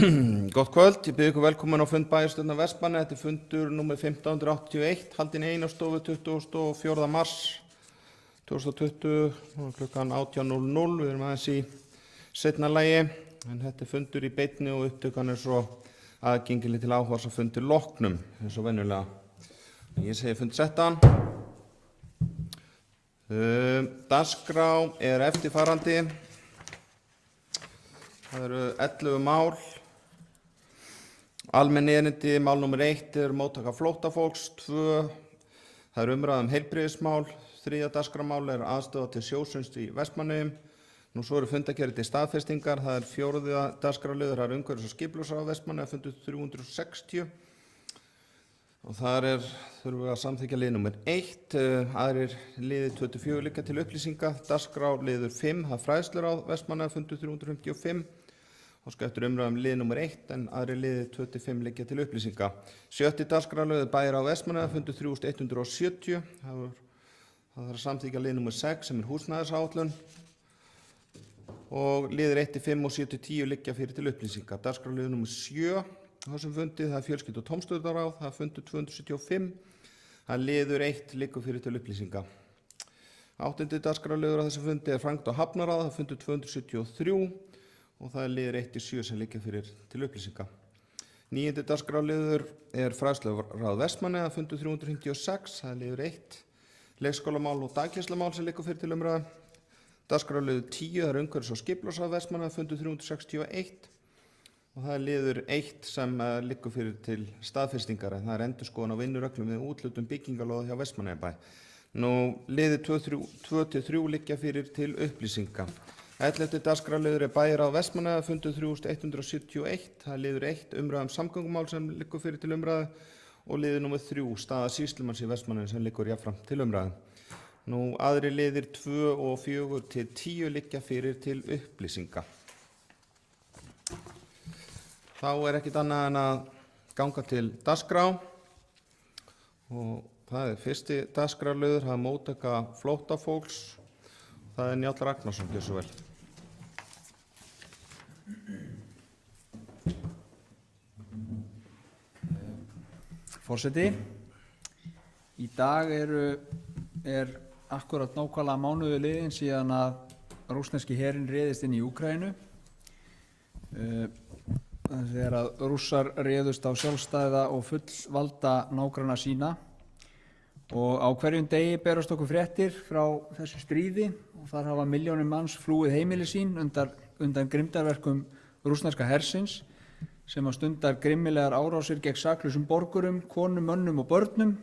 Gott kvöld, ég bið ykkur velkomin á fund bæjarstjórnar Vestmannaeyja. Þetta er fundur númer 1581, haldinn í Einarsstofu 24. mars 2020, klukkan 18:00. Við erum aðeins í seinna lagi, en þetta er fundur í beinni og upptökan er svo aðgengileg til áhugaðs að fundir loknum, eins og venjulega. Ég segi fund settan. Dagskrá er eftirfarandi. Það eru 11 mál. Almenn erindi, mál nummer 1 er móttaka flóttafólks, 2 það er umræða heilbrigðismál, 3. dagskrármál er aðstoð til sjósunds í Vestmannaeyjum. Nú svo eru fundargerðir til staðfestingar, það er 4. dagskrárliður, það er umhverfis- og skipulagsráð Vestmannaeyja, fundur 360. Og þar þurfum við að samþykkja lið nummer 1, aðrir liðir 24 liggja til upplýsinga, dagskrárliður 5, það er fræðsluráð Vestmannaeyja, fundur 355. Og skal eftir umræðum lið nummer 1, en aðrir liðir 25 liggja til upplýsinga. 7. dagskrárliður bæjarráð Vestmannaeyja, fundur 3170. Það þarf að samþykkja lið nummer 6 sem er húsnæðisáætlun. Og liðir 1-5 og 7-10 liggja fyrir til upplýsinga. Dagskrárliður nummer 7 á þessum fundi, það er fjölskyldu- og tómstundaráð, það er fundur 275. Það er liður 1 liggur fyrir til upplýsinga. 8. dagskrárliður á þessum fundi er Frankt- og hafnaráð, það er fundur 273. Og það er liður 1-7 sem liggja fyrir til upplýsinga. 9. dagskrárliður er fræðsluráð Vestmannaeyja, fundur 356, það er liður 1. Leikskólamál og dagkennslumál sem liggur fyrir til umræðu. Dagskrárliður 10, það er umhverfis- og skipulagsráð Vestmannaeyja, fundur 361. Og það er liður 1 sem liggur fyrir til staðfestingar, en það er endurskoðun á vinnureglum við úthlutun byggingarlóða hjá Vestmannaeyjabæ. Nú, liðir 2-3 liggja fyrir til upplýsinga. 11. dagskrárliður er bæjarráð Vestmannaeyja, fundur 3171, það er liður 1 umræða samgöngumál sem liggur fyrir til umræðu og liður nummer 3 staða sýslumanns í Vestmannaeyjum sem liggur jafnframt til umræðu. Nú, aðri liðir 2 og 4-10 liggja fyrir til upplýsinga. Þá er ekkert annað en að ganga til dagskrá og það er 1. dagskrárliður, það er móttaka flóttafólks. Það er Njáll Ragnarsson, gjörðu svo vel. Forseti, í dag er akkurat nákvæmlega mánuður liðinn síðan að rússneski herinn réðist inn í Úkraínu. Þegar að Rússar réðust á sjálfstæða og fullvalda nágranna sína. Og á hverjum degi berast okkur fréttir frá þessu stríði og þar hafa milljónir manns flúið heimili sín undan grimmdarverkum rússneska hersins sem að stundar grimmilegar árásir gegn saklausum borgurum, konum, mönnum og börnum.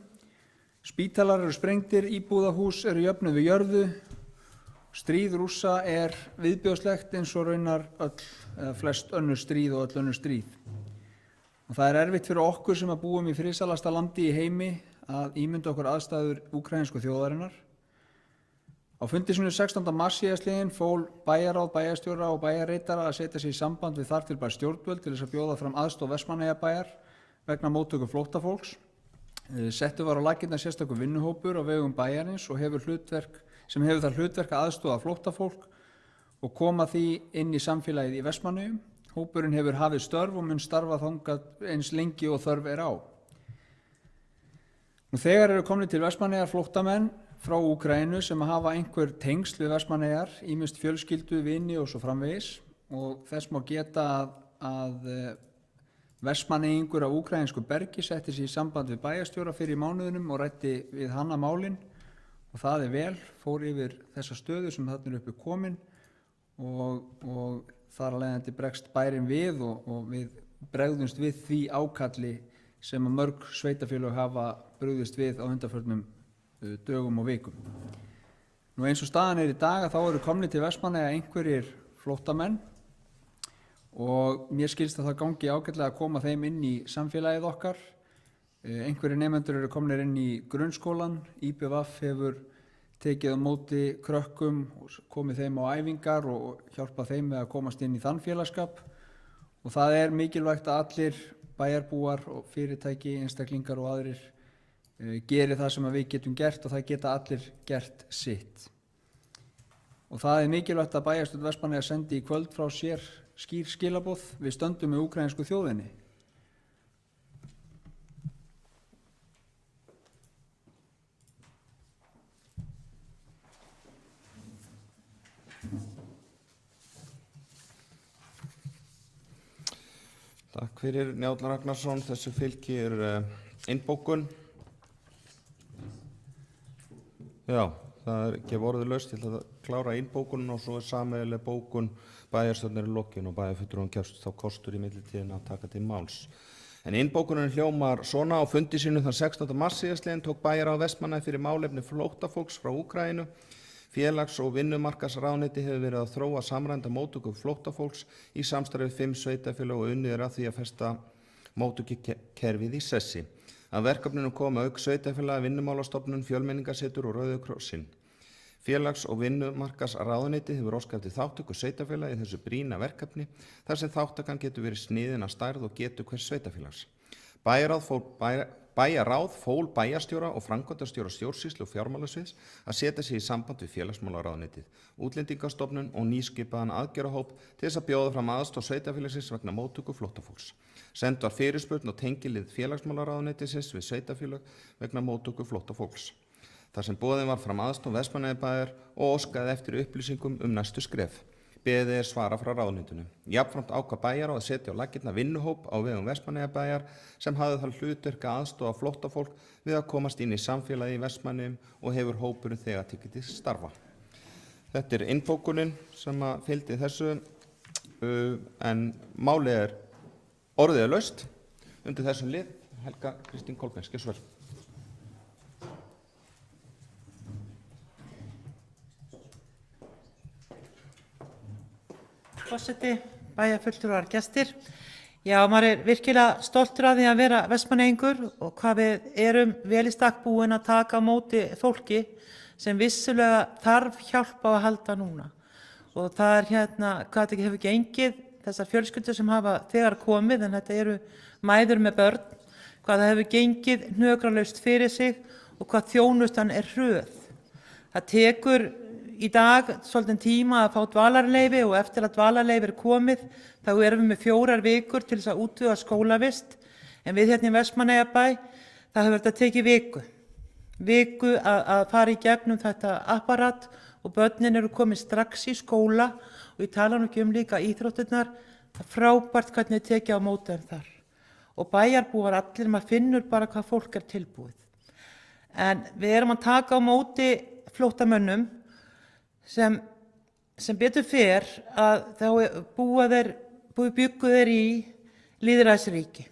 Spítalar eru sprengdir, íbúðahús eru jöfnuð við jörðu. Stríð Rússa er viðbjóðslegt eins og raunar flest önnur stríð og öll önnur stríð. Og það er erfitt fyrir okkur sem að búum í friðsælasta landi í heimi að ímynda okkur aðstæður úkraínsku þjóðarinnar. Á fundi sínum 16. mars síðastliðinn fól bæjarráð, bæjarstjóra og bæjarritara að setja sig í samband við þar til bær stjórnvöld til þess að bjóða fram aðstoð Vestmannaeyjabæjar vegna móttöku flóttafólks. Settur var á laggirnar sérstakur vinnuhópur á vegum bæjarins og sem hefur það hlutverk að aðstoða flóttafólk og koma því inn í samfélagið í Vestmannaeyjum. Hópurinn hefur hafið störf og mun starfa þangað eins lengi og þörf er á. Nú þegar eru komnir til Vestmannaeyjar flóttamenn frá Úkraínu sem hafa einhver tengsl við Vestmannaeyjar, ýmist fjölskyldu, vini og svo framvegis, og þess má geta að Vestmannaeyingur af úkraínsku bergi setti sig í samband við bæjarstjóra fyrir í mánuðinum og ræddi við hana málin og það er vel, fór yfir þessa stöðu sem þarna er uppi komin og þar að leiðandi bregst bærin við og við bregðumst við því ákalli sem að mörg sveitafélög hafa brugðist við á undanförnum dögum og vikum. Nú eins og staðan er í dag að þá eru komnir til Vestmannaeyja einhverjir flóttamenn og mér skilst að það gangi ágætlega að koma þeim inn í samfélagið okkar. Einhverjir nemendur eru komnir inn í grunnskólan, IBVF hefur tekið á móti krökkum og komið þeim á æfingar og hjálpað þeim með að komast inn í þann félagsskap og það er mikilvægt að allir bæjarbúar og fyrirtæki, einstaklingar og aðrir geri það sem við getum gert og það geta allir gert sitt. Og það er mikilvægt að bæjarstjórn Vestmannaeyja sendi í kvöld frá sér skýr skilaboð: við stöndum með úkraínsku þjóðinni. Takk fyrir Njáll Ragnarsson. Þessu fylgir innbókun. Já, það er ekki orðulaust. Ég ætla að klára innbókunum og svo er sameiginleg bókun bæjarstjórnar í lokin og bæjarfulltrúinn gefst þá kostur í millitíðinni að taka til máls. En innbókunin hljómar svona: á fundi sínum þann 16. mars síðastliðinn tók bæjarráð Vestmannaeyja fyrir málefni flóttafólks frá Úkraínu. Félags- og vinnumarkaðsráðuneyti hefur verið að þróa samræmda móttöku flóttafólks í samstarfi 5 sveitarfélög og unnið að því að festa móttökukerfið í sessi. Að verkefninu koma auk sveitarfélaga, Vinnumálastofnun, Fjölmenningarsetur og Rauði krossinn. Félags- og vinnumarkaðsráðuneyti hefur óskað eftir þátttöku sveitarfélaga í þessu brýna verkefni þar sem þáttakan getur verið sniðin að stærð og getu hvers sveitarfélags. Bæjarráð fól bæjarstjóra og framkvæmdastjóra stjórnsýslu og fjármálasviðs að setja sig í samband við félagsmálaráðuneytið, Útlendingastofnun og nýskipaðan aðgerðahóp til þess að bjóða fram aðstoð sveitarfélagsins vegna móttöku flóttafólks. Send var fyrirspurn og tengilið félagsmálaráðuneytisins við sveitarfélag vegna móttöku flóttafólks. Þar sem boðin var fram aðstoð Vestmannaeyjabæjar og óskaði eftir upplýsingum næstu skref. Beðið svara frá ráðuneytinu. Jafnframt ákvað bæjarráð að setja á laggirnar vinnuhóp á vegum Vestmannaeyjabæjar sem hafði það hlutverk að aðstoða flóttafólk við að komast inn í samfélagi í Vestmannaeyjum og hefur hópurinn þegar tekið til starfa. Þetta er innbókunin sem fylgdi þessu en málið orðið laust. Undir þessum lið Helga Kristín Kolbeins. Gjörðu svo vel. Forseti, bæjarfulltrúar, gestir. Já, maður er virkilega stoltur af því að vera Vestmannaeyingur og hvað við erum vel í stakk búin að taka á móti fólki sem vissulega þarf hjálp á að halda núna. Og það er hvað þetta hefur gengið, þessar fjölskyldur sem hafa þegar komið, en þetta eru mæður með börn, hvað það hefur gengið hnökralaust fyrir sig og hvað þjónustan er hröð. Það tekur í dag svolítinn tíma að fá dvalarleyfi og eftir að dvalarleyfi er komið þá erum við með 4 vikur til þess að útvega skólavist, en við hérna í Vestmannaeyjabæ það hefur þetta tekið viku að fara í gegnum þetta apparat og börnin eru komið strax í skóla og ég tala nú ekki líka íþróttirnar. Það er frábært hvernig þið tekið á móti þeim þar og bæjarbúar allir, maður finnur bara hvað fólk er tilbúið. En við erum að taka á móti flóttamönnum sem betur fer að þá bjuggu þeir í lýðræðisríki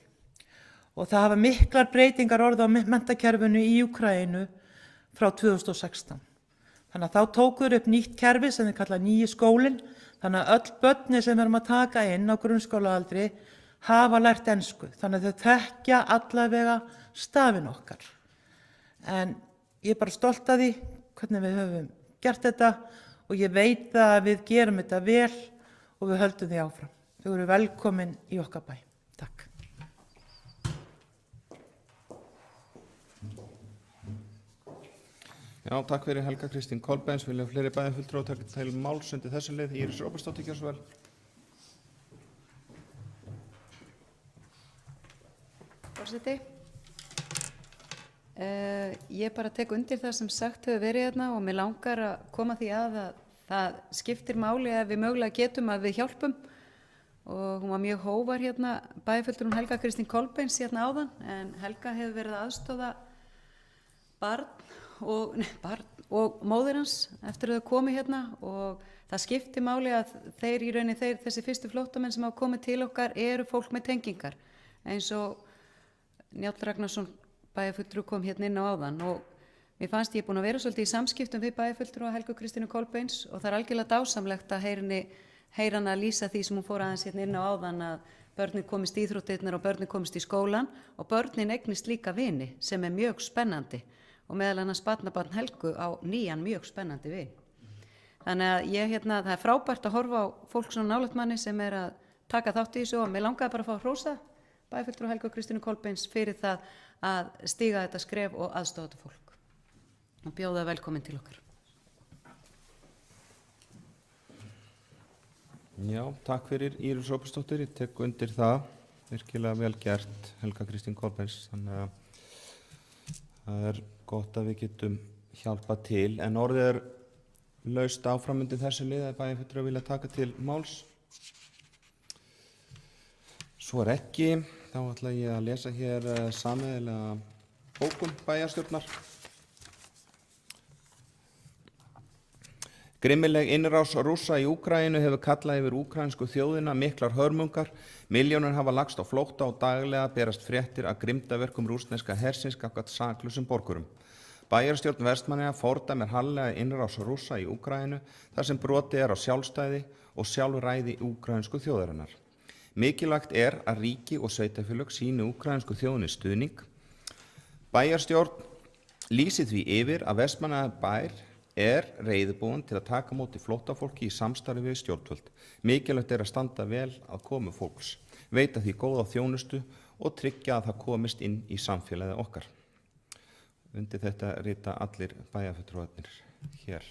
og það hafa miklar breytingar orðið á menntakerfinu í Úkraínu frá 2016. Þannig að þá tóku þeir upp nýtt kerfi sem þeir kalla nýi skólinn, þannig að öll börni sem við erum að taka inn á grunnskólaaldri hafa lært ensku, þannig að þau þekkja allavega stafinn okkar. En ég er bara stolt af því hvernig við höfum gert þetta og ég veit að við gerum þetta vel og við höldum því áfram. Þau eru velkomin í okkar bæ. Takk. Já, takk fyrir Helga Kristín Kolbeins. Vilja fleiri bæjarfulltrúar taka til máls undir þessu lið? Íris Róbertsdóttir, gjörðu svo vel. Forseti. Ég bara tek undir það sem sagt hefur verið hérna og mér langar að koma því að það skiptir máli að við mögulega getum að við hjálpum og hún var mjög hóvar hérna, bæjarfulltrúin Helga Kristín Kolbeins hérna áðan, en Helga hefur verið að aðstoða barn og móðir hans eftir að þau komi hérna og það skiptir máli að þessi fyrstu flóttamenn sem hafa komið til okkar eru fólk með tengingar eins og Njáll Ragnarsson bæjarfulltrú kom hérna inn á áðan og mér fannst ég búin að vera svolítið í samskiptum við bæjarfulltrú Helgu Kristínu Kolbeins og það er algjörlega dásamlegt að heyra hana að lýsa því sem hún fór aðeins hérna inn á áðan að börnin komist í íþróttirnar og börnin komist í skólan og börnin eignist líka vini sem er mjög spennandi og meðal annars barnabarn Helgu á nýjan mjög spennandi vin. Þannig að það er frábært að horfa á fólk svona nálægt manni sem er að taka þátt í þessu og mér langaði bara að fá að hrósa bæjarfulltrú Helgu Kristínu Kolbeins fyrir það að stíga þetta skref og aðstoða þetta fólk og bjóða velkomin til okkar. Já, takk fyrir Íris Róbertsdóttir, ég tek undir það, virkilega vel gert Helga Kristín Kolbeins, þannig að það er gott að við getum hjálpað til, en orðið er laust áfram undir þessu lið að bæjarfulltrúar vilja taka til máls. Svo er ekki, þá ætla ég að lesa hér sameiginlega bókun bæjarstjórnar. Grimmileg innrás Rússa í Úkraínu hefur kallað yfir úkraínsku þjóðina miklar hörmungar. Milljónir hafa lagst á flótta og daglega berast fréttir af grimmdaverkum rússneska hersins gagnvart saklausum borgurum. Bæjarstjórn Vestmannaeyja fordæmir harðlega innrás Rússa í Úkraínu þar sem brotið er á sjálfstæði og sjálfræði úkraínsku þjóðarinnar. Mikilvægt er að ríki og sveitarfélög sýni úkraínsku þjóðinni stuðning. Bæjarstjórn lýsir því yfir að Vestmannaeyja bær er reiðubúin til að taka móti flóttafólki í samstarfi við stjórnvöld. Mikilvægt er að standa vel að komu fólks, veita því góða þjónustu og tryggja að það komist inn í samfélagið okkar. Undir þetta rita allir bæjarfulltrúarnir hér.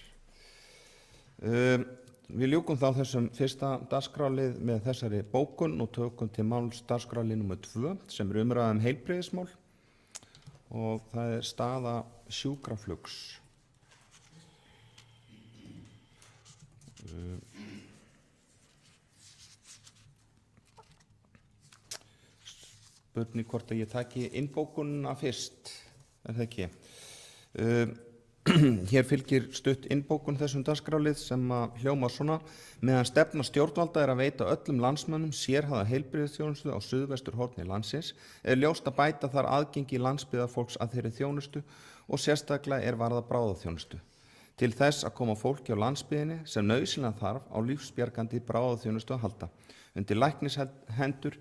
Við ljúkum þá þessum fyrsta dagskrárlið með þessari bókun og tökum til máls dagskrárlið nr. 2 sem er umræða heilbrigðismál og það er staða sjúkraflugs. Spurning hvort að ég taki innbókunina fyrst, er það ekki? Hér fylgir stutt innbókun þessum dagskrárlið sem að hljóma svona: meðan stefna stjórnvalda er að veita öllum landsmönnum sérhæfða heilbrigðisþjónustu á suðvesturhorni landsins er ljóst að bæta þar aðgengi landsbyggðarfólks að þeirri þjónustu og sérstaklega er varðar bráðaþjónustu. Til þess að koma fólki á landsbyggðinni sem nauðsynlega þarf á lífsbjargandi bráðaþjónustu að halda. Undir læknishendur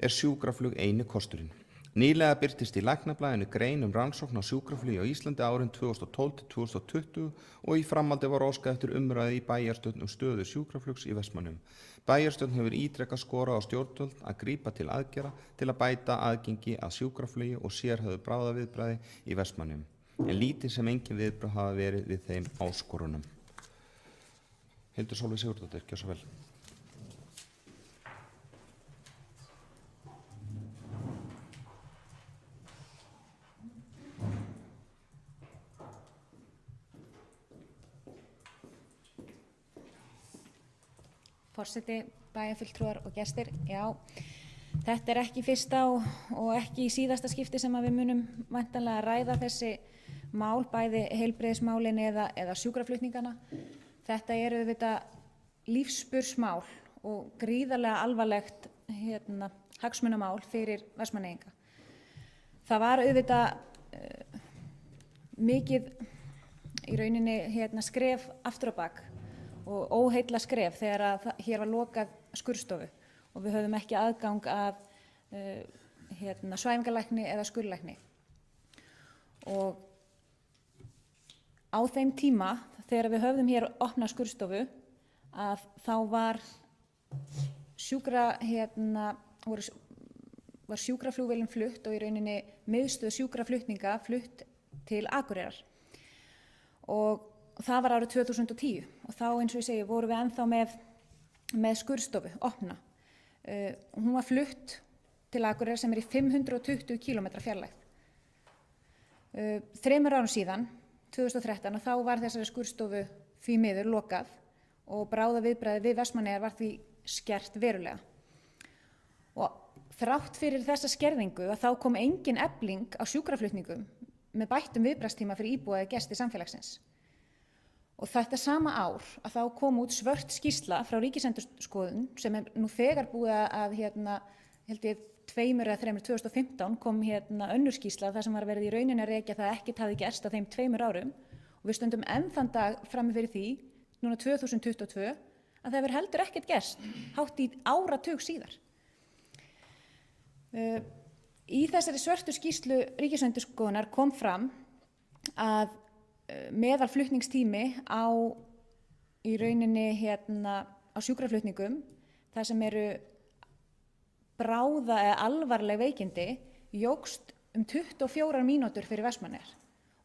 er sjúkraflug eini kosturinn. Nýlega birtist í Læknablaðinu grein rannsókn á sjúkraflugi á Íslandi árin 2012-2020 og í framhaldi var óskað eftir umræðu í bæjarstjórn stöðu sjúkraflugs í Vestmannaeyjum. Bæjarstjórn hefur ítrekað skorað á stjórnvöld að grípa til aðgerða til að bæta aðgengi að sjúkraflugi og sérhæfðu bráðaviðbragði í Vestmannaeyjum. En lítið sem engin viðbrögð hafa verið við þeim áskorunum. Hildur Sólveig Sigurðardóttir, gjörðu svo vel. Forseti, bæjarfulltrúar og gestir, já, þetta er ekki fyrsta og ekki í síðasta skipti sem við munum væntanlega ræða þessi mál, bæði heilbrigðismálin eða sjúkraflutningana. Þetta eru auðvitað lífsspursmál og gríðarlega alvarlegt hagsmunamál fyrir Vestmannaeyinga. Það var auðvitað mikið í rauninni skref aftur á bak og óheilla skref þegar að hér var lokað skurðstofu og við höfðum ekki aðgang að svæfingalækni eða skurðlækni. Og á þeim tíma þegar við höfðum hér opnað skurðstofu að þá var sjúkraflugvélin flutt og í rauninni miðstöð sjúkraflutninga flutt til Akureyrar. Og það var árið 2010 og þá, eins og ég segi, vorum við ennþá með skurðstofu opna. Hún var flutt til Akureyrar sem er í 520 km fjarlægð. 3 árum síðan, 2013, og þá var þessari skurðstofu því miður lokað og bráðaviðbragðið við Vestmannaeyjar var því skert verulega. Og þrátt fyrir þessa skerðingu að þá kom engin efling á sjúkraflutningum með bættum viðbragðstíma fyrir íbúa eða gesti samfélagsins. Og þetta sama ár að þá kom út svört skýrsla frá Ríkisendurskoðun sem er nú þegar búið að held ég 2 eða 3, 2015 kom önnur skýrsla þar sem var verið í rauninni að rekja það ekkert hafði gerst á þeim 2 árum og við stöndum enn þann dag frammi fyrir því, núna 2022, að það hefur heldur ekkert gerst, hátt í áratug síðar. Í þessari svörtu skýrslu Ríkisendurskoðunar kom fram að meðalflutningstími í rauninni á sjúkraflutningum, það sem eru bráða eða alvarleg veikindi, jókst 24 mínútur fyrir Vestmannaeyjar.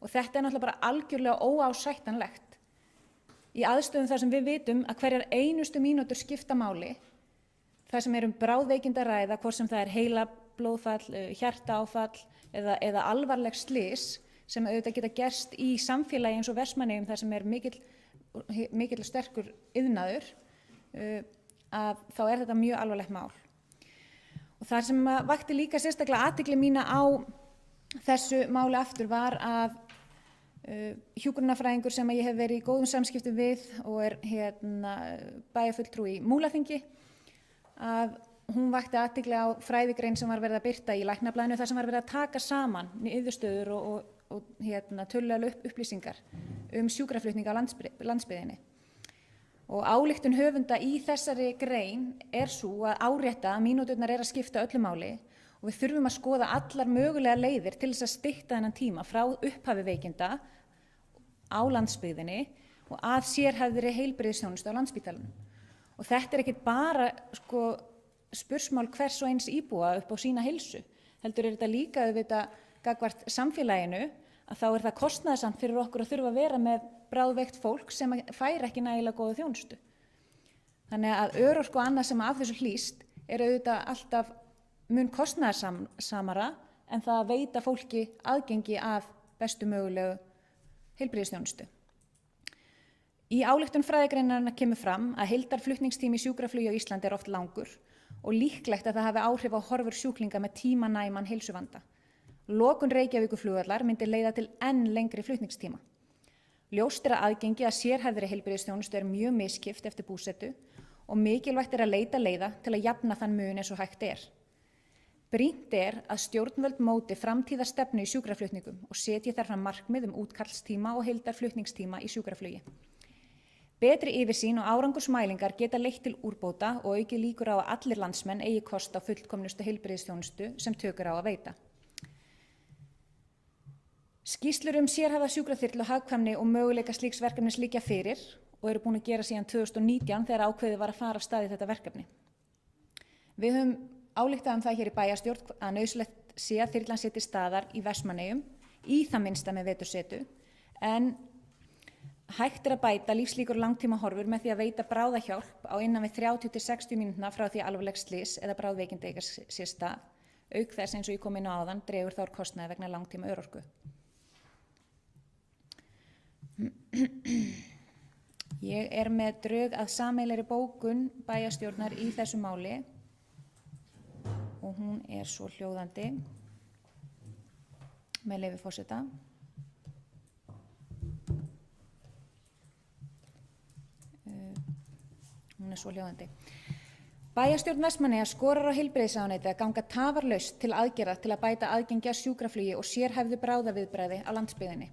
Og þetta er náttúrulega bara algjörlega óásættanlegt í aðstöðum þar sem við vitum að hverjar einustu mínútur skipta máli, þar sem bráðveikinda að ræða, hvort sem það heilablóðfall, hjartaáfall eða alvarleg slys sem auðvitað geta gerst í samfélagi eins og Vestmannaeyjum þar sem mikill og sterkur iðnaður, að þá þetta mjög alvarlegt mál. Og það sem vakti líka sérstaklega athygli mína á þessu máli aftur var að hjúkrunarfræðingur sem ég hef verið í góðum samskiptum við og bæjarfulltrúi í Múlaþingi, að hún vakti athygli á fræðigrein sem var verið að birta í Læknablaðinu þar sem var verið að taka saman niðurstöður og tölulegar upplýsingar sjúkraflutninga á landsbyggðinni. Og ályktun höfunda í þessari grein sú að árétta að mínúturnar að skipta öllu máli og við þurfum að skoða allar mögulega leiðir til þess að stytta þennan tíma frá upphafi veikinda á landsbyggðinni og að sérhæfðri heilbrigðisþjónustu á Landspítalanum. Og þetta ekki bara spursmál hvers og eins íbúa upp á sína heilsu, heldur þetta líka auðvitað gagnvart samfélaginu, að þá það kostnaðarsamt fyrir okkur að þurfa að vera með bráðveikt fólk sem fær ekki nægilega góða þjónustu. Þannig að örorku og annað sem af þessu hlýst auðvitað alltaf mun kostnaðarsamara en það að veita fólki aðgengi að bestu mögulegu heilbrigðisþjónustu. Í ályktun fræðigreinarinnar kemur fram að heildarflutningstími sjúkraflugi á Íslandi oft langur og líklegt að það hafi áhrif á horfur sjúklinga með tímanæman heilsuvanda. Lokun Reykjavíkurflugvallar myndi leiða til enn lengri flutningstíma. Ljóst að aðgengi að sérhæfðri heilbrigðisþjónustu mjög misskipt eftir búsetu og mikilvægt að leita leiða til að jafna þann mun eins og hægt Brýnt að stjórnvöld móti framtíðarstefnu í sjúkraflutningum og setji þar fram markmið útkallstíma og heildarflutningstíma í sjúkraflugi. Betri yfirsýn og árangursmælingar geta leitt til úrbóta og aukið líkur á að allir landsmenn eigi kost á fullkomnustu heilbrigðisþjónustu sem tök á að veita. Skýrslur sérhæfða sjúkraþyrlu, hagkvæmni og möguleika slíks verkefnis liggja fyrir og búin að gera síðan 2019 þegar ákveðið var að fara af stað í þetta verkefni. Við höfum ályktað það hér í bæjarstjórn að nauðsynlegt sé að þyrlan sé til staðar í Vestmannaeyjum í það minnsta með vetursetu, en hægt að bæta lífslíkur langtímahorfur með því að veita bráðahjálp á innan við 30-60 mínútna frá því alvarleg slys eða bráðveikindi eiga sér stað. Auk þess eins og ég kom inn á áðan dregur þá úr kostnaði vegna langtíma örorku. Ég með drög að sameiginlegri bókun bæjarstjórnar í þessu máli og hún svo hljóðandi með leyfi forseta. Hún svo hljóðandi. Bæjarstjórn Vestmannaeyja skorar á heilbrigðisráðuneytið að ganga tafarlaust til aðgerða til að bæta aðgengi að sjúkraflugi og sérhæfðu bráðaviðbragði á landsbyggðinni.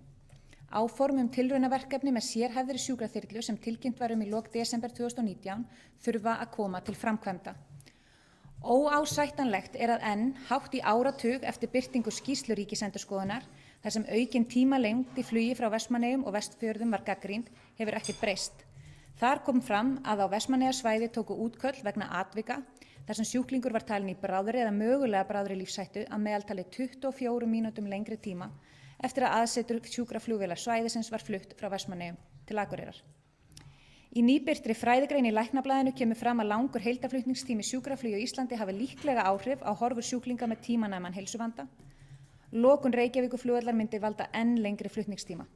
Áform tilraunaverkefni með sérhæfðri sjúkraþyrlu sem tilkynnt var í lok desember 2019 þurfa að koma til framkvæmda. Óásættanlegt að enn hátt í áratug eftir birtingu skýrslu Ríkisendurskoðunar þar sem aukin tímalengd í flugi frá Vestmannaeyjum og Vestfjörðum var gagnrýnd hefur ekkert breyst. Þar kom fram að á Vestmannaeyjasvæði tóku útköll vegna atvika þar sem sjúklingur var talinn í bráðri eða mögulega bráðri lífshættu að meðaltali 24 mínútum lengri tíma eftir að aðsetur sjúkraflugvélar svæðisins var flutt frá Vestmannaeyjum til Akureyrar. Í nýbirtri fræðigrein í Læknablaðinu kemur fram að langur heildarflutningstími sjúkraflugi á Íslandi hafi líklega áhrif á horfur sjúklinga með tímanæman heilsuvanda. Lokun Reykjavíkurflugvallar myndi valda enn lengri flutningstíma.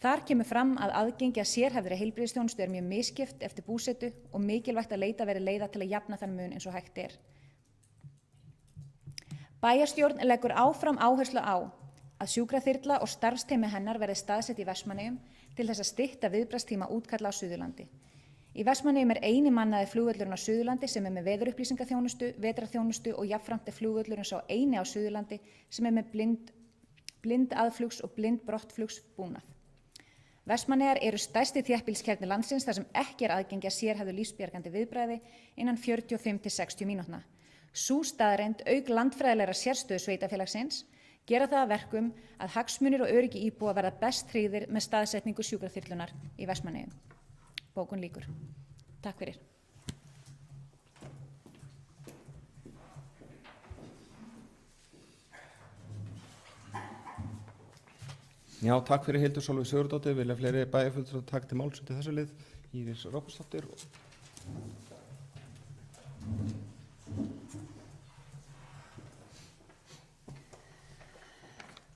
Þar kemur fram að aðgengi að sérhæfðri heilbrigðisþjónustu mjög misskipt eftir búsetu og mikilvægt að leita verið leiða til að jafna þann mun eins og hægt Bæjarstjórn leggur áfram áherslu á að sjúkraþyrla og starfsteymi hennar verði staðsett í Vestmannaeyjum til þess að stytta viðbragðstíma útkalla á Suðurlandi. Í Vestmannaeyjum eini mannaði flugvöllurinn á Suðurlandi sem með veðurupplýsingaþjónustu, vetrarþjónustu og jafnframt flugvöllurinn sá eini á Suðurlandi sem með blind aðflugs og blind brottflugs búnað. Vestmannaeyjar stærsti þéttbýliskjarni landsins þar sem ekki aðgengi að sérhæfðu lífsbjargandi viðbragði innan 45-60 mínútna. Sú staðreynd auk landfræðilegra sérstöðu sveitarfélagsins gera það að verkum að hagsmunir og öryggi íbúa verða best tryggðir með staðsetningu sjúkraþyrlunnar í Vestmannaeyjum. Bókun lýkur. Takk fyrir. Já, takk fyrir Hildur Sólveig Sigurðardóttir. Vilja fleiri bæjarfulltrúar taka til máls undir þessu lið? Íris Róbertsdóttir.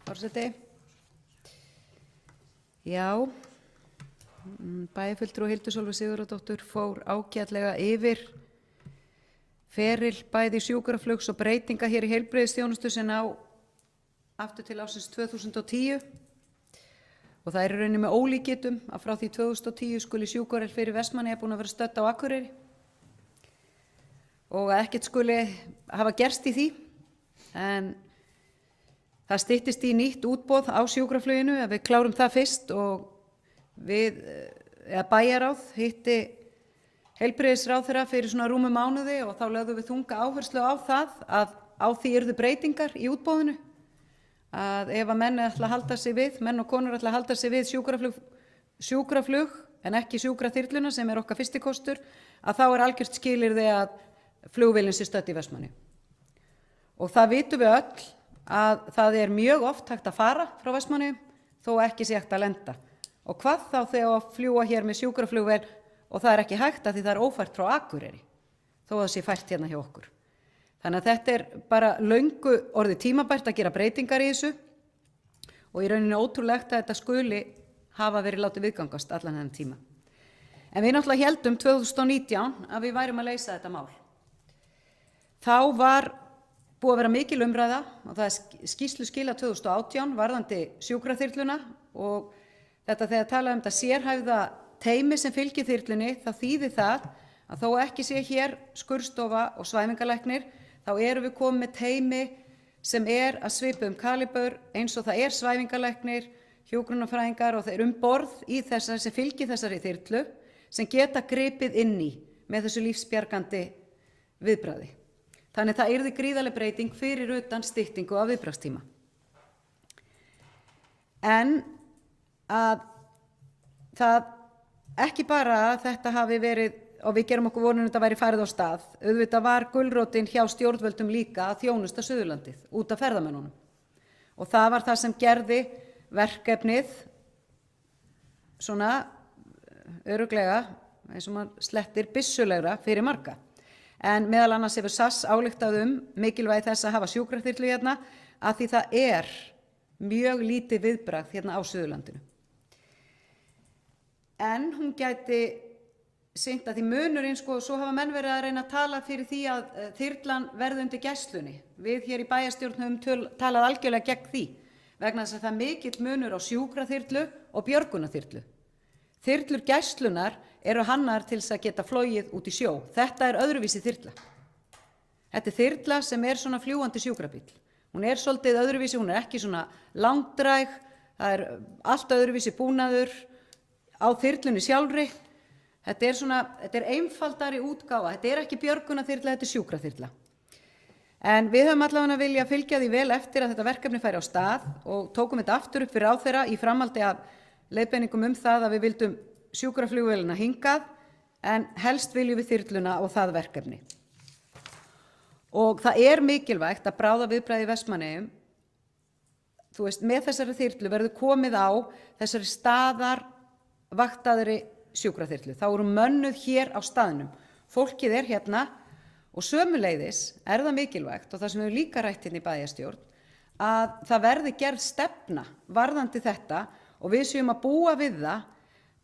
Forseti. Já, bæjarfulltrúi Hildur Sólveig Sigurðardóttir fór ágætlega yfir feril bæði sjúkraflugs og breytinga hér í heilbrigðisþjónustu sem á aftur til ársins 2010 og það er í rauninni með ólíkindum að frá því 2010 skuli sjúkrahjálp fyrir Vestmannaeyja búin að vera stödd á Akureyri og að ekkert skuli hafa gerst í því, en það styttist í nýtt útboð á sjúkrafluginu að við klárum það fyrst og við, bæjarráð hitti heilbrigðisráðherra fyrir svona rúmum mánuði og þá lögðum við þunga áherslu á það að á því yrðu breytingar í útboðinu, að ef að menn ætla að halda sig við, menn og konur ætla að halda sig við sjúkraflug en ekki sjúkraþyrluna sem er okkar fyrsti kostur, að þá er algjört skilyrði að flugvélin sé stödd í Vestmannaeyjum. Og það vitum við öll að það er mjög oft hægt að fara frá Vestmannaeyjum þó ekki sé hægt að lenda. Og hvað þá þegar að fljúga hér með sjúkraflugvél og það er ekki hægt að því það er ófært frá Akureyri, þó að það sé fært hérna hjá okkur. Þannig að þetta er bara löngu orðið tímabært að gera breytingar í þessu og í rauninni ótrúlegt að þetta skuli hafa verið látið viðgangast allan þennan tíma. En við náttúrulega héldum 2019 að við værum að leysa þetta mál. Þá var búið að vera mikil umræða og það er skýrslu skilað 2018 varðandi sjúkraþyrluna og þetta þegar talað þetta sérhæfða teymi sem fylgir þyrlunni, þá þýðir það að þó ekki sé hér skurðstofa og svæfingalæknir, þá erum við komið með teymi sem er að svipa kalibur eins og það er svæfingalæknir, hjúkrunarfræðingar og þeir borð í þessari sem fylgir þessari þyrlu sem geta gripið inn í með þessu lífsbjargandi viðbragði. Þannig það yrði gríðarleg breyting fyrir utan styttingu af viðbragðstíma. En að það ekki bara að þetta hafi verið, og við gerum okkur vonum að þetta væri farið á stað, auðvitað var gulrótin hjá stjórnvöldum líka að þjónusta Suðurlandið út af ferðamönnunum. Og það var það sem gerði verkefnið svona örugglega, eins og maður slettir, byssulegra fyrir marga. En meðal annars hefur SAS ályktað mikilvægi þess að hafa sjúkraþyrlu hérna að því það er mjög lítið viðbragð hérna á Suðurlandinu. En hún gæti sinnt að því munurinn, svo hafa menn verið að reyna að tala fyrir því að þyrlan verði undir gæslunni. Við hér í bæjarstjórn höfum talað algjörlega gegn því vegna þess að það er mikill munur á sjúkraþyrlu og björgunarþyrlu. Þyrlur gæslunar eru hannar til þess að geta flogið út í sjó. Þetta er öðruvísi þyrla. Þetta er þyrla sem er svona fljúgandi sjúkrabíll. Hún er svolítið öðruvísi, hún er ekki svona langdræg, það er allt öðruvísi búnaður á þyrlunni sjálfri. Þetta er einfaldari útgáfa, þetta er ekki björgunarþyrla, þetta er sjúkraþyrla. En við höfum allavega vilja fylgja því vel eftir að þetta verkefni færi á stað og tókum þetta aftur upp fyrir ráðherra í framhaldi af leiðbeiningum það að við vildum sjúkraflugvélina hingað en helst viljum við þyrluna og það verkefni. Og það er mikilvægt að bráðaviðbragð í Vestmannaeyjum, með þessari þyrlu verður komið á þessari staðarvaktaðri sjúkraþyrlu. Þá eru mönnuð hér á staðnum. Fólkið er hérna og sömuleiðis er það mikilvægt og það sem við líka rætt hérna í bæjarstjórn að það verði gerð stefna varðandi þetta og við séum að búa við það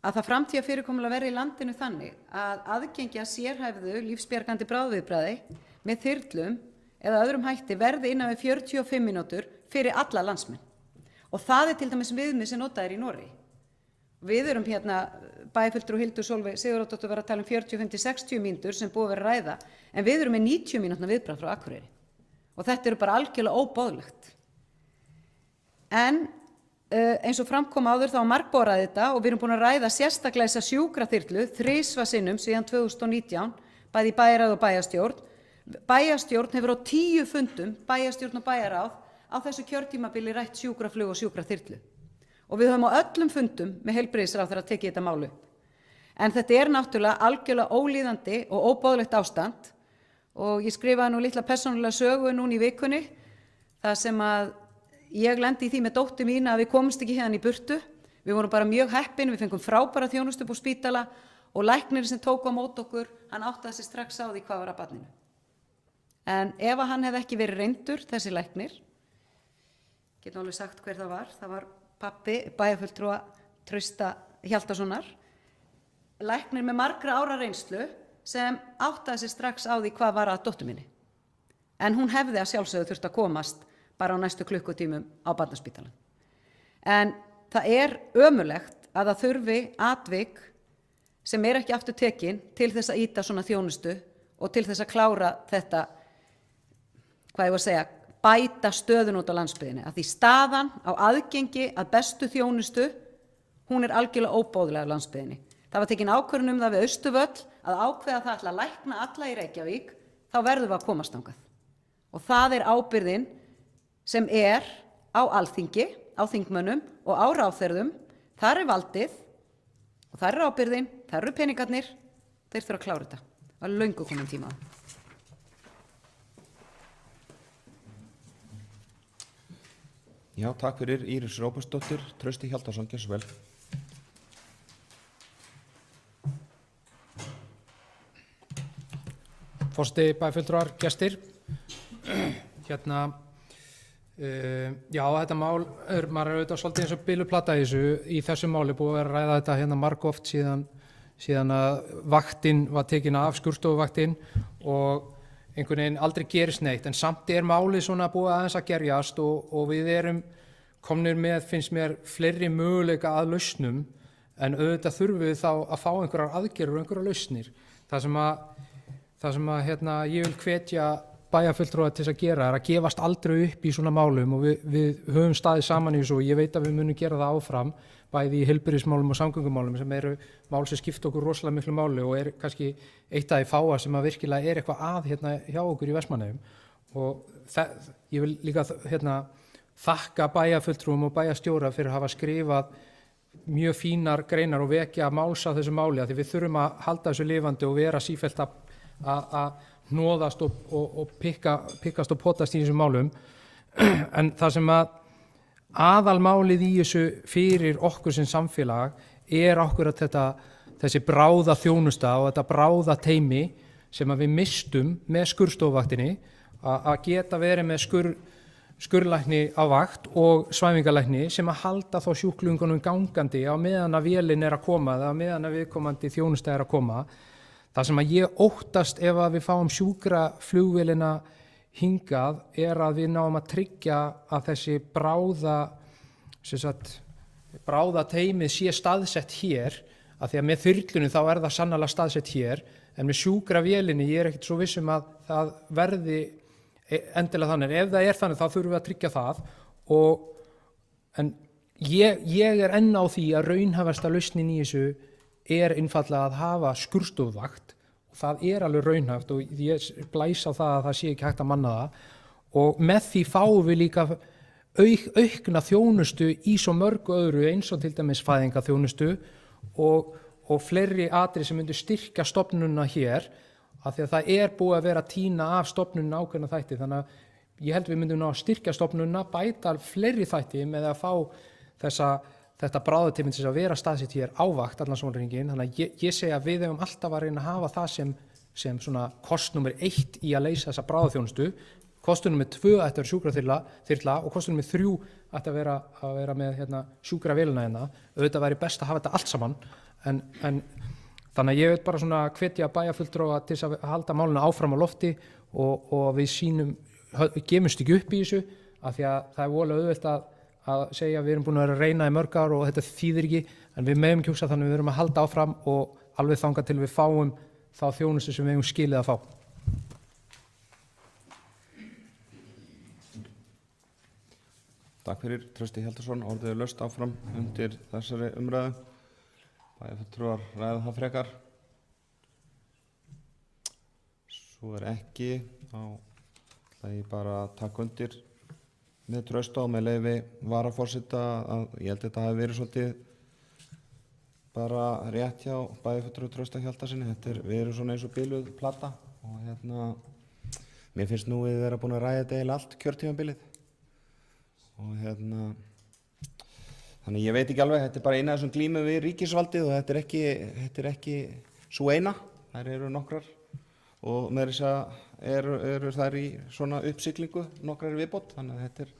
að það framtíðarfyrirkomulag verði í landinu þannig að aðgengi að sérhæfðu lífsbjargandi bráðaviðbragði með þyrlum eða öðrum hætti verði innan við 45 mínútur fyrir alla landsmenn. Og það er til dæmis viðmið sem notað í Noregi. Við erum hérna, bæjarfulltrúi Hildur Sólveig Sigurðardóttir var að tala 45-60 mínútur sem búið að vera að ræða, en við erum með 90 mínútna viðbragð frá Akureyri. Og þetta eru bara algjörlega óboðlegt. En eins og framkom áður þá margborað þetta og við erum búin að ræða sérstaklega þessa sjúkraþyrlu 3 sinnum síðan 2019, bæði í bæjarráð og bæjarstjórn. Bæjarstjórn hefur á 10 fundum, bæjarstjórn og bæjarráð, á þessu kjörtímabili rætt sjúkraflug og sjúkraþyrlu. Og við höfum á öllum fundum með heilbrigðisráðherra að tekið þetta mál upp. En þetta er náttúrulega algjörlega ólíðandi og óboðlegt ástand og ég skrifaði nú litla persónulega sögu núna í vikunni þar sem að ég lendi í því með dóttur mína að við komumst ekki hérna í burtu. Við vorum bara mjög heppin, við fengum frábæra þjónustu upp á spítala og læknirinn sem tók á mót okkur, hann áttaði sig strax á því hvað var að barninu. En ef að hann hefði ekki verið reyndur, þessi læknir, getum alveg sagt hver það var pabbi bæjarfulltrúa Trausta Hjaltasonar, læknir með margra ára reynslu sem áttaði sig strax á því hvað var að dóttur minni. En hún hefði að sjálfsögðu þurft að komast bara á næstu klukkutímum á barnaspítalann. En það er ömurlegt að það þurfi atvik sem er ekki aftur tekin til þess að ýta svona þjónustu og til þess að klára þetta, hvað ég var að segja, bæta stöðun út á landsbyggðinni. Að því staðan á aðgengi að bestu þjónustu, hún er algjörlega óbóðlega á landsbyggðinni. Það var tekin ákvörðun það við Austurvöll að ákveða það ætla að lækna alla í Reykjavík, þá verðum við að komast þangað. Og það er ábyrgðin sem er á Alþingi, á þingmönnum og á ráðherrum. Þar er valdið og þar er ábyrgðin, þar eru peningarnir, þeir þurfa að klára þetta. Það er löngu komin tíma á. Já, takk fyrir Íris Róbertsdóttir. Trausti Hjaltason, gjörðu svo vel. Forseti, bæjarfulltrúar, gestir. Já, þetta mál maður er auðvitað svolítið eins og biluplata í þessu máli, búið að vera að ræða þetta hérna margoft síðan að vaktin var tekin af, skurðstofuvaktin, og einhvern veginn aldrei gerist neitt, en samt er málið svona búið aðeins að gerjast og við erum komnir með, finnst mér, fleiri möguleika að lausnum, en auðvitað þurfum við þá að fá einhverjar aðgerðir og einhverjar lausnir. Það sem að ég vil hvetja bæjarfulltrúa til þess að gera er að gefast aldrei upp í svona málum, og við höfum staðið saman í þessu og ég veit að við munum gera það áfram, bæði í heilbrigðismálum og samgöngumálum, sem eru mál sem skipta okkur rosalega miklu máli og er kannski eitt af því fáa sem að virkilega er eitthvað að hjá okkur í Vestmannaeyjum. Og ég vil líka þakka bæjarfulltrúum og bæjarstjóra fyrir að hafa skrifað mjög fínar greinar og vekja máls á þessu máli, því við þurfum að halda þessu lifandi og vera sífellt að hnoðast og pikkast og potast í þessum málum. En það sem að aðalmálið í þessu fyrir okkur sem samfélag er okkur að þessi bráða þjónusta og þetta bráða teymi sem að við mistum með skurðstofuvaktinni, að geta verið með skurðlækni á vakt og svæfingalækni sem að halda þá sjúklingunum gangandi á meðan að vélin er að koma eða meðan að viðkomandi þjónusta er að koma. Það sem að ég óttast ef að við fáum sjúkraflugvélina hingað er að við náum að tryggja að þessi bráða teymið sé staðsett hér, af því að með þyrlunni þá er það sannarlega staðsett hér, en með sjúkravélinni ég er ekkert svo viss að það verði endilega þannig. Ef það er þannig þá þurfum við að tryggja það, en ég er enn á því að raunhæfasta lausnin í þessu er einfallega að hafa skurðstofuvakt, og það er alveg raunhæft og ég blæs á það að það sé ekki hægt að manna það, og með því fáum við líka aukna þjónustu í svo mörgu öðru, eins og til dæmis fæðingarþjónustu og fleiri atriði sem myndu styrkja stofnunina hér, af því að það er búið að vera að tína af stofnunina ákveðna þætti. Þannig að ég held við myndum ná að styrkja stofnunina, bæta fleiri þætti með að fá þetta bráðateymi til að vera staðsett hér ávakt allan sólarhringinn. Þannig að ég segi að við hefum alltaf að reyna að hafa það sem svona kost nummer 1 í að leysa þessa bráðaþjónustu. Kost nummer 2 ætti að vera sjúkraþyrla og kost nummer 3 ætti að vera með sjúkravélina hérna. Auðvitað væri best að hafa þetta allt saman, en þannig að ég vil bara svona hvetja bæjarfulltrúa til að halda máluna áfram á lofti og við gefumst ekki upp í þessu, af því að það er voðalega auðvelt að segja að við erum búin að vera að reyna í mörg ár og þetta þýðir ekki, en við megum ekki hugsa þannig, við erum að halda áfram og alveg þangað til við fáum þá þjónustu sem við eigum skilið að fá. Takk fyrir, Trausti Hjaltason. Orðið er laust áfram undir þessari umræðu. Bæjarfulltrúar ræða það frekar. Svo er ekki, þá ætla ég bara að taka undir með Trausta og með leyfi varaforseta að ég held að þetta hafi verið svolítið bara rétt hjá bæjarfulltrúa Trausta Hjaltasyni. Við erum svona eins og biluð plata og mér finnst nú við vera búin að ræða þetta eiginlega allt kjörtímabilið og þannig ég veit ekki alveg, þetta bara eina af þessum glímu við ríkisvaldið og þetta er ekki svo eina, þær eru nokkrar og með þess að eru þær í svona uppsiglingu nokkrar viðbót, þannig að þetta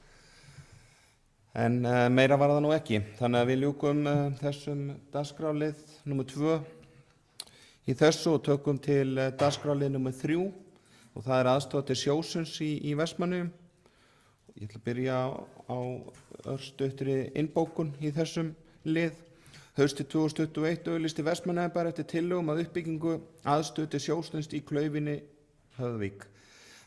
en meira var það nú ekki. Þannig að við ljúkum þessum dagskrárlið nr. 2 í þessu og tökum til dagskrárlið nr. 3 og það er aðstoð til sjósunds í Vestmannaeyjum. Ég ætla að byrja á örstuttri innbókun í þessum lið. Haustið 2021 auglýsti Vestmannaeyjabær eftir tillögum að uppbyggingu aðstöðu til sjósunds í Klaufinni Höfðavík.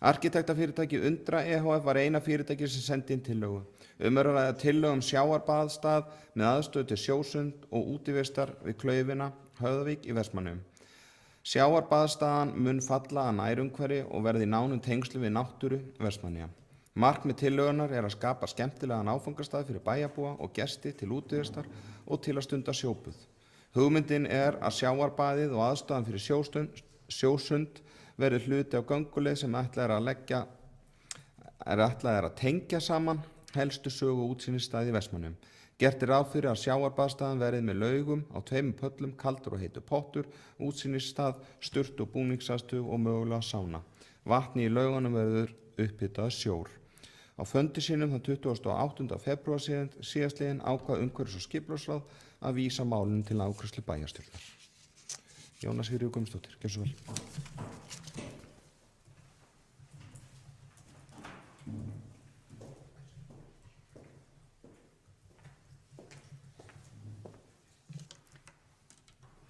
Arkitektafyrirtæki Undra EHF var eina fyrirtæki sem sendi inn tillögu. Er að ræða tillögu sjávarbaðstað með aðstöðu til sjósund og útivistar við Klaufina Höfðavík í Vestmannaeyjum. Sjávarbaðstaðan mun falla að nærumhverfi og verði í nánum tengslum við náttúru Vestmannaeyja. Markmið tillögunnar er að skapa skemmtilegan áfangastað fyrir bæjarbúa og gesti til útivistar og til að stunda sjóbuð. Hugmyndin er að sjávarbaðið og aðstöðan fyrir sjósund verði hluti á gönguleið sem ætlað er að tengja saman helstu sögu og útsýnisstaði í Vestmannaeyjum. Gert er ráð fyrir að sjávarbaðstaðan verði með laugum á 2 pöllum, kaldur og heitur pottur, útsýnisstað, sturt og búningsaðstöðu og mögulega sána. Vatni í laugunum verður upphitað sjór. Á fundi sínum þann 28. febrúar síðastliðinn ákvað umhverfis- og skipulagsráð að vísa málinu til afgreiðslu bæjarstjórnar. Jóna Sigríður Guðmundsdóttir, gjörðu svo vel.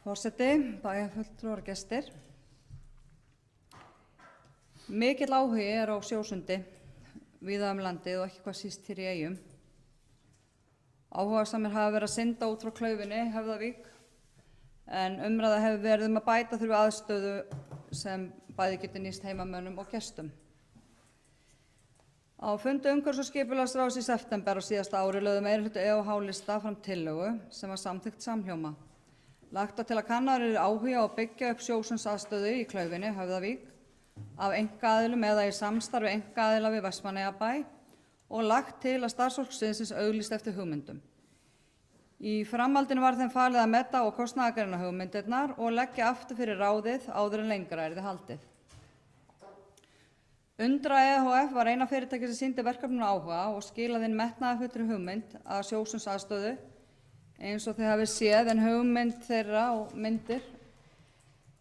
Forseti, bæjarfulltrúar og gestir. Mikill áhugi er á sjósundi víða landið og ekki hvað síst hér í Eyjum. Áhugasamir hafa verið að synda út frá Klaufinni Höfðavík en umræða hefur verið að bæta þurfi aðstöðu sem bæði getur nýst heimamönnum og gestum. Á fundi umhverfis- og skipulagsráðs í september á síðasta ári lögðu meirihluti EOH-lista fram tillögu sem var samþykkt samhljóma. Lagt til að kannaður eru áhugi á að byggja upp sjósundsaðstöðu í Klaufinni Höfðavík af einkaaðilum eða í samstarfi einkaaðila við Vestmannaeyjabæ og lagt til að starfsfólk sviðsins auglýst eftir hugmyndum. Í framhaldinu var þeim falið að meta og kostnaðargreina hugmyndirnar og leggja aftur fyrir ráðið áður en lengra yrði haldið. Undra EHF var eina fyrirtæki sem sýndi verkefninu áhuga og skilaði inn metnaðarfullri hugmynd að sjósundsaðstöðu eins og þið hafið séð, en hugmynd þeirra og myndir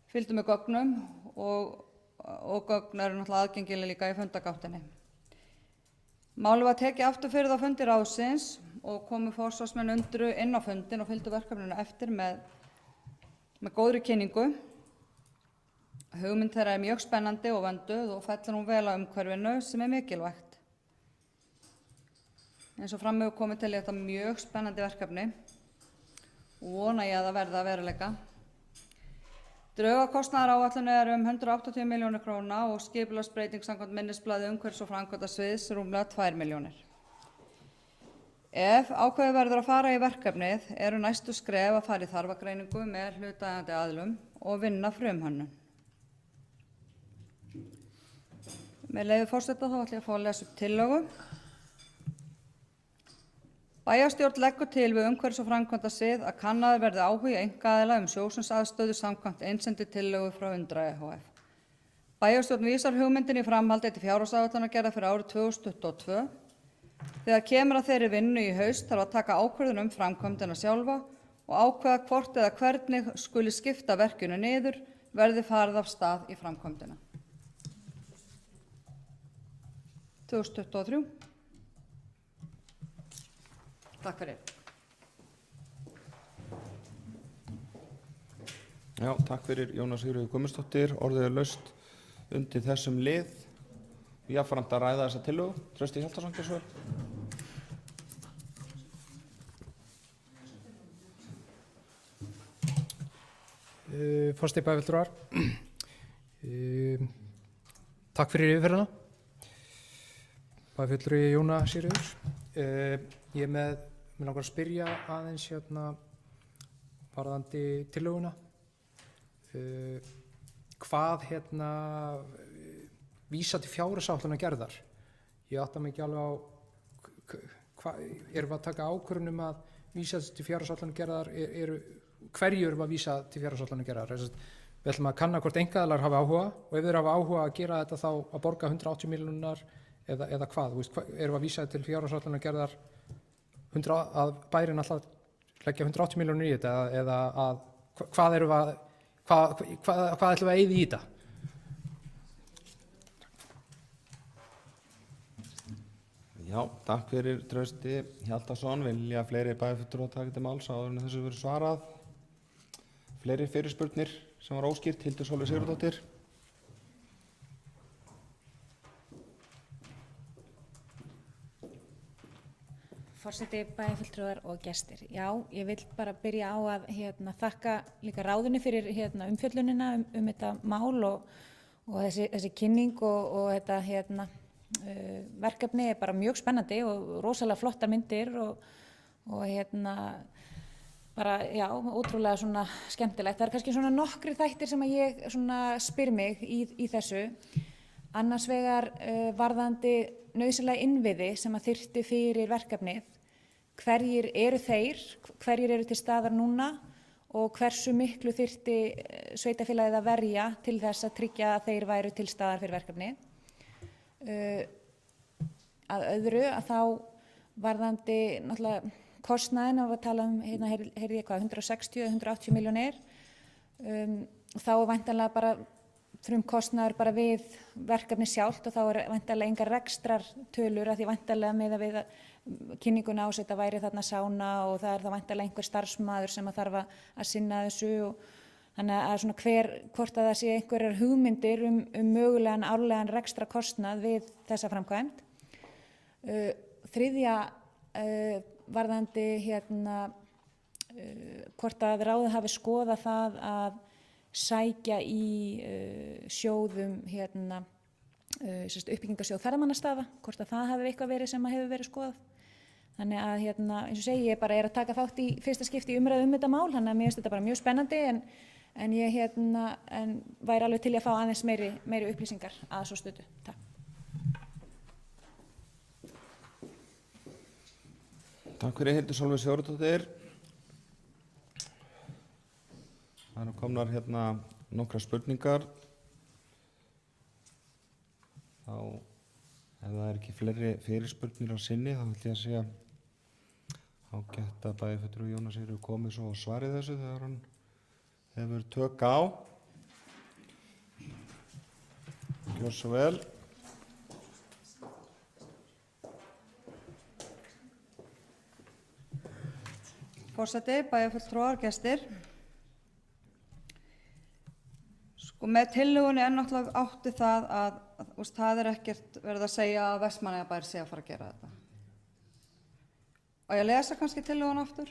fylgdu með gögnum og gögn eru náttúrulega aðgengileg líka í fundagáttinni. Málið var tekið aftur fyrir á fundi ráðsins og komu forsvarsmenn Undru inn á fundin og fylgdu verkefninu eftir með góðri kynningu. Hugmynd þeirra er mjög spennandi og vönduð og fellur hún vel á umhverfinu sem er mikilvægt. Eins og fram hefur komið til þetta mjög spennandi verkefni og vona ég að það verði að veruleika. Draugakostnaðaráætlun er 180 milljónir króna og skipulagsbreyting samkvæmt minnisblaði umhverfis- og framkvæmdasviðs rúmlega 2 milljónir. Ef ákveðið verður að fara í verkefnið eru næstu skref að fara í þarfagreiningu með hlutaðeigandi aðilum og vinna frumhönnun. Með leyfi forseta þá ætla ég að fá að lesa upp tillögu. Bæjarstjórn leggur til við umhverfis- og framkvæmdasvið að kannaður verði áhugi einkaaðila sjósundsaðstöðu samkvæmt einsendi tillögu frá Undra EHF. Bæjarstjórn vísar hugmyndinni í framhaldi til fjárhagsáætlanagerðar fyrir árið 2022. Þegar kemur að þeirri vinnu í haust þarf að taka ákvörðun framkvæmdina sjálfa og ákveða hvort eða hvernig skuli skipta verkinu niður verði farið af stað í framkvæmdina. 2023. Takk fyrir. Já, takk fyrir Jóna Sigríður Guðmundsdóttir. Orðið er laust undir þessum lið. Jafnframt að ræða þessa tillögu. Trausti Hjaltason, gjörðu svo vel. Forseti, bæjarfulltrúar. Takk fyrir yfirferðina. Bæjarfulltrúi Jóna Sigríður. Ég mér langar að spyrja aðeins varðandi tillöguna. Hvað vísa til fjárhagsáætlanagerðar? Ég átta mig ekki alveg á erum við að taka ákvörðun að vísa til fjárhagsáætlanagerðar, hverju erum við að vísa til fjárhagsáætlanagerðar? Við ætlum að kanna hvort einkaaðilar hafi áhuga og ef þeir hafa áhuga að gera þetta þá að borga 180 milljónar eða hvað? Erum við að vísa til fjárhagsáætlanagerðar að bærinn alltaf leggja 180 milljónir í þetta eða að hvað ætlum við að eyða í þetta? Já, takk fyrir Trausti Hjaltason. Vilja fleiri bæjarfulltrúar taka til máls áður en þessu verður svarað? Fleiri fyrirspurnir sem var óskýrt? Hildur Sólveig Sigurðardóttir. Forseti, bæjarfulltrúar og gestir. Já, ég vil bara byrja á að þakka líka ráðunni fyrir umfjöllunina þetta mál og þessi kynning og þetta verkefni bara mjög spennandi og rosalega flotta myndir og bara, já, ótrúlega svona skemmtilegt. Það kannski svona nokkri þættir sem að ég svona spyr mig í þessu. Annars vegar varðandi nauðsynlega innviði sem að þyrfti fyrir verkefnið. Hverjir eru þeir, hverjir eru til staðar núna og hversu miklu þyrfti sveitarfélagið að verja til þess að tryggja að þeir væru til staðar fyrir verkefnið. Að öðru að þá varðandi náttúrulega kostnaðinn og að tala heyrði ég hvað, 160-180 milljónir, þá væntanlega bara frumkostnaður bara við verkefni sjálft og þá væntanlega engar rekstrartölur að því væntanlega með að við kynninguna á þetta væri þarna sána og það þá væntanlega einhver starfsmaður sem að þarf að sinna þessu og þannig að svona hvort að það sé einhverjar hugmyndir mögulegan árlegan rekstrakostnað við þessa framkvæmd. Þriðja varðandi hvort að ráðið hafi skoðað það að sækja í sjóðum uppbyggingarsjóð ferðamannastaða, hvort að það hafi eitthvað verið sem að hefur verið skoðað. Þannig að eins og segi ég bara að taka þátt í fyrsta skipti í umræðu þetta mál, þannig að mér finnst þetta bara mjög spennandi en ég væri alveg til að fá aðeins meiri upplýsingar að svo stöðu. Takk. Takk fyrir Hildur Sólveig Sigurðardóttir. Það eru komnar nokkrar spurningar. Þá, ef það er ekki fleiri fyrirspurnir á sinni, þá ætla ég að segja ágætt að bæjarfulltrúi Jónas Sigurður komið svo og svarið þessu þegar hann hefur tök á. Gjör svo vel. Forseti, bæjarfulltrúar, gestir. Með tillögunni náttúrulega átti það að það er ekkert verið að segja að Vestmannaeyjabær sé að fara að gera þetta. Og ég lesa kannski tillögun aftur.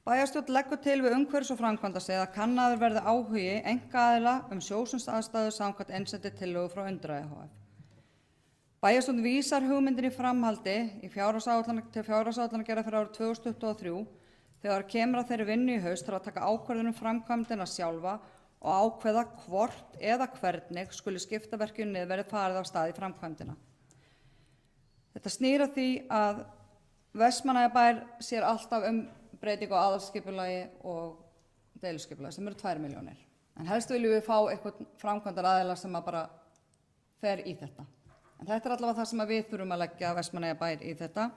Bæjarstjórn leggur til við umhverfis- og framkvæmdastig að kannaður verði áhugi einkaaðila sjósundsaðstæður samkvæmt einsetti tillögu frá Undrað ehf. Bæjarstjórn vísar hugmyndin í framhaldi til fjárhagsáætlanagerðar fyrir árið 2023 þegar kemur að þeirri vinnu í haust til að taka ákvörðun framkvæmdina sjálfa og ákveða hvort eða hvernig skuli skipta verkinu niður verði farið af stað í framkvæmdina. Þetta snýr að því að Vestmannaeyjabær sér alltaf breytingu á aðalskipulagi og deiluskipulagi sem eru 2 milljónir. En helst viljum við fá eitthvað framkvæmdaraðila sem að bara fer í þetta. En þetta er allavega það sem við þurfum að leggja Vestmannaeyjabær í þetta.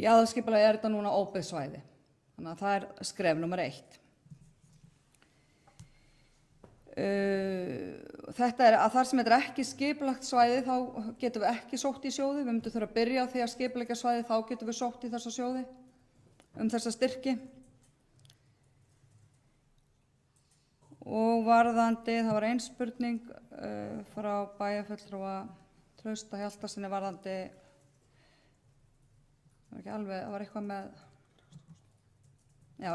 Í aðalskipulagi er þetta núna óbyggð svæði. Þannig að það er skref nummer 1. Þetta er að þar sem þetta er ekki skipulagt svæði þá getum við ekki sótt í sjóði. Við myndum þurfa að byrja á því að skipuleggja svæði, þá getum við sótt í þessa sjóði þessa styrki. Og varðandi, það var ein spurning frá bæjarfulltrúa Trausta Hjaltasyni varðandi, það var eitthvað með, já,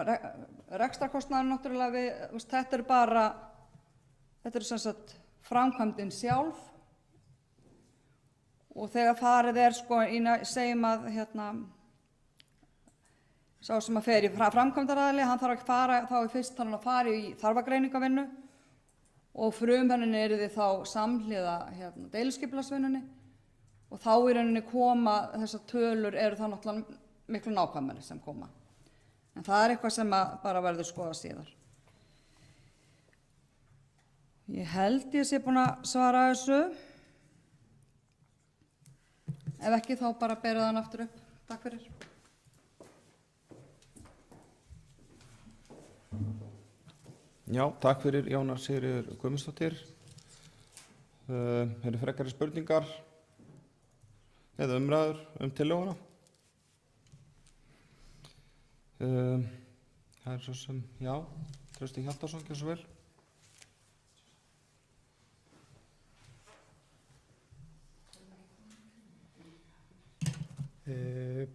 rekstrarkostnaður náttúrulega þetta er sem sagt framkvæmdin sjálf og þegar farið er segjum að sá sem að fer í framkvæmdaraðili, hann þarf að fara þá fyrst að fara í þarfagreiningavinnu og frumhönnunin yrði þá samhliða deiluskipulagsvinnunni og þá í rauninni koma þessar tölur eru þá náttúrulega miklu nákvæmari sem koma. En það er eitthvað sem bara verður skoða síðar. Ég held ég sé búin að svara þessu. Ef ekki þá bara berið hann aftur upp. Takk fyrir. Já, takk fyrir Jóna Sigríður Guðmundsdóttir. Eru frekari spurningar eða umræður tillöguna? Það svo sem, já, Trausti Hjaltason, gjörðu svo vel.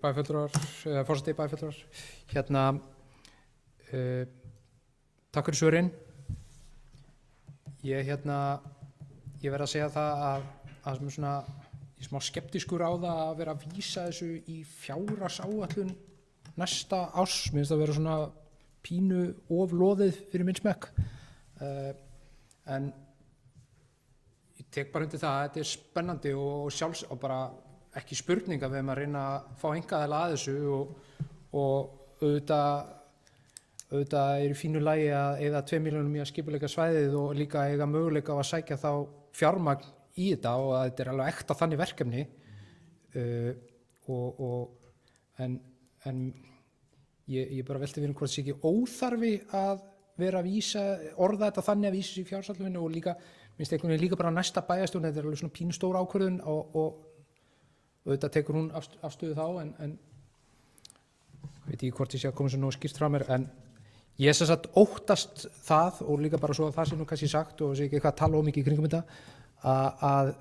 Bæjarfulltrúar, eða forseti bæjarfulltrúar, takk fyrir svörin. Ég verð að segja það að sem svona, ég er smá skeptískur á það að vera að vísa þessu í fjárhagsáætlun næsta árs. Mér finnst það að vera svona pínu ofloðið fyrir minn smekk. En ég tek bara undir það að þetta er spennandi og bara ekki spurning að við erum að reyna að fá einkaaðila að þessu og auðvitað er í fínu lagi að eyða 2 milljónum í að skipuleika svæðið og líka eiga möguleika á að sækja þá fjármagn í þetta og að þetta er alveg ekta þannig verkefni en ég bara velti fyrir hvort það sé ekki óþarfi að vera að orða þetta þannig að vísa sér í fjárhagsáætluninni og líka, minnst einhvern veginn líka bara næsta bæjarstjórn, þetta er alveg svona pínu stór ákvörðun og auðvitað tekur hún afstöðu þá en veit ekki hvort ég sé að koma svo nógu skýrt frá mér en ég sem sagt óttast það og líka bara svo að það sé nú kannski sagt og sé ekki eitthvað að tala mikið í kringum þetta að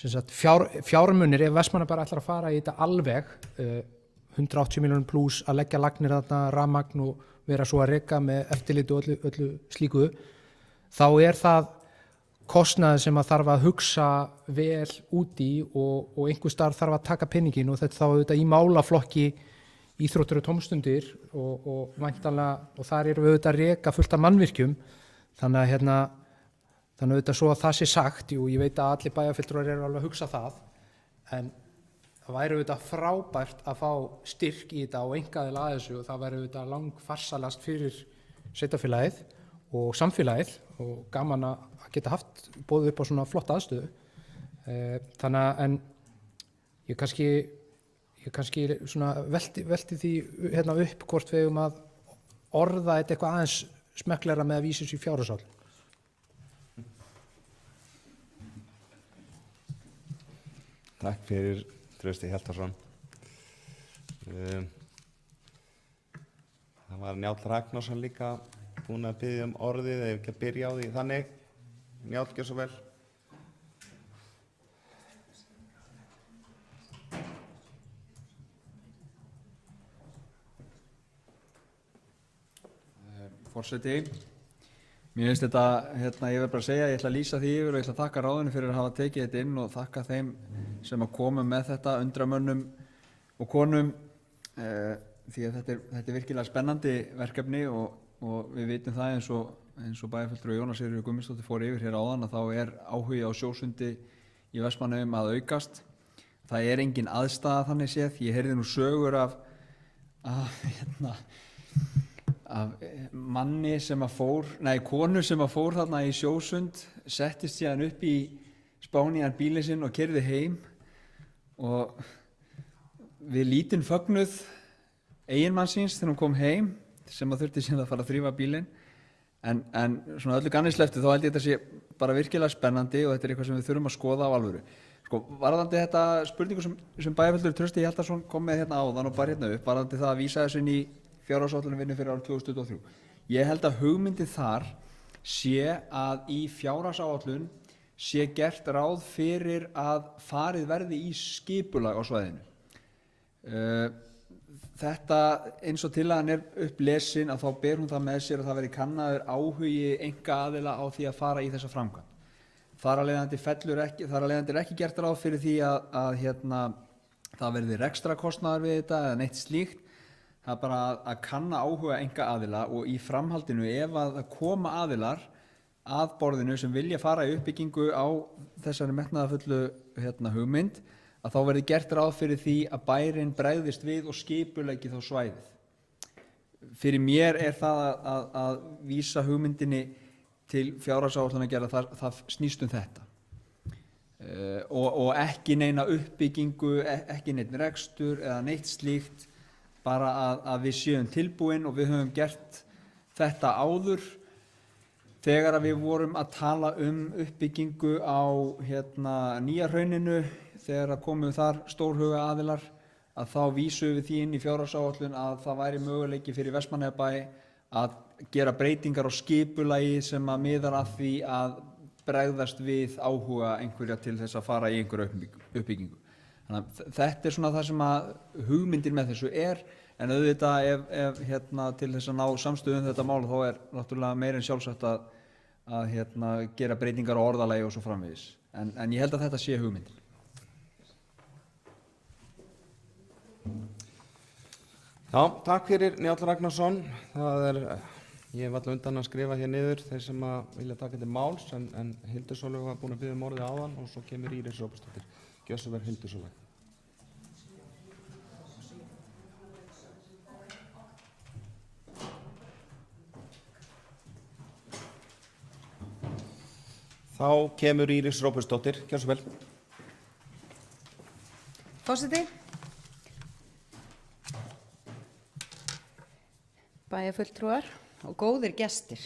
sem sagt fjármunir ef Vestmannaeyjar ætlar að fara í þetta alveg 180 milljónum pluss að leggja lagnir þarna rafmagn og vera svo að reka með eftirlit og öllu slíku þá er það kostnaður sem að þarf að hugsa vel út í og einhver staðar þarf að taka penningin og þetta þá auðvitað í málaflokki íþróttur og tómstundir og væntanlega og þar erum við auðvitað að reka fullt af mannvirkjum þannig að auðvitað svo að það sé sagt jú, ég veit að allir bæjarfulltrúar eru alveg að hugsa það en það væri auðvitað frábært að fá styrk í þetta og einkaaðila að þessu og það væri auðvitað langfarsalast fyrir sveitarfélagið og samfélagið og gaman að geta haft boðið upp á svona flotta aðstöðu þannig að en ég kannski svona velti því upp hvort við að orða þetta eitthvað aðeins smekklegra með að vísa þessu í fjárhagsáætlun. Takk fyrir Trausti Hjaltason. Það var Njáll Ragnarsson líka búinn að biðja orðið ef ekki að byrja á því þannig. Njáll, gjörðu svo vel. Forseti, mér finnst þetta, ég verð bara að segja, ég ætla að lýsa því yfir og ég ætla að þakka ráðinu fyrir að hafa tekið þetta inn og þakka þeim sem að koma með þetta undramönnum og konum því að þetta er virkilega spennandi verkefni og við vitum það eins og bæjarfulltrúi Jóna Sigríður Guðmundsdóttir fór yfir hér áðan að þá er áhugi á sjósundi í Vestmannaeyjum að aukast. Það er engin aðstaða þannig séð, ég heyrði nú sögur af manni sem að konu sem að fór þarna í sjósund, settist síðan upp í spánían bílinn sinn og keyrði heim og við lítinn fögnuð eiginmanns síns þegar hún kom heim sem að þurfti síðan að fara að þrífa bílinn en svona öllu gannisleftu þá held ég þetta sé bara virkilega spennandi og þetta er eitthvað sem við þurfum að skoða á alvöru. Sko, varðandi þetta spurningu sem bæjarfulltrúi Trausti Hjaltason kom með hérna áðan og bara hérna upp, varðandi það að vísa þessu inn í fjárhagsáætlunarvinnu fyrir árið 2023. Ég held að hugmyndin þar sé að í fjárhagsáætlun sé gert ráð fyrir að farið verði í skipulag á svæðinu. Þetta eins og tillagan er upplesin að þá ber hún það með sér að það veri kannaður áhugi einkaaðila á því að fara í þessa framkvæmd. Þar af leiðandi er ekki gert ráð fyrir því að það verði rekstrakostnaður við þetta eða neitt slíkt. Það er bara að kanna áhuga einkaaðila og í framhaldinu ef að koma aðilar að borðinu sem vilja fara í uppbyggingu á þessari metnaðarfullu hugmynd að þá verði gert ráð fyrir því að bærinn bregðist við og skipuleggi þá svæðið. Fyrir mér það að vísa hugmyndinni til fjárhagsáætlanagerðar, það snýst þetta. Og ekki neina uppbyggingu, ekki neitt rekstur eða neitt slíkt, bara að við séum tilbúin, og við höfum gert þetta áður þegar að við vorum að tala uppbyggingu á Nýja Hrauninu, þegar að komum þar stórhuga aðilar, að þá vísum við því inn í fjárhagsáætlun að það væri möguleiki fyrir Vestmannaeyjabæ að gera breytingar á skipulagi sem að miðar að því að bregðast við áhuga einhverja til þess að fara í einhverja uppbyggingu. Þannig að þetta svona það sem að hugmyndin með þessu en auðvitað ef til þess að ná samstöðu þetta mál þá náttúrulega meira en sjálfsagt að gera breytingar á orðalagi og svo framvegis. En ég held að þetta sé hugmyndin. Já, takk fyrir Njáll Ragnarsson. Ég hef alltaf undan að skrifa hér niður þeir sem að vilja taka til máls, en Hildur Sólveig var búin að biðja orðið áðan og svo kemur Íris Róbertsdóttir. Gjörðu svo vel, Hildur Sólveig. Þá kemur Íris Róbertsdóttir. Gjörðu svo vel. Forseti, bæjarfulltrúar og góðir gestir.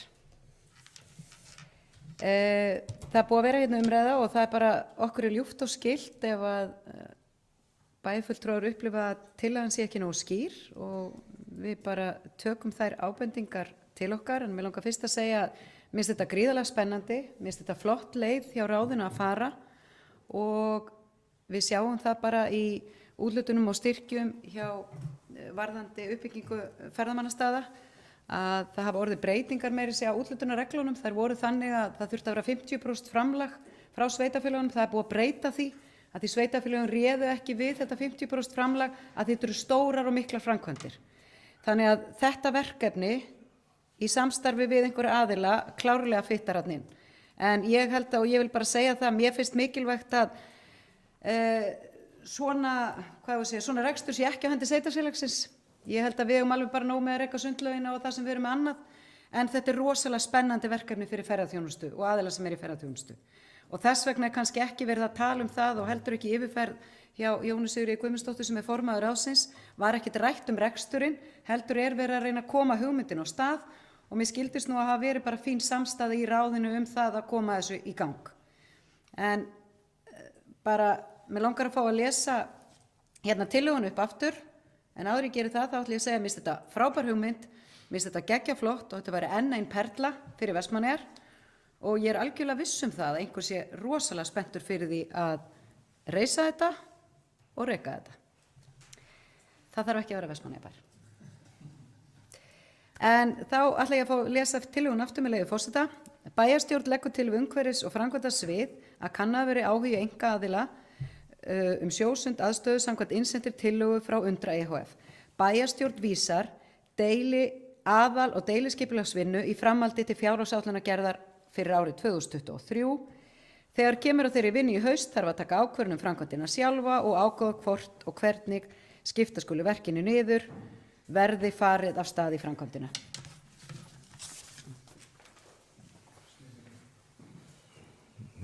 Það er búið að vera hérna umræða og það er bara okkur ljúft og skylt ef að bæjarfulltrúar upplifa að tillagan sé ekki nógu skýr, og við bara tökum þær ábendingar til okkar. En mér langar fyrst að segja að mér finnst þetta gríðarlega spennandi, mér finnst þetta flott leið hjá ráðinu að fara, og við sjáum það bara í úthlutunum og styrkjum hjá varðandi uppbyggingu ferðamannastaða að það hafa orðið breytingar meira segja á úthlutunarreglunum. Þær voru þannig að það þurfti að vera 50% framlag frá sveitarfélögunum. Það er búið að breyta því að því sveitarfélögin réðu ekki við þetta 50% framlag að þetta eru stórar og miklar framkvæmdir. Þannig að þetta verkefni í samstarfi við einhverja aðila klárlega fittar þarna inn. En ég held að, og ég vil bara segja það, mér finnst mikilvægt að svona rekstur sé ekki á hendi sveitarfélagsins. Ég held að við eigum alveg bara nóg með að reka sundlaugina og það sem við erum með annað, en þetta er rosalega spennandi verkefni fyrir ferðaþjónustu og aðila sem er í ferðaþjónustu. Og þess vegna er kannski ekki verið að tala það, og heldur ekki yfirferð hjá Jónu Sigríði Guðmundsdóttur sem er formaður ráðsins, var ekkert rætt reksturinn, heldur verið að reyna að koma hugmyndin á stað, og mér skildist nú að hafa verið bara fín samstaða í ráðinu það að koma þessu í gang. En bara, mér langar að fá að lesa tillöguna upp aftur, en áður ég geri það, þá ætla ég að segja að mér finnst þetta frábær hugmynd, mér finnst þetta geggjaflott og þetta væri enn ein perla fyrir Vestmannaeyjar, og ég er algjörlega viss það að einhver sé rosalega spenntur fyrir því að reisa þetta og reka þetta. Það þarf ekki að vera Vestmannaeyjabær. En þá ætla ég að fá að lesa tillöguna aftur með leyfi forseta. Bæjarstjórn leggur til við umhverfis- og framkvæmdasvið að kannaður verði áhugi einkaaðila sjósund aðstöðu samkvæmt innsendir tillögu frá Undra EHF. Bæjarstjórn vísar aðal- og deiliskipulagsvinnu í framhaldi til fjárhagsáætlanagerðar fyrir árið 2023. Þegar kemur á þeirri vinnu í haust þarf að taka ákvörðun framkvæmdina sjálfa og ákveða hvort og hvernig skipta skuli verkinu niður verði farið af stað í framkvæmdina.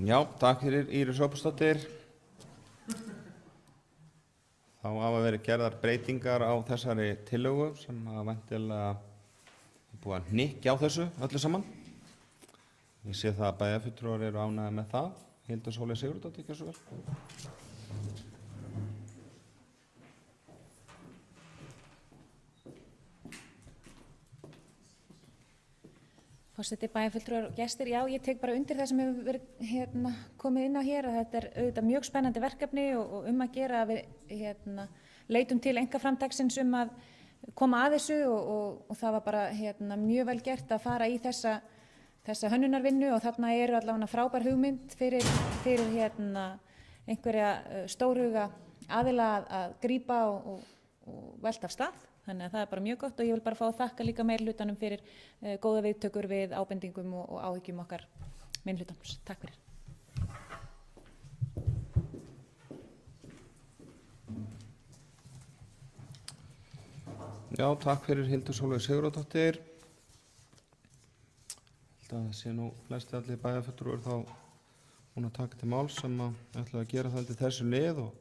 Já, takk fyrir Íris Róbertsdóttir. Þá hafa verið gerðar breytingar á þessari tillögu sem hafa væntanlega búið að hnykkja á þessu öllu saman. Ég sé það að bæjarfulltrúar eru ánægðir með það. Hildur Sólveig Sigurðardóttir, gjörðu svo vel. Forseti, bæjarfulltrúar og gestir, já, ég tek bara undir það sem hefur verið komið inn á hér, að þetta er auðvitað mjög spennandi verkefni og að gera að við leitum til einkaframtaksins að koma að þessu, og það var bara mjög vel gert að fara í þessa hönnunarvinnu, og þarna eru allavega frábær hugmynd fyrir einhverja stórhuga aðila að grípa og velta af stað. Þannig að það er bara mjög gott, og ég vil bara fá að þakka líka meirihlutanum fyrir góða viðtökur við ábendingum og áhyggjum okkar minnhlutans. Takk fyrir. Já, takk fyrir Hildur Sólveig Sigurðardóttir. Það sé nú flesti allir bæjarfulltrúar þá hún að taka til máls sem að ætla að gera það til þessu lið og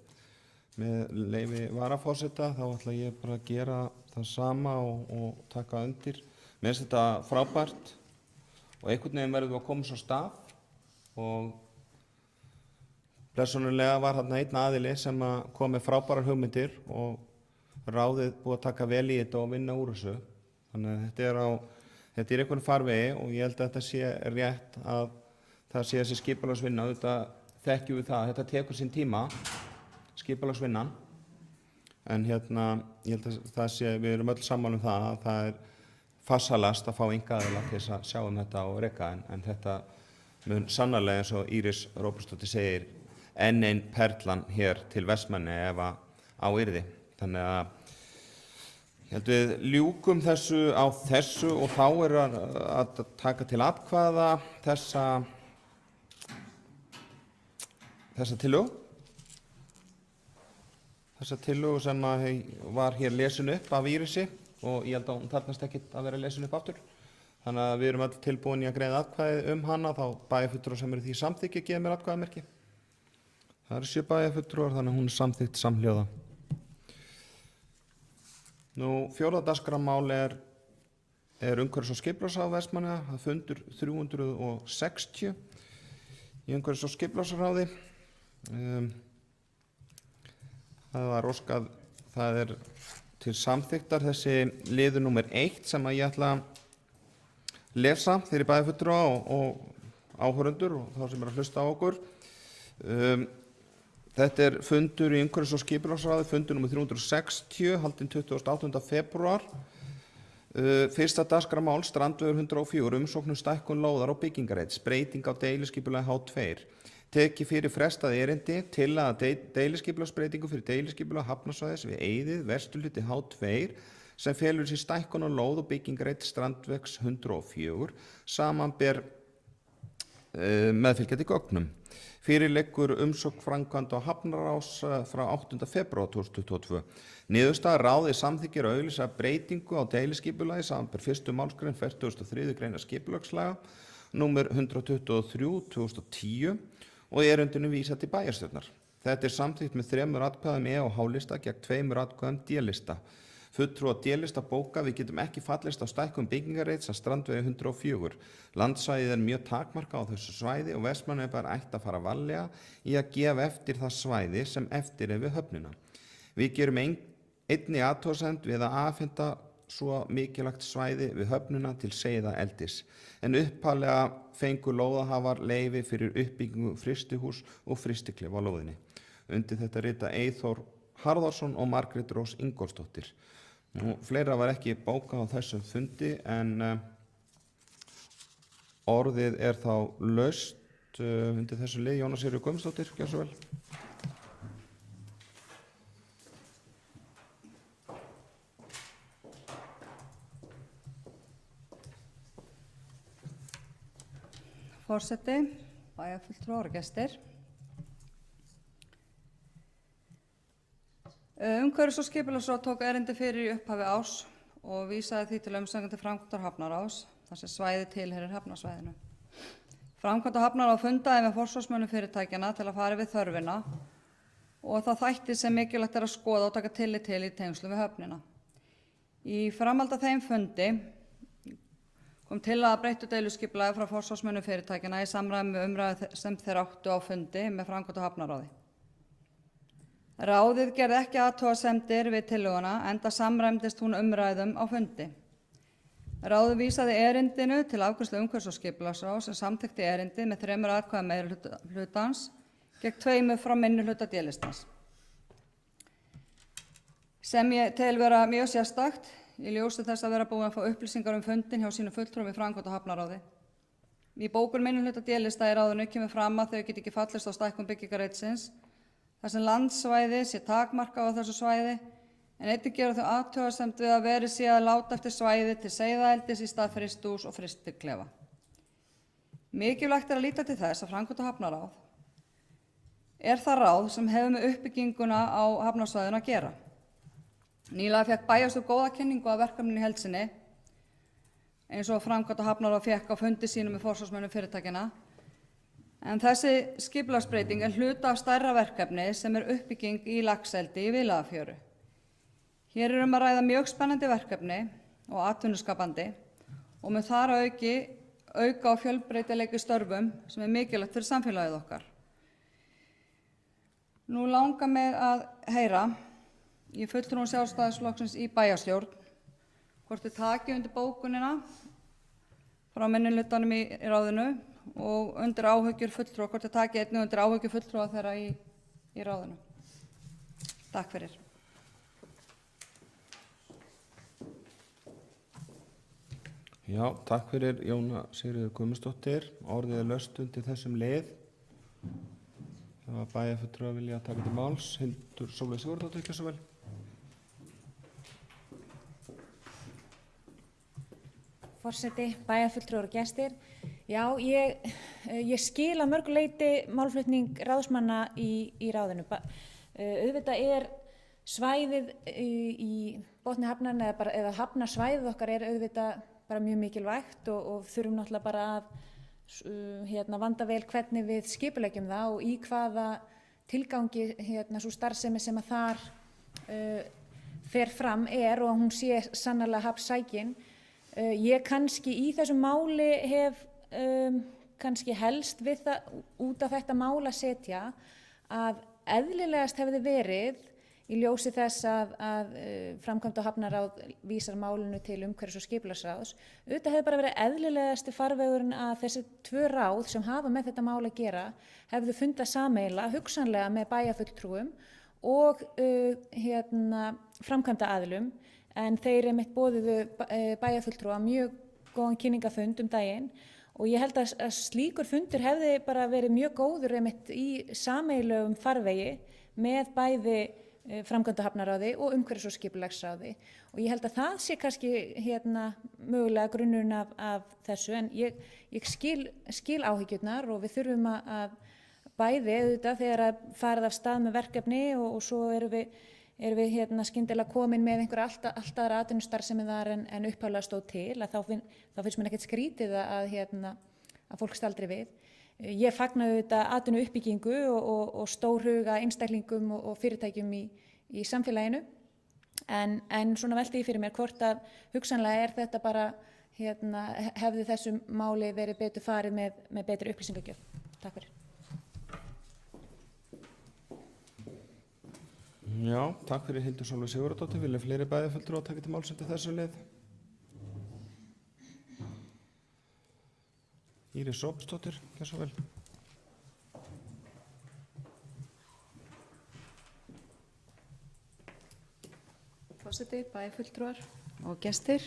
með leyfi varaforseta þá ætla ég bara að gera það sama og taka undir. Mér finnst þetta frábært og einhvern veginn verðum við að koma svo stað og persónulega var þarna einn aðili sem kom með frábærar hugmyndir og ráðið búið að taka vel í þetta og vinna úr þessu. Þannig að þetta er einhvern farvegi og ég held að þetta sé rétt að það sé þessi skipulagsvinna. Auðvitað þekkjum við það, þetta tekur sinn tíma, skipulagsvinnan. En ég held að það sé, við erum öll saman það að það er farsælast að fá einkaaðila til þess að sjá þetta og reka en þetta mun sannarlega eins og Íris Róbertsdóttir segir enn ein perlan hér til Vestmanna ef á yrði. Þannig að ég held við ljúkum þessu á þessu og þá er að taka til atkvæða þessa tillögu. Þessa tillögu sem var hér lesin upp af Írisi og ég held að hún þarfnast ekkert að vera lesin upp aftur. Þannig að við erum öll tilbúin í að greiða atkvæði hana, þá bæjarfulltrúar sem eru því samþykki gefa mér atkvæðamerki. Það eru 7 bæjarfulltrúar þannig að hún er samþykkt samhljóða. Nú, 4. dagskrármál er umhverfis- og skipulagsráð Vestmannaeyja, það fundur 360 í umhverfis- og skipulagsráði. Það er til samþykktar þessi liður númer 1 sem að ég ætla að lesa fyrir bæjarfulltrúa og áhorfendur og þá sem eru að hlusta á okkur. Þetta er fundur í umhverfis- og skipulagsráði, fundur nr. 360, haldinn 28. febrúar. Fyrsta dagskrármál, strandvegur 104, umsókn stækkun lóðar og byggingarreits, breyting á deiliskipulagi H2. Tekið fyrir frestað erindi til að deiliskipulagsbreytingu fyrir deiliskipulag hafnarsvæðis við Eiðið, vesturhluti H2, sem felur sér stækkun á lóð og byggingarreit strandvegs 104, samanber meðfylgjandi gögnum. Fyrir liggur umsókn framkvæmd á Hafnarás frá 8. febrúar 2022. Niðurstaða ráðið samþykkir að auglýsa breytingu á deiliskipulagi samanber 1. málsgrein 43. greinar skipulagslaga númer 123/2010 og erindinu vísað til bæjarstjórnar. Þetta er samþykkt með 3 atkvæðum og H-lista gegn 2 atkvæðum D-lista. Fulltrúar D-lista bóka við getum ekki fallist á stækkun byggingarreits að strandvegi 104. Landsvæðið er mjög takmarkað á þessu svæði og Vestmannaeyjabær ætti að fara varlega í að gefa eftir það svæði sem eftir er við höfnina. Við gerum einnig athugasemd við að afhenda svo mikilvægt svæði við höfnina til seiðaeldis. En upphaflega fengu lóðahafar leyfi fyrir uppbyggingu frystihús og frystiklefa á lóðinni. Undir þetta rita Eyþór Harðarsson og Margrét Rós Ingólfsdóttir. Fleira var ekki bókað á þessum fundi en orðið er þá laust undir þessu lið. Jóna Sigríður Guðmundsdóttir, gjörðu svo vel. Forseti, bæjarfulltrúar og gestir. Umhverfis- og skipulagsráð tók erindi fyrir í upphafi árs og vísaði því til umsögn til framkvæmdar Hafnarás þar sem svæði tilheyrir hafnarsvæðinu. Framkvæmdar Hafnarás fundaði með forsvarsmönnum fyrirtækjanna til að fara við þörfina og það þætti sem mikilvægt er að skoða og taka tillit til í tengslum við höfnina. Í framhaldi af þeim fundi kom til að breyttu deiluskipulagi frá forsvarsmönnum fyrirtækjanna í samræmi með umræðu sem þeir áttu á fundi með framkvæmdar Hafnarráði. Ráðið gerði ekki athugasemdir við tillöguna enda samræmdist hún umræðum á fundi. Ráðið vísaði erindinu til afgreiðslu umhverfis- og skipulagsráðs sem samþykkti erindið með 3 atkvæðum meirihlutans gegn 2 frá minnihluta D-listans. Sem ég tel vera mjög sérstakt í ljósi þess að vera búin að fá upplýsingar fundinn hjá sínum fulltrúum í framkvæmdar Hafnarráði. Í bókun minnihluta D-lista í ráðinu kemur fram að þau geti ekki fallist á stækkun byggingarreitsins þar sem landsvæði sé takmarkað á þessu svæði en einnig gera þau athugasemd við að verið sé að láta eftir svæði til seiðaeldis í stað frystihúss og frystiklefa. Mikilvægt er að líta til þess að framkvæmdar Hafnarráð er það ráð sem hefur með uppbygginguna á hafnarsvæðinu að gera. Nýlega fekk bæjarstjórn góða kynningu af verkefninu í heild sinni, eins og framkvæmd og hafnaráð fékk á fundi sínum með forsvarsmönnum fyrirtækjanna. En þessi skipulagsbreyting er hluti af stærra verkefni sem er uppbygging í laxeldi í Viðlagafjöru. Hér er að ræða mjög spennandi verkefni og atvinnuskapandi og með þar að auka á fjölbreytileika í störfum sem er mikilvægt fyrir samfélagið okkar. Nú langar mig að heyra í fulltrúum Sjálfstæðisflokksins í bæjarstjórn hvort þið taki undir bókunina frá minnihlutanum í ráðinu og undir áhyggjur fulltrúa, hvort þið taki einnig undir áhyggjur fulltrúa þeirra í ráðinu. Takk fyrir. Já, takk fyrir Jóna Sigríður Guðmundsdóttir. Orðið er laust undir þessum lið. Það var bæjarfulltrúar vilja taka til máls. Hildur Sólveig Sigurðardóttir, ekki svo vel. Forseti, bæjarfulltrúar og gestir. Já, ég skil að mörgu leyti málflutning ráðsmanna í ráðinu. Auðvitað er svæðið í botni hafnarna eða hafnarsvæðið okkar er auðvitað bara mjög mikilvægt og þurfum náttúrulega bara að vanda vel hvernig við skipuleggjum það og í hvaða tilgangi svo starfsemi sem að þar fer fram er og hún sé sannarlega hafnsækin. Ég kannski í þessu máli hef kannski helst við það út af þetta mál að setja að eðlilegast hefði verið í ljósi þess að framkvæmda og hafnaráð vísar málinu til umhverfis- og skipulagsráðs. Auðvitað hefði bara verið eðlilegasti farvegurinn að þessi 2 ráð sem hafa með þetta mál að gera hefðu fundað sameiginlega, hugsanlega með bæjarfulltrúum og framkvæmda aðilum, en þeir einmitt boðuðu bæjarfulltrúa mjög góðan kynningafund daginn og ég held að slíkur fundur hefði bara verið mjög góður einmitt í sameiginlegum farvegi með bæði framkvæmda hafnaráði og umhverfis- og skipulagsráði og ég held að það sé kannski mögulega grunnurinn af þessu en ég skil áhyggjurnar og við þurfum að bæði auðvitað þegar að farið af stað með verkefni og svo erum við skyndilega komin með einhverja allt aðra atvinnustarfsemi þar en upphaflega stóð til að þá finnst mér ekkert skrítið að fólk staldri við. Ég fagna auðvitað atvinnuuppbyggingu og stórhuga einstaklingum og fyrirtækjum í samfélaginu en svona velti ég fyrir mér hvort að hugsanlega er þetta bara hefði þessum máli verið betur farið með betri upplýsingagjöf. Takk fyrir. Já, takk fyrir Hildur Sólveig Sigurðardóttir. Vilja fleiri bæjarfulltrúar taka til máls undir þessu lið? Íris Róbertsdóttir, gjörðu svo vel. Forseti, bæjarfulltrúar og gestir.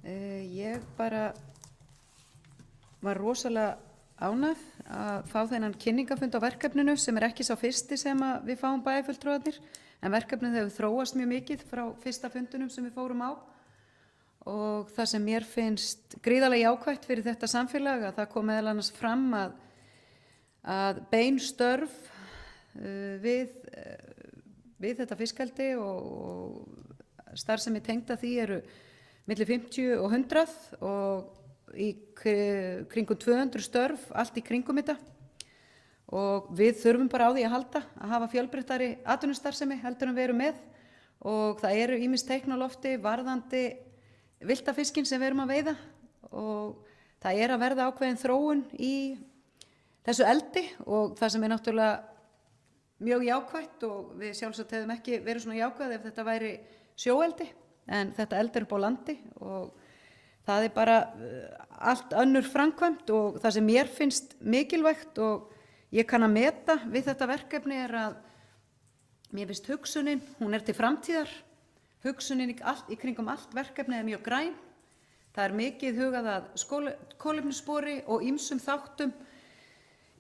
Ég bara var rosalega ánægð að fá þennan kynningafund á verkefninu sem er ekki sá fyrsti sem við fáum bæjarfulltrúarnir en verkefnið hefur þróast mjög mikið frá fyrsta fundunum sem við fórum á og það sem mér finnst gríðarlega jákvætt fyrir þetta samfélag að það kom meðal annars fram að bein störf við þetta fiskeldi og starfsemi tengda því eru milli 50 og 100 og í kringum 200 störf allt í kringum þetta og við þurfum bara á því að halda að hafa fjölbreyttari atvinnustarfsemi heldur en við erum með og það eru ýmis teikn á lofti varðandi villta fiskinn sem við erum að veiða og það er að verða ákveðin þróun í þessu eldi og það sem er náttúrulega mjög jákvætt og við sjálfsagt hefðum ekki verið svona jákvæð ef þetta væri sjóeldi en þetta eldi er upp á landi og það er bara allt önnur framkvæmt og það sem mér finnst mikilvægt og ég kann að meta við þetta verkefni er að mér finnst hugsunin, hún er til framtíðar, hugsunin í kringum allt verkefni er mjög græn, það er mikið hugað að kolefnisspori og ýmsum þáttum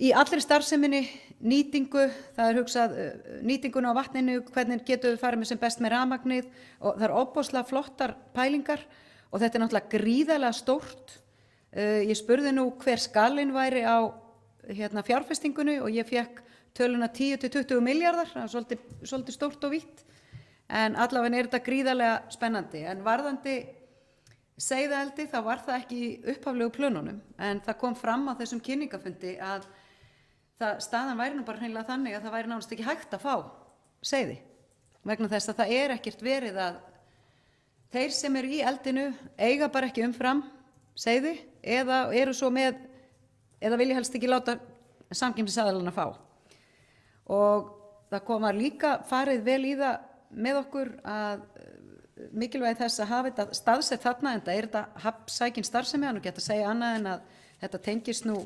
í allri starfseminni, nýtingu, það er hugsað nýtingun á vatninu, hvernig getum við farið með sem best með rafmagnið og það er ofboðslega flottar pælingar og þetta er náttúrulega gríðarlega stórt. Ég spurði nú hver skalinn væri á fjárfestingunni og ég fékk töluna 10 til 20 milljarðar, það er svolítið stórt og vítt. en allavega er þetta gríðarlega spennandi. En varðandi seiðaeldi þá var það ekki í upphaflegu plönunum, en það kom fram á þessum kynningafundi að staðan væri nú bara hreinlega þannig að það væri nánast ekki hægt að fá seiði, vegna þess að það er ekkert verið að þeir sem eru í eldinu eiga bara ekki umfram seiði eða eru svo með, eða vilja helst ekki láta samkeppnisaðilana fá. Og það var líka farið vel í það með okkur að mikilvægi þess að hafa þetta staðsett þarna, en það er þetta hafnsækin starfsemi, hann geta að segja annað en að þetta tengist nú,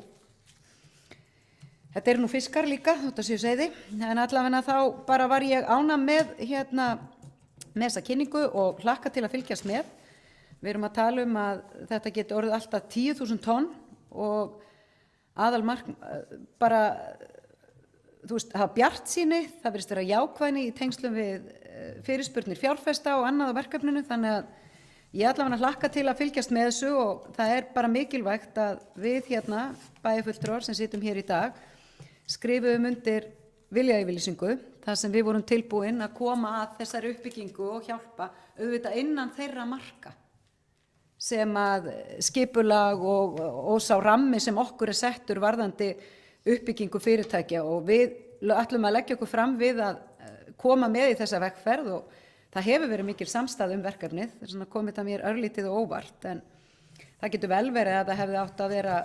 þetta eru nú fiskar líka, þetta séu seiði, en allavega þá bara var ég ánægð með með þessa kynningu og hlakka til að fylgjast með. Við erum að tala að þetta geti orðið alltaf 10.000 tonn og aðalmark bara, þú veist, hafa bjartsýni, það virðist vera jákvæðni í tengslum við fyrirspurnir fjárfesta og annað á verkefninu, þannig að ég allavega hlakka til að fylgjast með þessu og það er bara mikilvægt að við bæjarfulltrúar sem situm hér í dag skrifuðum undir viljayfirlýsingu þar sem við vorum tilbúin að koma að þessari uppbyggingu og hjálpa auðvitað innan þeirra marka sem að skipulag og sá rammi sem okkur er settur varðandi uppbyggingu fyrirtækja, og við ætlum að leggja okkur fram við að koma með í þessa vegferð og það hefur verið mikil samstaða verkefnið, þess vegna kom þetta mér örlítið og óvart, en það getur vel verið að það hefði átt að vera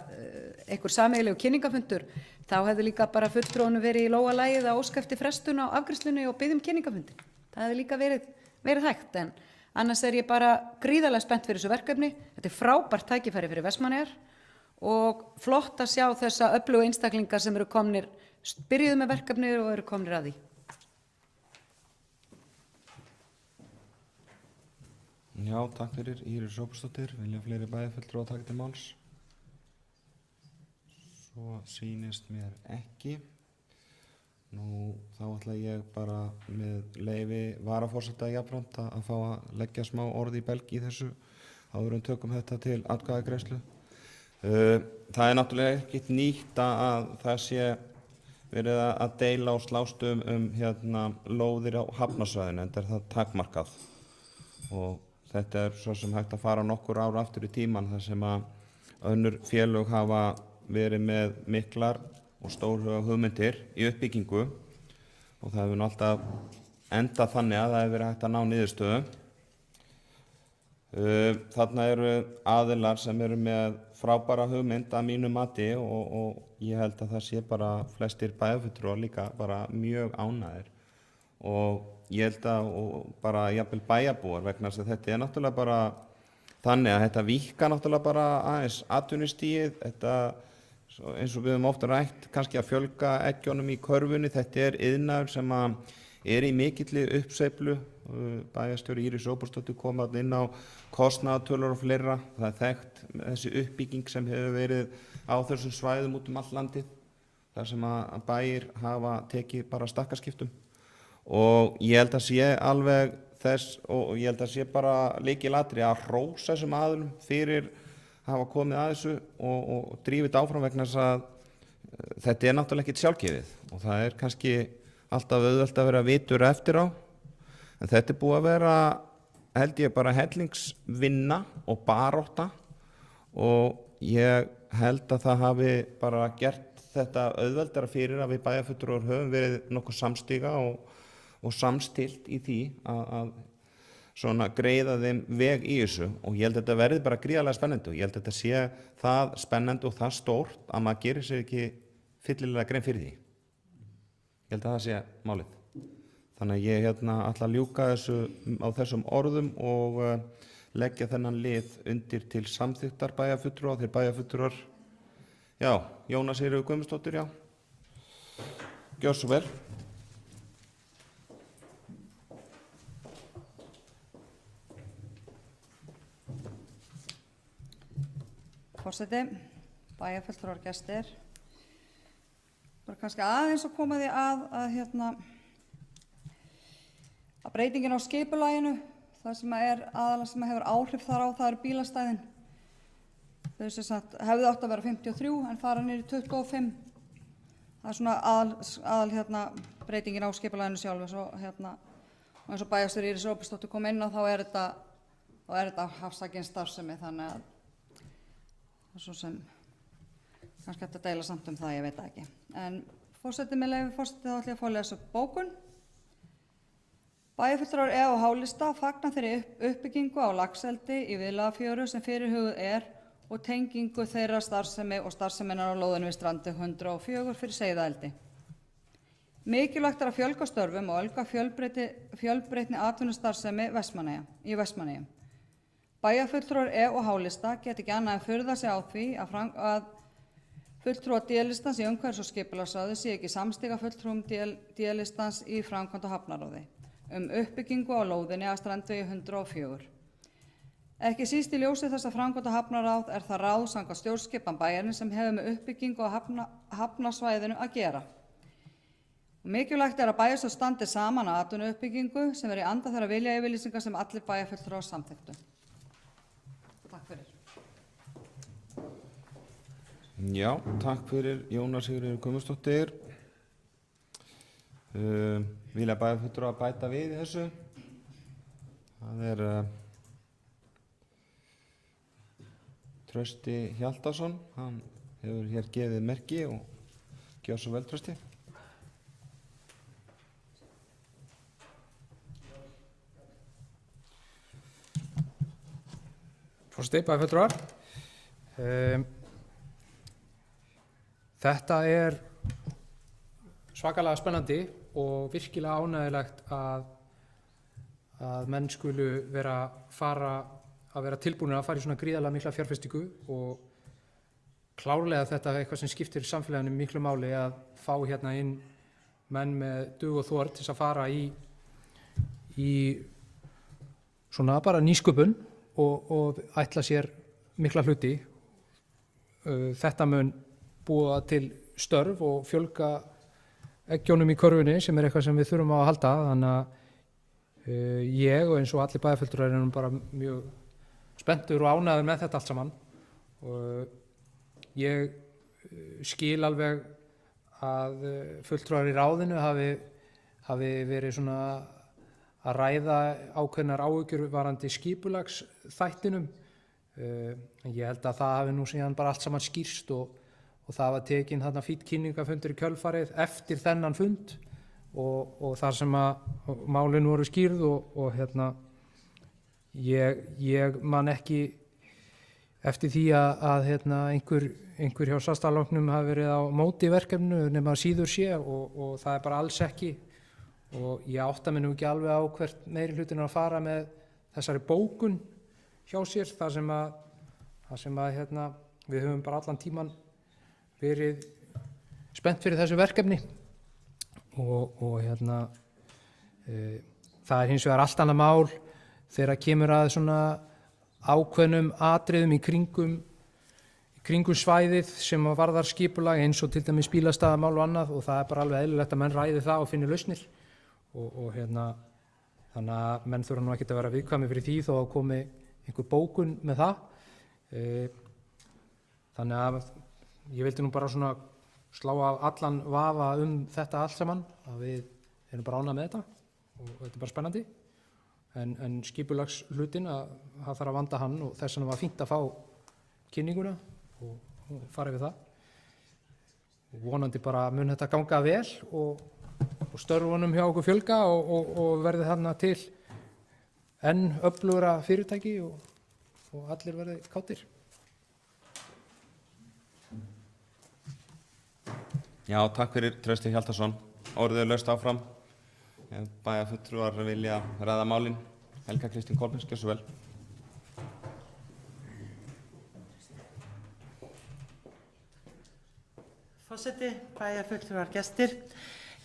einhver sameiginlegur kynningafundur, þá hefði líka bara fulltrúanum verið í lóga lagið að óska eftir frestun á afgreiðslunni og biðja kynningafundi. Það hefði líka verið hægt, en annars er ég bara gríðarlega spennt fyrir þessu verkefni. Þetta er frábært tækifæri fyrir Vestmannaeyjar og flott að sjá þessa öflugu einstaklingar sem eru komnir, byrjuðu með verkefni og eru komnir að því. Já, takk fyrir. Íris Róbersdóttir, vilja fleiri bæjarfulltrúar taka til máls? Svo sýnist mér ekki. Nú, þá ætla ég bara með leyfi varaforseta jafnframt að fá að leggja smá orð í belg í þessu áður en tökum þetta til atkvæðagreiðslu. Það er náttúrulega ekkert nýtt að það sé verið að deila og slást lóðir á hafnarsvæðinu, en það er takmarkað. Og þetta er svo sem hægt að fara nokkur ára aftur í tíman þar sem að önnur félög hafa verið með miklar og stórhuga hugmyndir í uppbyggingu og það hefur nú alltaf endað þannig að það hefur verið hægt að ná niðurstöðu. Þarna eru aðilar sem eru með frábæra hugmynd að mínu mati og ég held að það sé bara flestir bæjarfulltrúar líka bara mjög ánægðir og ég held að bara jafnvel bæjarbúar vegna þess að þetta er náttúrulega bara þannig að þetta víkka náttúrulega bara aðeins atvinnustigið, þetta eins og við höfum ofta rætt kannski að fjölga eggjunum í körfunni, þetta er iðnaður sem er í mikilli uppsveiflu, bæjarstjóri Íris Róbersdóttir kom inn á kostnaðartölur og fleira, það er þekkt þessi uppbygging sem hefur verið á þessum svæðum út all landið, þar sem að bæir hafa tekið bara stakkaskiptum. Og ég held að sé alveg þess og ég held að sé bara lykilatriði að hrósa þessum aðilum fyrir að hafa komið að þessu og drífið þetta áfram vegna þess að þetta er náttúrulega ekkert sjálfgefið og það er kannski alltaf auðvelt að vera vitur eftir á, en þetta er búið að vera, held ég, bara hellingsvinna og barátta og ég held að það hafi bara gert þetta auðveldara fyrir að við bæjarfulltrúar höfum verið nokkuð samstíga og samstillt í því að svona greiða þeim veg í þessu og ég held að þetta verði bara gríðarlega spennandi og ég held að þetta sé það spennandi og það stórt að maður gerir sér ekki fyllilega grein fyrir því. Ég held að það sé málið. Þannig að ég ætla að ljúka þessu á þessum orðum og leggja þennan lið undir til samþykktar bæjarfulltrúa, þeir bæjarfulltrúar, já, Jóna Sigríður Guðmundsdóttir, já, gjörðu svo vel. Forseti, bæjarfulltrúar, gestir, bara kannski aðeins að koma því að breytingin á skipulaginu, það sem er aðalega sem hefur áhrif þar á, það eru bílastæðin. Þau sem sagt hefðu átt að vera 53 en fara niður í 25. Það er svona aðal breytingin á skipulaginu sjálfu. Svo og eins og bæjarstjóri Íris Róbertsdóttir kom inn á þá er þetta hafsækin starfsemi, þannig að það er svo sem kannski eftir að deila samt það, ég veit það ekki. En forseti, með leyfi forseti, þá ætla ég að fá að lesa upp bókun. Bæjarfulltrúar á Hálista fagna þeirri uppbyggingu á laxeldi í Viðlagafjöru sem fyrirhuguð er og tengingu þeirra starfsemi og starfseminnar á lóðinu við strandi 104 fyrir seiðaeldi. Mikilvægt er að fjölga störfum og auka fjölbreytni atvinnustarfsemi í Vestmannaeyjum. Bæjarfulltrúar á Hálista get ekki annað en furðað sig á því að fulltrúar D-listans í umhverfis- og skipulagsráði sé ekki samstiga fulltrúum D-listans í framkvæmda og hafnaráði uppbyggingu á lóðinni að strandvegi 104. Ekki síst í ljósi þess að framkvæmda og hafnaráð er það ráð samkvæmt stjórnskipan bæjarins sem hefur með uppbyggingu á hafnasvæðinu að gera. Og mikilvægt er að bæjarstjórn standi saman að atvinnuuppbyggingu sem er í anda þeirra viljayfirlýsinga sem allir bæjarfulltrúar samþykktu. Takk fyrir. Já, takk fyrir Jóna Sigríður Guðmundsdóttir. Vilja bæjarfulltrúar að bæta við í þessu? Það er Trausti Hjaltason, hann hefur hér gefið merki og gjör svo vel, Trausti. Forseti, bæjarfulltrúar. Þetta er svakalega spennandi og virkilega ánægjulegt að menn skulu vera tilbúnir að fara í svona gríðarlega mikla fjárfestingu og klárlega þetta er eitthvað sem skiptir samfélaginu miklu máli að fá hérna inn menn með dug og þor til að fara í svona bara nýsköpun og ætla sér mikla hluti. Þetta mun búa til störf og fjölga eggjónum í körfunni sem er eitthvað sem við þurfum á að halda, þannig að ég og eins og allir bæjarfulltrúar erum bara mjög spenntur og ánægður með þetta allt saman og ég skil alveg að fulltrúar í ráðinu hafi verið svona að ræða ákveðnar áhyggjur varðandi skipulagsþættinum. Ég held að það hafi nú síðan bara allt saman skýrst og það var tekinn þarna fínn kynningarfundur í kjölfarið eftir þennan fund og þar sem að málin voru skýrð og hérna ég man ekki eftir því að hérna einhver hjá Sjálfstæðisflokknum hafi verið á móti verkefninu nema síður sé og það er bara alls ekki og ég átta mig nú ekki alveg á hvert meirihlutin er að fara með þessari bókun hjá sér þar sem að hérna við höfum bara allan tíman verið spennt fyrir þessu verkefni og hérna það er hins vegar allt annað mál þegar kemur að svona ákveðnum atriðum í kringum svæðið sem varðar skipulag eins og til dæmis bílastæðamál og annað og það er bara alveg eðlilegt að menn ræði það og finni lausnir og hérna þannig að menn þurfa nú ekkert að vera viðkvæmir fyrir því þó að komi einhver bókun með það. Þannig að ég vildi nú bara svona slá af allan vafa þetta allt saman að við erum bara ánægð með þetta og þetta er bara spennandi en skipulagshlutin að það þarf að vanda hann og þess vegna var fínt að fá kynninguna og fara við það og vonandi bara mun þetta ganga vel og störfunum hjá okkur fjölga og verði þarna til enn öflugra fyrirtæki og allir verði kátir. Já, takk fyrir Trausti Hjaltason. Orðið er laust áfram. Bæjarfulltrúar vilja ræða málin. Helga Kristín Kolbens, gjör svo vel. Forseti, bæjarfulltrúar, gestir.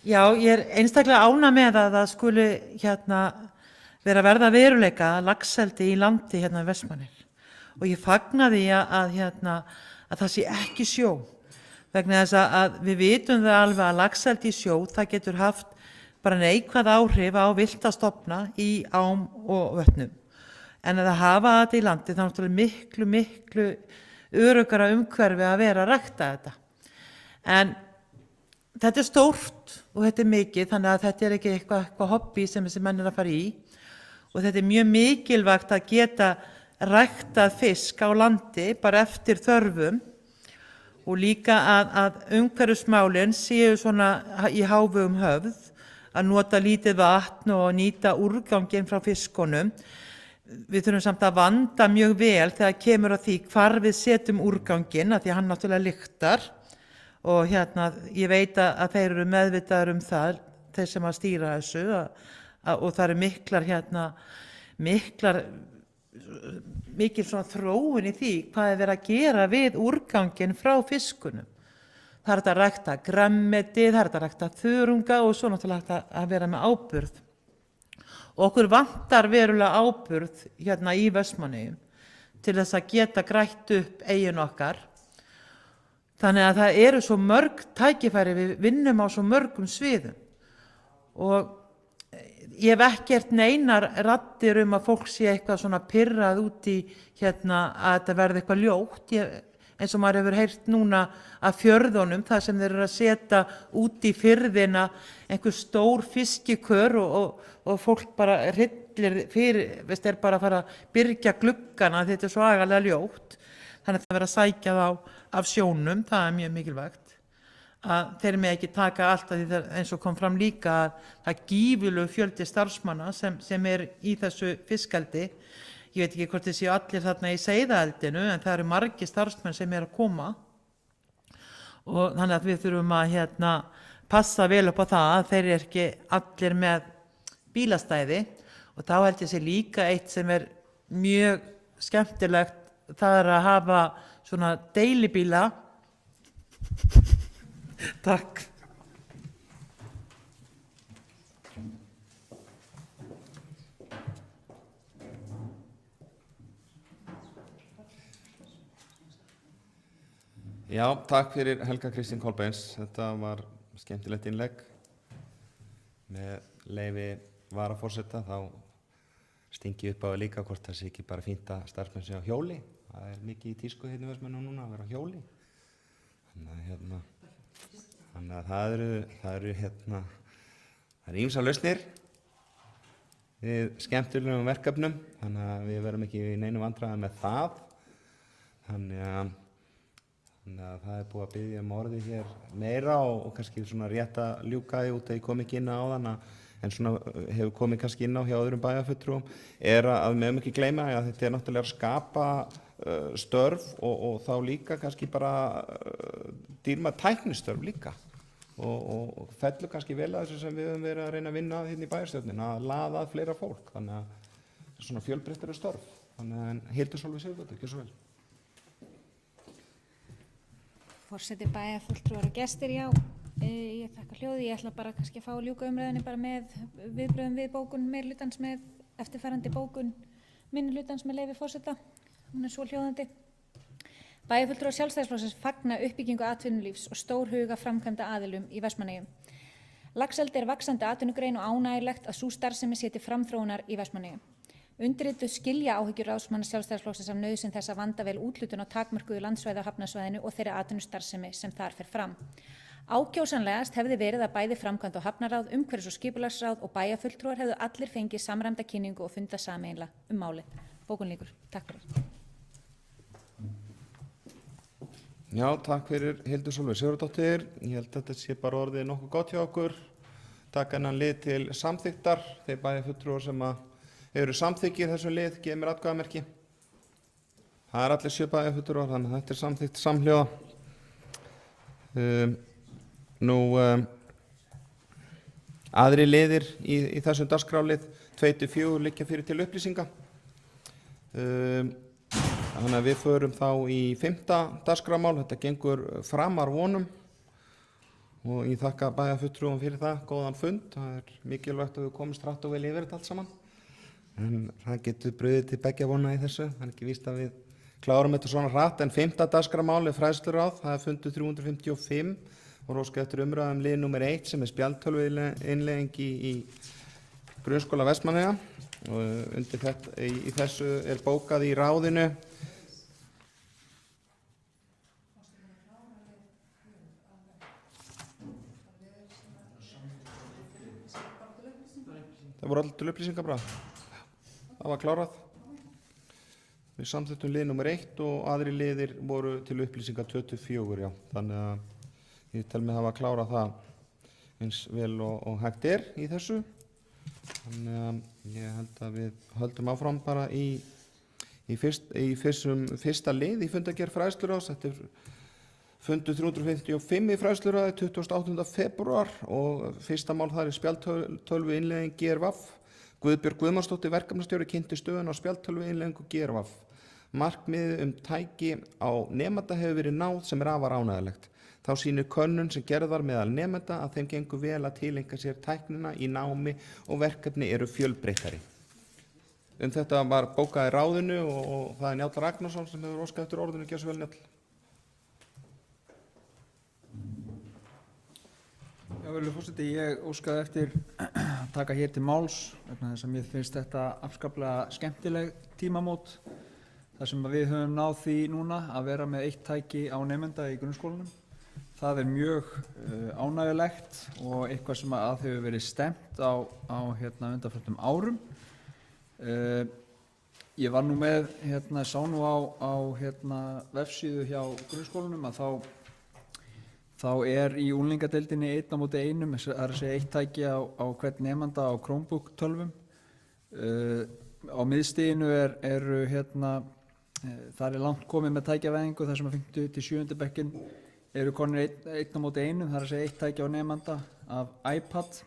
Já, ég er einstaklega ánægð með að það skuli vera að verða veruleika laxeldi í landi í Vestmannaeyjum. Og ég fagna því að það sé ekki sjó. Vegna þess að við vitum það alveg að laxeldi í sjó, það getur haft bara neikvæð áhrif á villta stofna í ám og vötnum. En að hafa þetta í landi þá er náttúrulega miklu öruggara umhverfi að vera að rækta þetta. En þetta er stórt og þetta er mikið, þannig að þetta er ekki eitthvað hobby sem þessi menn er að fara í og þetta er mjög mikilvægt að geta ræktað fisk á landi bara eftir þörfum og líka að umhverfismálin séu svona í hávegum höfð, að nota lítið vatn og nýta úrganginn frá fiskunum. Við þurfum samt að vanda mjög vel þegar kemur að því hvar við setjum úrganginn, af því að hann náttúrulega lyktar og ég veit að þeir eru meðvitaður um það, þeir sem að stýra þessu og það eru mikil svona þróun í því hvað er verið að gera við úrganginn frá fiskunum. Það er hægt að rækta grænmeti, það er hægt að rækta þörunga og svo náttúrulega hægt að vera með áburð. Og okkur vantar verulega áburð í Vestmannaeyjum til þess að geta grætt upp eigin okkar. Þannig að það eru svo mörg tækifæri, við vinnum á svo mörgum sviðum. Og ég hef ekkert neinar raddir að fólk sé eitthvað svona pirrað út í að þetta verði eitthvað ljótt. Eins og maður hefur heyrt núna af fjörðunum, það sem þeir eru að setja út í firðina einhver stór fiskikör og fólk bara hryllir fyrir, er bara að fara að byrgja gluggana, þetta er svo agalega ljótt. Þannig að það verður að sækja þá af sjónum, það er mjög mikilvægt. Að þeir með ekki taka allt að því eins og kom fram líka að það gífurlegur fjöldi starfsmanna sem er í þessu fiskeldi. Ég veit ekki hvort þið séu allir þarna í seiðaeldinu en það eru margir starfsmenn sem er að koma og þannig að við þurfum að passa vel upp á það að þeir eru ekki allir með bílastæði og þá held ég sé líka eitt sem er mjög skemmtilegt, það er að hafa svona deilibíla. Takk. Já, takk fyrir Helga Kristín Kolbeins. Þetta var skemmtilegt innlegg. Með leyfi varaforseta þá stingi upp á það líka hvort það sé ekki bara fínt að starfsmenn sé á hjóli. Það er mikið í tísku hérna í Vestmannaeyjum núna að vera á hjóli. Þannig að það eru ýmsar lausnir við skemmtilegum verkefnum, þannig að við verum ekki í neinu vandræðum með það. Þannig að það er búið að biðja orði hér meira og kannski svona rétt að ljúka því út að ég kom ekki inn á þann en svona hefur komið kannski inn á hjá öðrum bæjarfulltrúum að við megum ekki gleyma að þetta er náttúrulega að skapa störf og þá líka kannski bara dýrmæt tæknistörf líka og fellur kannski vel að þessu sem við höfum verið að reyna að vinna hérna í bæjarstjórninni, að laða að fleira fólk, þannig að það er svona fjölbreyttari störf. Þannig að Hildur Sólveig Sigurðardóttir, gjörðu svo vel. Forseti, bæjarfulltrúar og gestir, já, ég þakka hljóði. Ég ætla bara kannski að fá að ljúka umræðunni bara með viðbrögðum við bókun meirihlutans með eftirfarandi bókun minnihlutans með leyfi forseta. Hún er svo hljóðandi. Bæjarfulltrúar Sjálfstæðisflokksins fagna uppbyggingu atvinnulífs og stórhuga framkvæmda aðilum í Vestmannaeyjum. Laxeldi er vaxandi atvinnugrein og ánægjulegt að sú starfsemi sé til framþróunar í Vestmannaeyjum. Undirrituð skilja áhyggjur ráðsmanna Sjálfstæðisflokksins af nauðsyn þess að vanda vel úthlutun á takmörkuðu landsvæði á hafnarsvæðinu og þeirri atvinnustarfsemi sem þar fer fram. Ákjósanlegast hefði verið að bæði framkvæmd og hafnaráð, umhverfis- og skipulagsráð og bæjarfulltrúar hefðu allir fengið samræmda kynningu og fundað sameiginlega málið. Bókun lýkur. Takk fyrir. Já, takk fyrir Hildur Sólveig Sigurðardóttir. Ég held að þetta sé bara orðið nokkuð gott hjá okkur. Taka hennan lið til samþykktar. Þeir bæjarfulltrúar sem eru samþykkir þessu lið, gefið mér atkvæðamerki. Það er allir 7 bæjarfulltrúar, þannig að þetta er samþykkt samhljóða. Aðri liðir í þessum dagskrárlið 2-4 liggja fyrir til upplýsinga. Þannig að við förum þá í 5. dagskrármál. Þetta gengur framar vonum og ég þakka bæjarfulltrúum fyrir það, góðan fund. Það er mikilvægt að við komumst hratt og vel yfir þetta allt saman. En það getur brugðið til beggja vona í þessu. Það er ekki víst að við klárum þetta svona hratt. En 5. dagskrármál er fræðsluráð. Það er fundur 355 og óskað eftir umræðum lið númer 1 sem er spjaldtölvuinnleiðing í grunnskóla Vestmannaeyja. Og undir þetta, í þessu er bókað í ráðinu Það voru allir til upplýsingar bara. Það var klárað. Við samþykktum lið nummer 1 og aðri liðir voru til upplýsingar 24, já. Þannig að ég tel mig hafa klárað það eins vel og hægt í þessu. Þannig að ég held að við höldum áfram bara í fyrsta lið í fundagerð fræðsluráðs. Þetta er fundur 355 í fræðsluráði 28. febrúar og fyrsta mál þar er spjaldtölvu innleiðing GRVAF. Guðbjörg Guðmannsdóttir verkefnastjóri kynnti stöðuna á spjaldtölvu innleiðingu GRVAF. Markmiðið tæki á nemanda hefur verið náð sem er afar ánægjulegt. Þá sýnir könnun sem gerð var meðal nemenda að þeim gengur vel að tileinka sér tæknina í námi og verkefni eru fjölbreyttari. Þetta var bókað í ráðinu og það er Njáll Ragnarsson sem hefur óskað eftir orðinu. Gjörðu svo vel, Njáll. Já, virðulegur forseti, ég óskaði eftir að taka hér til máls vegna þess að mér finnst þetta afskaplega skemmtileg tímamót þar sem við höfum náð því núna að vera með 1 tæki á nemenda í grunnskólanum. Það er mjög ánægjulegt og eitthvað sem að hefur verið stefnt á undanförnum árum. Ég var nú með, sá nú á vefsíðu hjá grunnskólanum að þá er í unglingadeildinni 1:1, það er að segja 1 tæki á hvern nemanda á Chromebook tölvum. Á miðstiginu eru það er langt komið með tækjavæðingu þar sem að 5. til 7. bekkinn eru konir 1:1, það er að segja 1 tæki á nemanda af iPad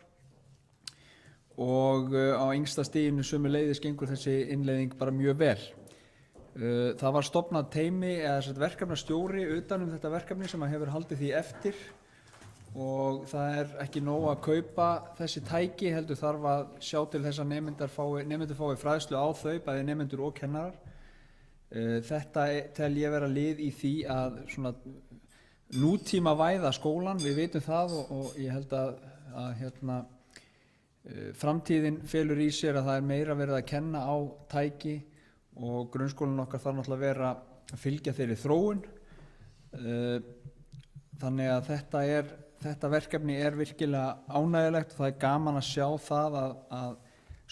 og á yngsta stiginu sömuleiðis gengur þessi innleiðing bara mjög vel. Það var stofnað teymi eða verkefnastjóri utan þetta verkefni sem hefur haldið því eftir og það er ekki nóg að kaupa þessi tæki, heldur þarf að sjá til þess að nemendur fái fræðslu á þau, bæði nemendur og kennarar. Þetta tel ég vera lið í því að svona nútíma væða skólan, við vitum það og ég held að framtíðin felur í sér að það er meira verið að kenna á tæki og grunnskólinn okkar þarf náttúrulega að vera að fylgja þeirri þróun. Þannig að þetta verkefni er virkilega ánægjulegt og það er gaman að sjá það að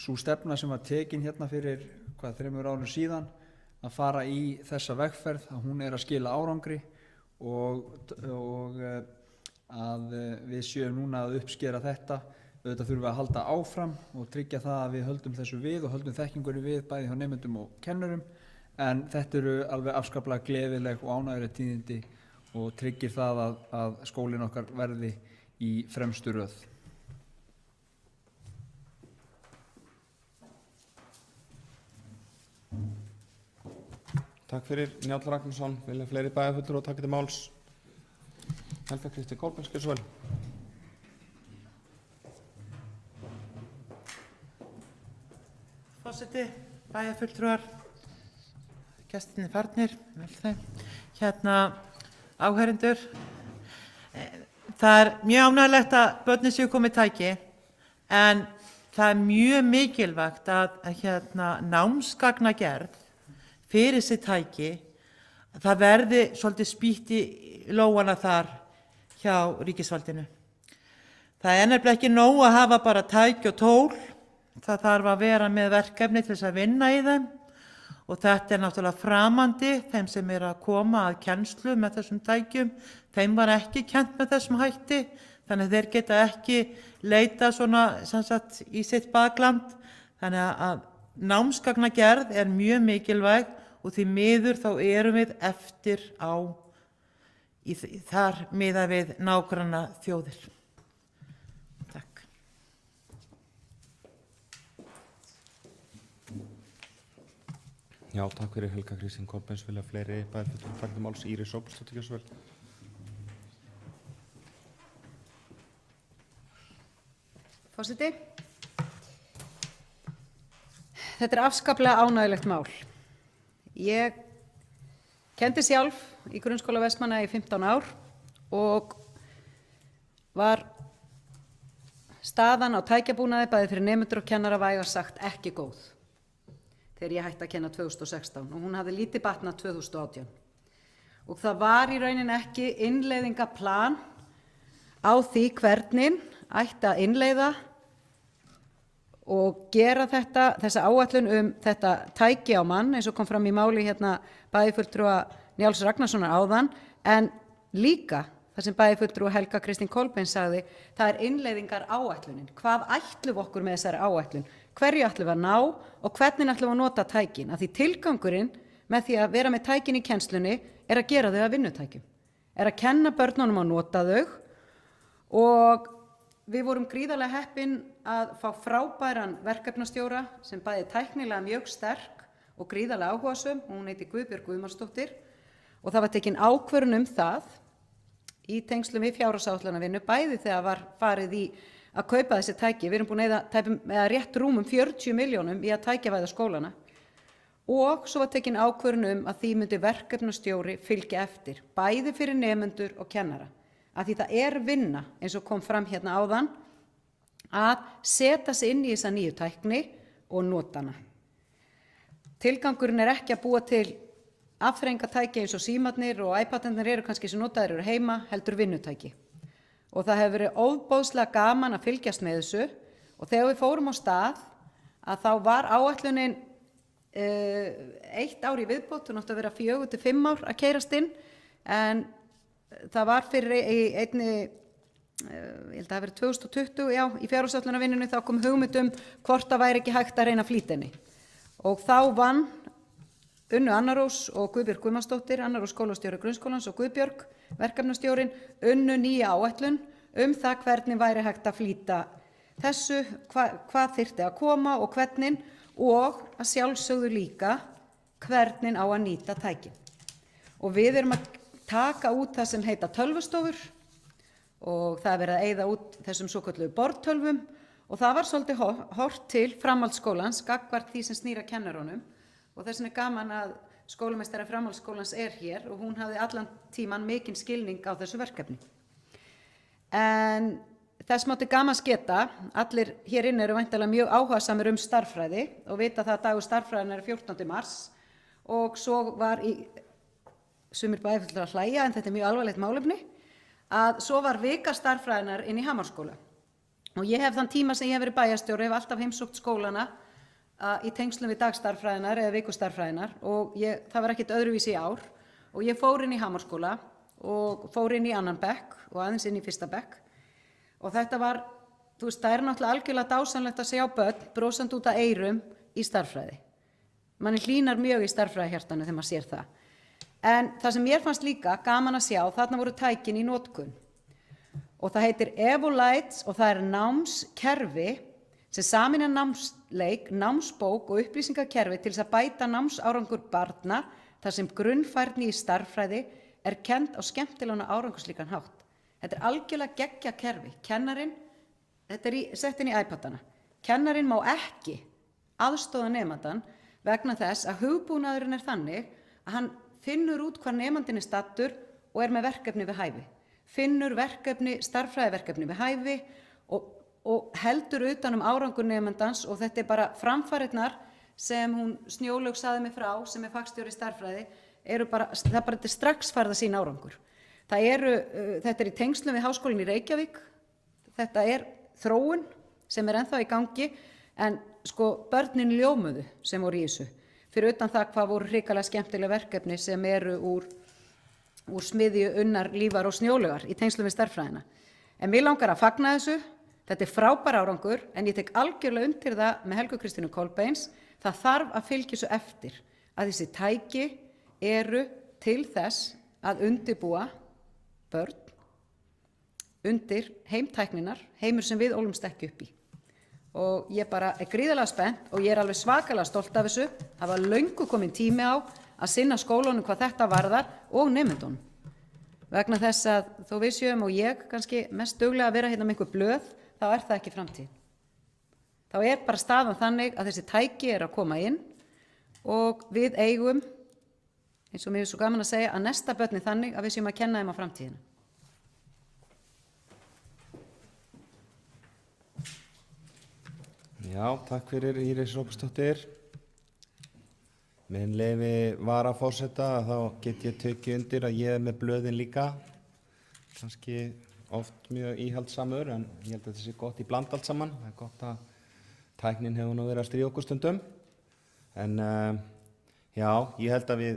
sú stefna sem var tekin fyrir 3 árum síðan að fara í þessa vegferð, að hún er að skila árangri og að við séum núna að uppskera þetta. Auðvitað þurfum við að halda áfram og tryggja það að við höldum þessu við og höldum þekkingunni við bæði hjá nemendum og kennurum, en þetta eru alveg afskaplega gleðileg og ánægjuleg tíðindi og tryggir það að skólinn okkar verði í fremstu röð. Takk fyrir, Njáll Ragnarsson. Vilja fleiri bæjarfulltrúar taka til máls? Helga Kristín Kolbeins, gjörðu svo vel. Forseti, bæjarfulltrúar, gestirnir farnir, áheyrendur. Það er mjög ánægjulegt að börnin séu komið tæki, en það er mjög mikilvægt að námsgagnagerð fyrir þessi tæki, það verði svolítið spýtt í lófana þar hjá ríkisvaldinu. Það er nefnilega ekki nóg að hafa bara tæki og tól, það þarf að vera með verkefni til þess að vinna í þeim og þetta er náttúrulega framandi þeim sem eru að koma að kennslu með þessum tækjum. Þeim var ekki kennt með þessum hætti, þannig að þeir geta ekki leita svona í sitt bakland. Þannig að námsgagnagerð er mjög mikilvæg og því miður þá erum við eftir þar miðað við nágranna þjóðir. Takk. Já, takk fyrir Helga Kristín Kolbeins. Vilja fleiri bæjarfulltrúar taka til máls? Íris Ómarsdóttir, gjörðu svo vel. Forseti, þetta er afskaplega ánægjulegt mál. Ég kenndi sjálf í grunnskóla Vestmanna í 15 ár og var staðan á tækjabúnaði bæði fyrir nemendur og kennara vægast sagt ekki góð þegar ég hætti að kenna 2016 og hún hafði lítið batnað 2018. Og það var í rauninni ekki innleiðingaplan á því hvernig ætti að innleiða og gera þessa áætlun þetta tæki á mann eins og kom fram í máli hérna bæði fulltrúa Njáls Ragnarssonar áðan, en líka það sem bæði fulltrúa Helga Kristín Kolbeins sagði, það innleiðingar áætlunin. Hvað ætlum við okkur með þessari áætlun? Hverju ætlum við að ná og hvernig ætlum við að nota tækin? Af því tilgangurinn með því að vera með tækin í kennslunni að gera þau að vinnutækjum, að kenna börnunum að nota þau, og við vorum gríðarlega heppin að fá frábæran verkefnastjóra sem bæði tæknilega mjög sterk og gríðarlega áhugasöm. Hún heiti Guðbjörg Guðmarsdóttir og það var tekin ákvörðun það í tengslum við fjárhagsáætlanavinnu, bæði þegar var farið í að kaupa þessi tæki. Við erum búin að rétt rúmum 40 milljónum í að tækjavæða skólana, og svo var tekin ákvörðun að því myndi verkefnastjóri fylgja eftir, bæði fyrir nemendur og kennara. Af því það vinna, eins og kom fram hérna áðan, að setja sig inn í þessa nýju tækni og nota hana. Tilgangurinn ekki að búa til afþreyingatæki eins og símarnir og iPadarnir eru kannski sem notaðir eru heima, heldur vinnutæki. Og það hefur verið ofboðslega gaman að fylgjast með þessu, og þegar við fórum á stað að þá var áætlunin 1 ár í viðbót, hún átti að vera 4 til 5 ár að keyrast inn, en það var fyrir einni, ég held að það hafi verið 2020, já, í fjárhagsáætlunarvinnunni þá kom hugmynd hvort það væri ekki hægt að reyna að flýta henni. Og þá vann Unnu Anna-Rós og Guðbjörg Guðmarsdóttir, Anna-Rós skólastjóri grunnskólans og Guðbjörg verkefnastjórinn, unnu nýja áætlun það hvernig væri hægt að flýta þessu, hvað þyrfti að koma og hvernig, og að sjálfsögðu líka hvernig á að nýta tækin. Og við erum að taka út það sem heita tölvustofur, og það verið að eyða út þessum svokölluðu borðtölvum, og það var svolítið horft til framhaldsskólans gagnvart því sem snýr að kennarunum, og þess vegna gaman að skólameistari framhaldsskólans hér og hún hafði allan tíman mikinn skilning á þessu verkefni. En þess mátti gaman geta, allir hér inni eru væntanlega mjög áhugasamir stærðfræði og vita það að dagur stærðfræðinnar 14. mars, og svo var sumir bæði fullur að hlæja, en þetta mjög alvarlegt málefni, að svo var vika stærðfræðinnar inn í Hammarskóla. Og ég hef þann tíma sem ég hef verið bæjarstjóri, hef alltaf heimsótt skólana í tengslum við dagstærðfræðinnar eða vikustærðfræðinnar, og það var ekkert öðruvísi í ár, og ég fór inn í Hammarskóla og fór inn í 2. bekk og aðeins inn í 1. bekk, og þetta var, það náttúrulega algjörlega dásamlegt að sjá börn brosandi út af eyrum í stærðfræði. Manni hlýnar mjög í stærðfræðihjartanu þegar maður sér það. En það sem mér fannst líka gaman að sjá, þarna voru tækin í notkun, og það heitir Evolites, og það námskerfi sem sameinar námsleik, námsbók og upplýsingakerfi til þess að bæta námsárangur barna þar sem grunnfærni í stærðfræði kennd á skemmtilegan og árangurslíkan hátt. Þetta algjörlega geggjað kerfi. Kennarinn, þetta sett inn í iPadana. Kennarinn má ekki aðstoða nemandann vegna þess að hugbúnaðurinn þannig að hann finnur út hvað nemandinn stattur og með verkefni við hæfi. Finnur verkefni, stærðfræðiverkefni við hæfi og heldur utan árangur nemandans, og þetta bara framfarirnar sem hún Snjólaug sagði mig frá, sem fagstjóri í stærðfræði, það bara strax farið að sína árangur. Þetta í tengslum við Háskólann í Reykjavík, þetta þróun sem ennþá í gangi, en sko börnin ljómuðu sem voru í þessu. Fyrir utan það hvað voru hrikalega skemmtilega verkefni sem úr smiðju Unnar, Lífar og Snjólaugar í tengslum við stærðfræðina. En mér langar að fagna þessu, þetta frábær árangur, en ég tek algjörlega undir það með Helgu Kristínu Kolbeins, það þarf að fylgja svo eftir að þessi tæki til þess að undirbúa börn undir heimtækninar, heimur sem við ólumst ekki upp í. Og ég bara gríðarlega spennt og ég alveg svakalega stolt af þessu. Það var löngu komin tími á að sinna skólunum hvað þetta varðar og nemendunum. Vegna þess að þó við séum og ég kannski mest duglega að vera hérna með einhver blöð, þá það ekki framtíð. Þá bara staðan þannig að þessi tæki að koma inn og við eigum, eins og mér svo gaman að segja, að nesta börnin þannig að við séum að kenna þeim á framtíðina. Já, takk fyrir Íris Róbersdóttir. Með leyfi varaforseta þá get ég tekið undir að ég með blöðin líka. Kannski oft mjög íhaldssamur, en ég held að þetta sé gott í bland allt saman. Það gott að tæknin hefur nú verið að stríða okkur stundum. En já, ég held að við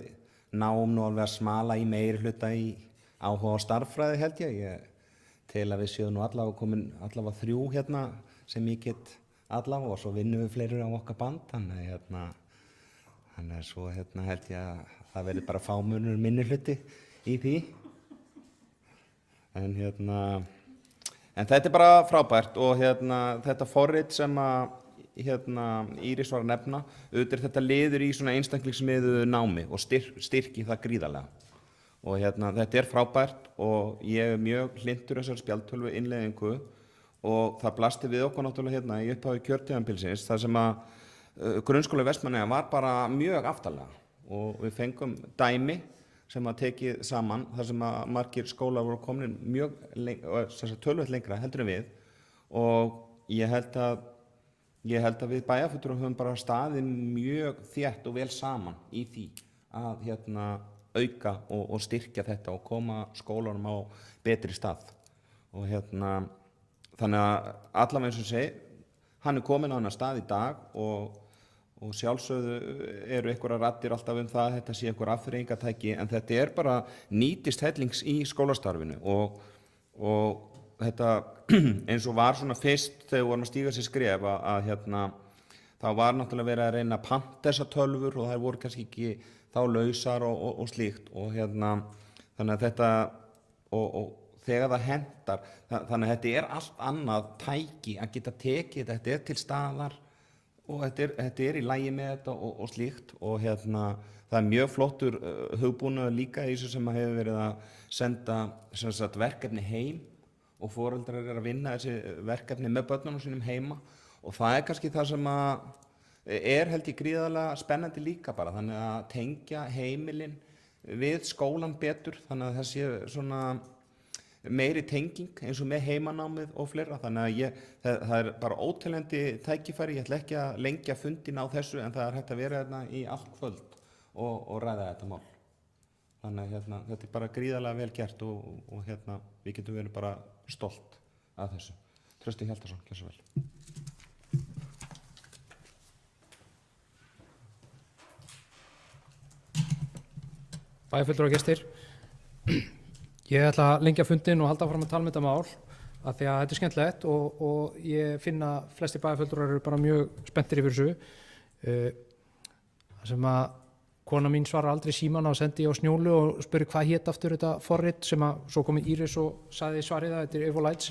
náum nú alveg að smala í meiri hluta í áhuga á starffræði held ég. Ég tel að við séum nú allavega komin allavega 3 hérna sem ég get allavega og svo vinnum við fleiri á okkar band. Þannig að svo held ég að það verði bara fámunur minni hluti í því. En þetta er bara frábært og þetta forrit sem að Íris var að nefna, auðvitað er þetta liður í svona einstaklingsmiðuðu námi og styrki það gríðarlega. Og þetta er frábært og ég er mjög hlynntur þessari spjaldtölvu innleiðingu og það blasti við okkur náttúrulega í upphafi kjörtímabilsins þar sem að grunnskóli Vestmannaeyja var bara mjög aftarlega og við fengum dæmi sem að tekið saman þar sem að margir skólar voru komin mjög töluvert lengra heldur en við og ég held að við bæjarfulltrúar höfum bara staðið mjög þétt og vel saman í því að auka og styrkja þetta og koma skólanum á betri stað. Og þannig að allavega eins og segi, hann er komin á þennan stað í dag og sjálfsögðu eru einhverjar raddir alltaf það að þetta sé einhver afþreyingartæki en þetta er bara nýtist hellings í skólastarfinu og þetta eins og var svona fyrst þegar við vorum að stíga sér skref að þá var náttúrulega verið að reyna að panta þessar tölvur og þær voru kannski ekki þá lausar og slíkt og þannig að þetta og þegar það hentar þannig að þetta er allt annað tæki að geta tekið þetta er til staðar og þetta er í lagi með þetta og slíkt og það er mjög flottur hugbúnaður líka í þessu sem að hefur verið að senda verkefni heim og foreldrar eru að vinna þessi verkefni með börnunum sínum heima og það er kannski það sem að held ég gríðarlega spennandi líka bara þannig að tengja heimilin við skólan betur þannig að það sé svona meiri tenging eins og með heimanámið og fleira þannig að það er bara óteljandi tækifæri, ég ætla ekki að lengja fundin á þessu en það er hægt að vera hérna í allt kvöld og ræða þetta mál. Þannig að þetta er bara gríðarlega vel gert og við getum verið bara stolt af þessu. Trausti Hjaltason, gjörðu svo vel. Bæjarfulltrúar og gestir. Ég ætla að lengja fundinn og halda áfram að tala um þetta mál af því að þetta er skemmtilegt og ég finn að flestir bæjarfulltrúar eru bara mjög spenntir yfir þessu. Það sem að kona mín svarar aldrei síman og sendi ég á Snjólu og spurði hvað hét aftur þetta forrit sem að svo komi Íris og sagði svarið að þetta er Evolites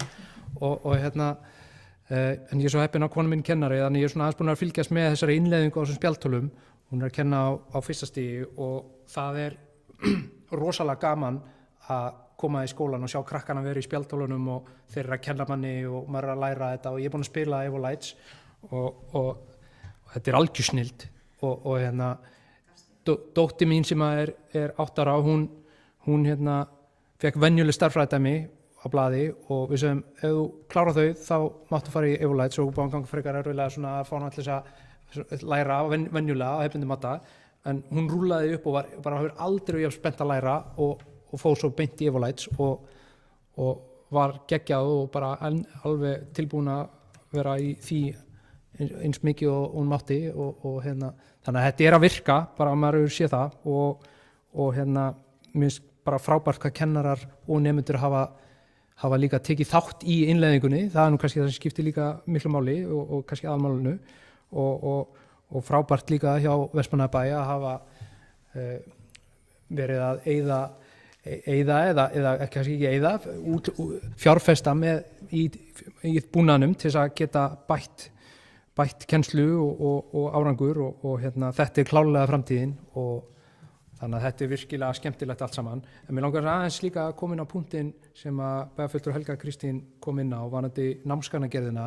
en ég er svo heppinn að kona mín kennari þannig ég er svona aðeins búin að fylgjast með þessari innleiðingu á þessum spjaldtölum. Hún er að kenna á fyrsta stigi og það er rosalega gaman að koma í skólan og sjá krakkana vera í spjaldtölunum og þeir eru að kenna manni og maður er að læra þetta og ég er búin að spila Evolites og þetta er algjör snilld og dóttir mín sem er 8 ára, hún fekk venjuleg stærðfræðidæmi á blaði og við sögum ef þú klárar þau þá máttu fara í Evolites og búin að ganga frekar erfiðlega svona að fá hana til þess að læra venjulega á hefðbundum máta en hún rúllaði upp og var bara hefur aldrei jafn spennt að læra og fór svo beint í Evolites og var geggjað og bara alveg tilbúin að vera í því eins mikið og hún mátti og þannig að þetta er að virka bara að maður sé það og mér finnst bara frábært hvað kennarar og nemendur hafa líka tekið þátt í innleiðingunni, það er nú kannski það sem skiptir líka miklu máli og kannski aðalmálinu og frábært líka hjá Vestmannaeyjabæ að hafa verið að eyða eða kannski ekki eyða fjárfesta í búnaðnum til þess að geta bætt kennslu og árangur og þetta er klárlega framtíðin og þannig að þetta er virkilega skemmtilegt allt saman. En mér langar aðeins líka að koma inn á punktinn sem að bæjarfulltrúi Helga Kristín kom inn á varðandi námsgagnagerðina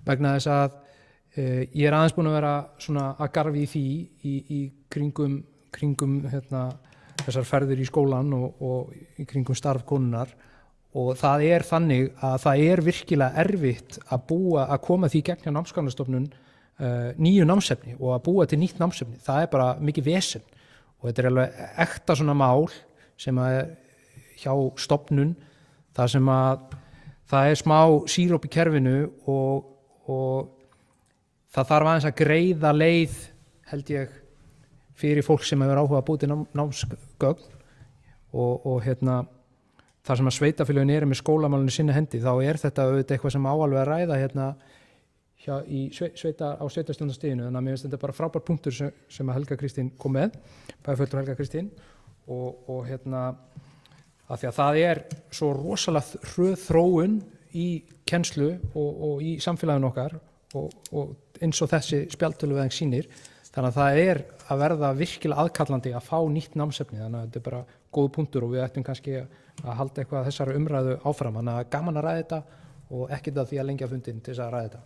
vegna þess að ég er aðeins búin að vera svona að garfi í því í kringum þessar ferðir í skólan og í kringum starf konunnar og það er þannig að það er virkilega erfitt að koma því gegn hjá Námsgagnastofnun nýju námsefni og að búa til nýtt námsefni. Það er bara mikið vesen og þetta er alveg ekta svona mál sem að hjá stofnun þar sem að það er smá síróp í kerfinu og það þarf aðeins að greiða leið held ég fyrir fólk sem hefur áhuga að búti námsgögn og þar sem að sveitafélögin eru með skólamálinu sinni hendi, þá þetta auðvitað eitthvað sem áalveg að ræða á sveitastjórnarstiginu, þannig að mér finnst þetta bara frábær punktur sem að Helga Kristín kom með, bæjarfulltrúi Helga Kristín og af því að það svo rosalega hröð þróun í kennslu og í samfélaginu okkar og eins og þessi spjaldtöluvæðing sýnir, þannig að það að verða virkilega aðkallandi að fá nýtt námsefni, þannig að þetta er bara góð punktur og við ættum kannski að halda eitthvað þessari umræðu áfram, þannig að gaman að ræða þetta og ekkert að því að lengja fundin til þess að ræða þetta.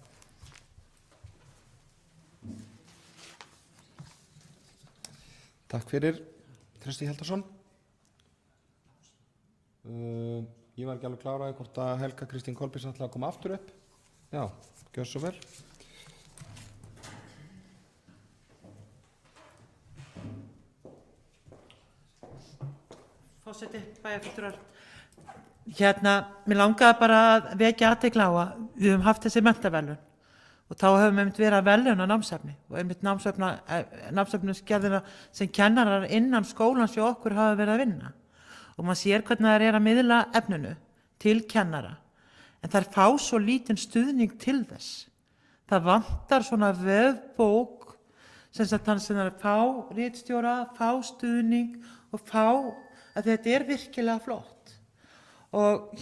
Takk fyrir, Trausti Hjaltason. Ég var ekki alveg kláraði hvort að Helga Kristín Kolbeins ætlaði að koma aftur upp. Já, gjör svo vel. Forseti, bæjarfulltrúar. Mér langaði bara að vekja athygli á að við höfum haft þessi menntaverðlaun og þá höfum við verið að verðlauna námsefni og einmitt námsefnisgerðina sem kennarar innan skólans hjá okkur hafa verið að vinna og maður sér hvernig það að miðla efninu til kennara en þær fá svo lítinn stuðning til þess. Það vantar svona vefbók sem það er fá ritstjóra, fá stuðning og fá að þetta virkilega flott og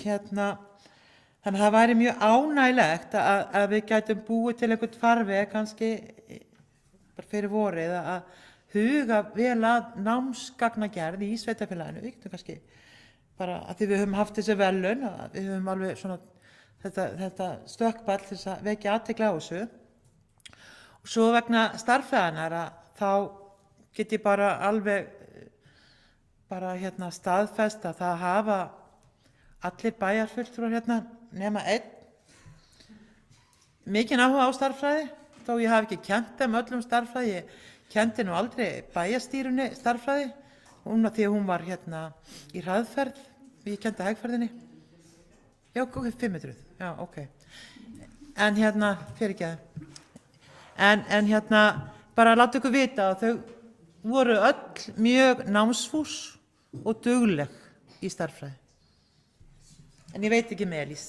þannig að það væri mjög ánægilegt að við gætum búið til einhvern farveg kannski bara fyrir vorið að huga vel að námsgagnagerð í sveitafélaginu, við getum kannski bara að því við höfum haft þessi verðlaun að við höfum alveg svona þetta stökkball til þess að vekja athygli á þessu og svo vegna starffræðinnar þá get ég bara alveg staðfest að það hafa allir bæjarfulltrúar nema einn mikinn áhuga á starffræði þó ég hafi ekki kennt þeim öllum starffræði, ég kenndi nú aldrei bæjarstýrunni starffræði því að hún var í hraðferð, ég kendi hægferðinni já, 500, já, ok en fyrirgeðu en bara láta ykkur vita að þau voru öll mjög námsfús og dugleg í starffræði en ég veit ekki með Elís.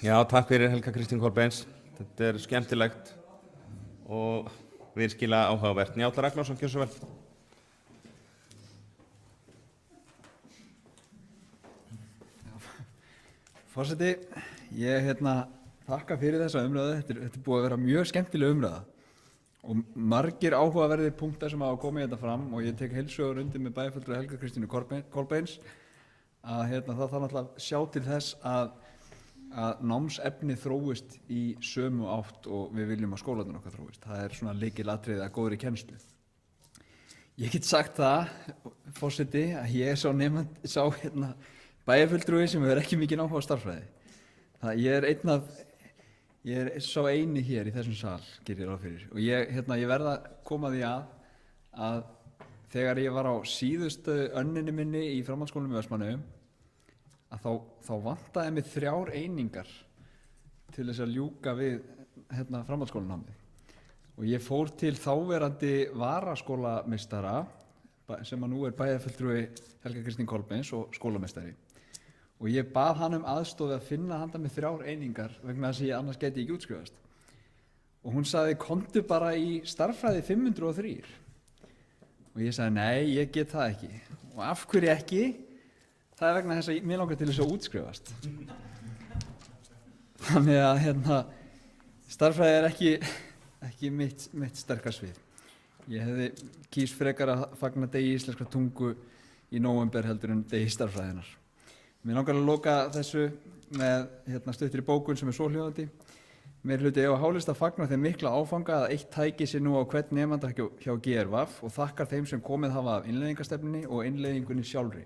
Já, takk fyrir Helga Kristín Kolbeins. Þetta skemmtilegt og virkilega áhugavert. Njáll Ragnarsson, gjörðu svo vel. Forseti, ég þakka fyrir þessa umræðu. Þetta er búið að vera mjög skemmtileg umræða. Og margir áhugaverðir punktar sem hafa komið þetta fram og ég tek heilshugar undir með bæjarfulltrúa Helga Kristínu Kolbeins að það þarf náttúrulega að sjá til þess að námsefni þróist í sömu átt og við viljum að skólarnir okkar þróist. Það er svona lykilatriði að góðri kennslu. Ég get sagt það, forseti, að ég sá bæjarfulltrúi sem hefur ekki mikið áhuga á starffræði. Ég er sá eini hér í þessum sal, gerir ég ráð fyrir. Og ég verð að koma því að þegar ég var á síðustu önninni minni í framhaldsskólanum í Vestmannaeyjum, að þá vantaði mig 3 einingar til þess að ljúka við framhaldsskólanámið. Og ég fór til þáverandi varaskólameistara, sem að nú er bæjarfulltrúi Helga Kristín Kolbeins og skólameistari. Og ég bað hann aðstoð að finna handa með 3 einingar vegna þess að ég annars gæti ekki útskrifast. Og hún sagði, komdu bara í starffræði 503. Og ég sagði, nei, ég get það ekki. Og af hverju ekki? Það er vegna þess að mér langar til þess að útskrifast. Þannig að starffræði er ekki mitt sterkarsvið. Ég hefði kýst frekar að fagna degi íslenskrar tungu í nóvember heldur en degi starffræðinnar. Mér langar að loka þessu með stuttri bókun sem er svohljóðandi. Meirihluti Hálista fagnar þeim mikla áfanga að eitt tæki sér nú á hvern nemanda hjá GRVAF og þakkar þeim sem komið hafa af innleiðingarstefnunni og innleiðingunni sjálfri.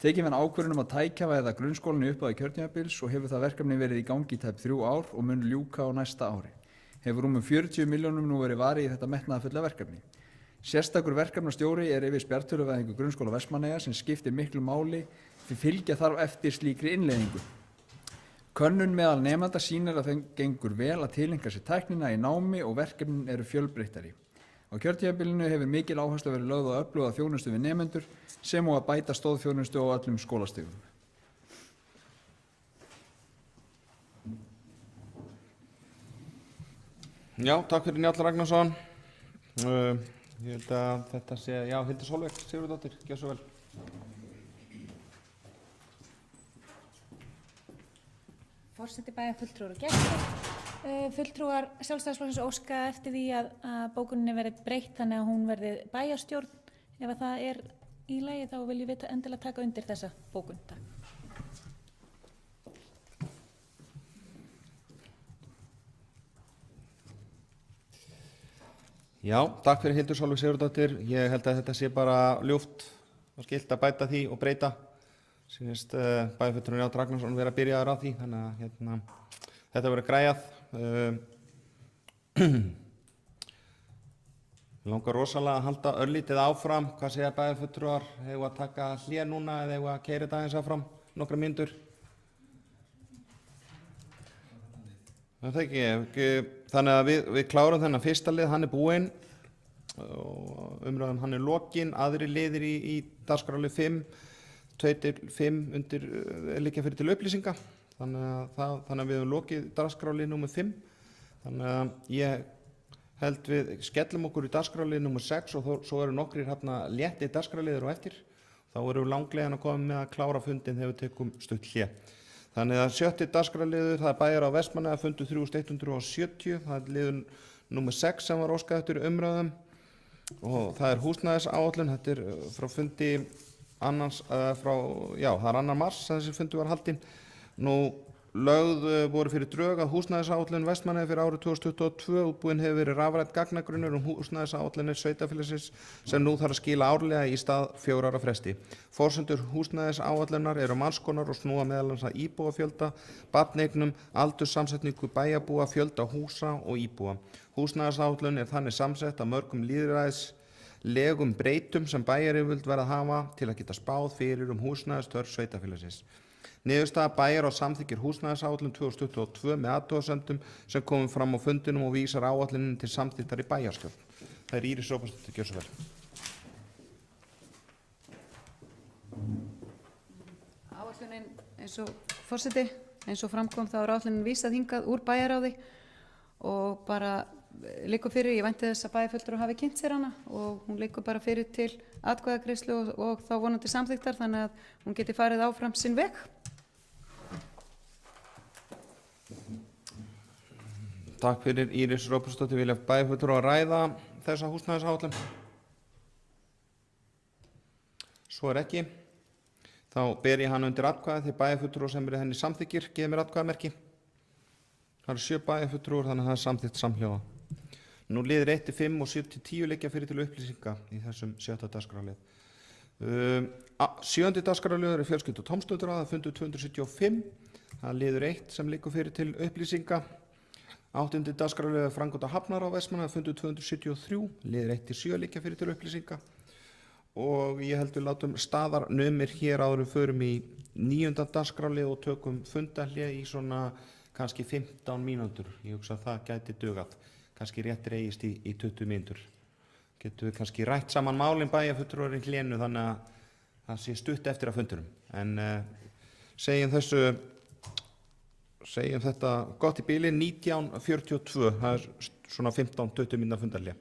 Tekið menn ákvörðun að tækjavæða grunnskólanni upp að kjörtímabils og hefur það verkefni verið í gangi í tæp 3 ár og mun ljúka á næsta ári. Hefur 40 milljónum nú verið varið í þetta metnaðarfulla verkefni. Sérstakur verkefnastjóri er yfir spjartöluvæðingu grunnskóla Vestmannaeyja sem skiptir miklu máli því fylgja þarf eftir slíkri innleiðingu. Könnun meðal nemenda sýnir að þeim gengur vel að tileinka sér tæknina í námi og verkefnin eru fjölbreyttari. Á kjörtímabilinu hefur mikil áherslu verið lögð á öfluga þjónustu við nemendur sem og að bæta stoðþjónustu á öllum skólastigum. Já, takk fyrir Njáll Ragnarsson. Ég held að þetta sé, já, Hildur Sólveig Sigurðardóttir, gjörðu svo vel. Forseti, bæjarfulltrúar og gestir. Fulltrúar Sjálfstæðisflokksins óska eftir því að bókuninni verði breytt þannig að hún verði bæjarstjórn. Ef að það er í lagi þá viljum við endilega taka undir þessa bókun. Takk. Já, takk fyrir Hildur Sólveig Sigurðardóttir. Ég held að þetta sé bara ljúft og skylt að bæta því og breyta. Sýnist bæjarfulltrúinn Njáll Ragnarsson vera byrjaður á því, þannig að þetta verður græjað. Mig langar rosalega að halda örlítið áfram. Hvað segja bæjarfulltrúar? Eigum við að taka hlé núna eða eigum við að keyra þetta aðeins áfram nokkrar mínútur? Það er ekki. Þannig að við klárum þennan fyrsta lið, hann er búinn og umræðum hann er lokinn. Aðrir liðir í dagskrárlið 5, 2-5 undir liggja fyrir til upplýsinga. Þannig að við höfum lokið dagskrárlið númer 5. Þannig að ég held við skellum okkur í dagskrárlið númer 6 og svo eru nokkrir hérna léttir dagskrárliðir á eftir. Þá erum við langlegin að koma með að klára fundin þegar við tekum stutt hlé. Þannig að 7. dagskrárliður, það er Bæjar á Vestmannaeyja, fundur 3170, það er liður númer 6 sem var óskað eftir umræðum og það er húsnæðisáætlun, þetta er frá fundi það er 2. mars að þessi fundi var haldinn. Nú lögð voru fyrir drög að húsnæðisáætlun Vestmannaeyja fyrir árið 2022, útbúinn hefur verið rafrænt gagnagrunnur húsnæðisáætlanir sveitarfélagsins sem nú þarf að skila árlega í stað 4 ára fresti. Forsendur húsnæðisáætlunar eru margskonar og snúa meðal annars að íbúafjölda, barneignum, aldurssamsetningu bæjarbúa, fjölda húsa og íbúa. Húsnæðisáætlun er þannig samsett að mörgum lýðræðislegum breytum sem bæjaryfirvöld verða að hafa til að geta spáð fyrir húsnæðisþörf sveitarfélagsins. Niðurstaða Bæjar samþykkir húsnæðisáætlun 2022 með athugasemdum sem komum fram á fundinum og vísar áætluninni til samþykktar í bæjarstjórn. Það er Íris Róbersdóttir, gjörðu svo vel. Áætlunin eins og framkom þá er áætlunin vísað hingað úr bæjarráði og bara liggur fyrir, ég vænti þess að bæjarfulltrúar hafi kynnt sér hana og hún liggur bara fyrir til atkvæðagreiðslu og þá vonandi samþykktar þannig að hún geti farið áfram sinn veg. Takk fyrir Íris Róbersdóttir. Vilja bæjarfulltrúar ræða þessa húsnæðisáætlun? Svo er ekki. Þá ber ég hann undir atkvæði því bæjarfulltrúar sem eru henni samþykkir gefa mér atkvæðamerki. Það eru 7 bæjarfulltrúar þannig að það er samþykkt samhljóða. Nú liðir 1-5 og 7-10 liggja fyrir til upplýsinga í þessum 7. dagskrárlið. 7. dagskrárliður er fjölskyldu- og tómstundaráð, fundur 275. Það er liður 1 sem liggur fyrir til upplýsinga. 8. dagskrárliður er framkvæmd á Hafnar á Vestmannaeyja, fundur 273. Liður 1-7 liggja fyrir til upplýsinga. Og ég held við látum staðar numir hér áður við förum í 9. dagskrárlið og tökum fundahlé í svona kannski 15 mínútur. Ég hugsa að það gæti dugað. Kannski rétt reygist í 20 mínútur. Getum við kannski rætt saman málin bæjarfulltrúar í hlénu þannig að það sé stutt eftir að fundunum. En segjum þetta gott í bili, 19:42, það er svona 15-20 mínúna fundarhlé.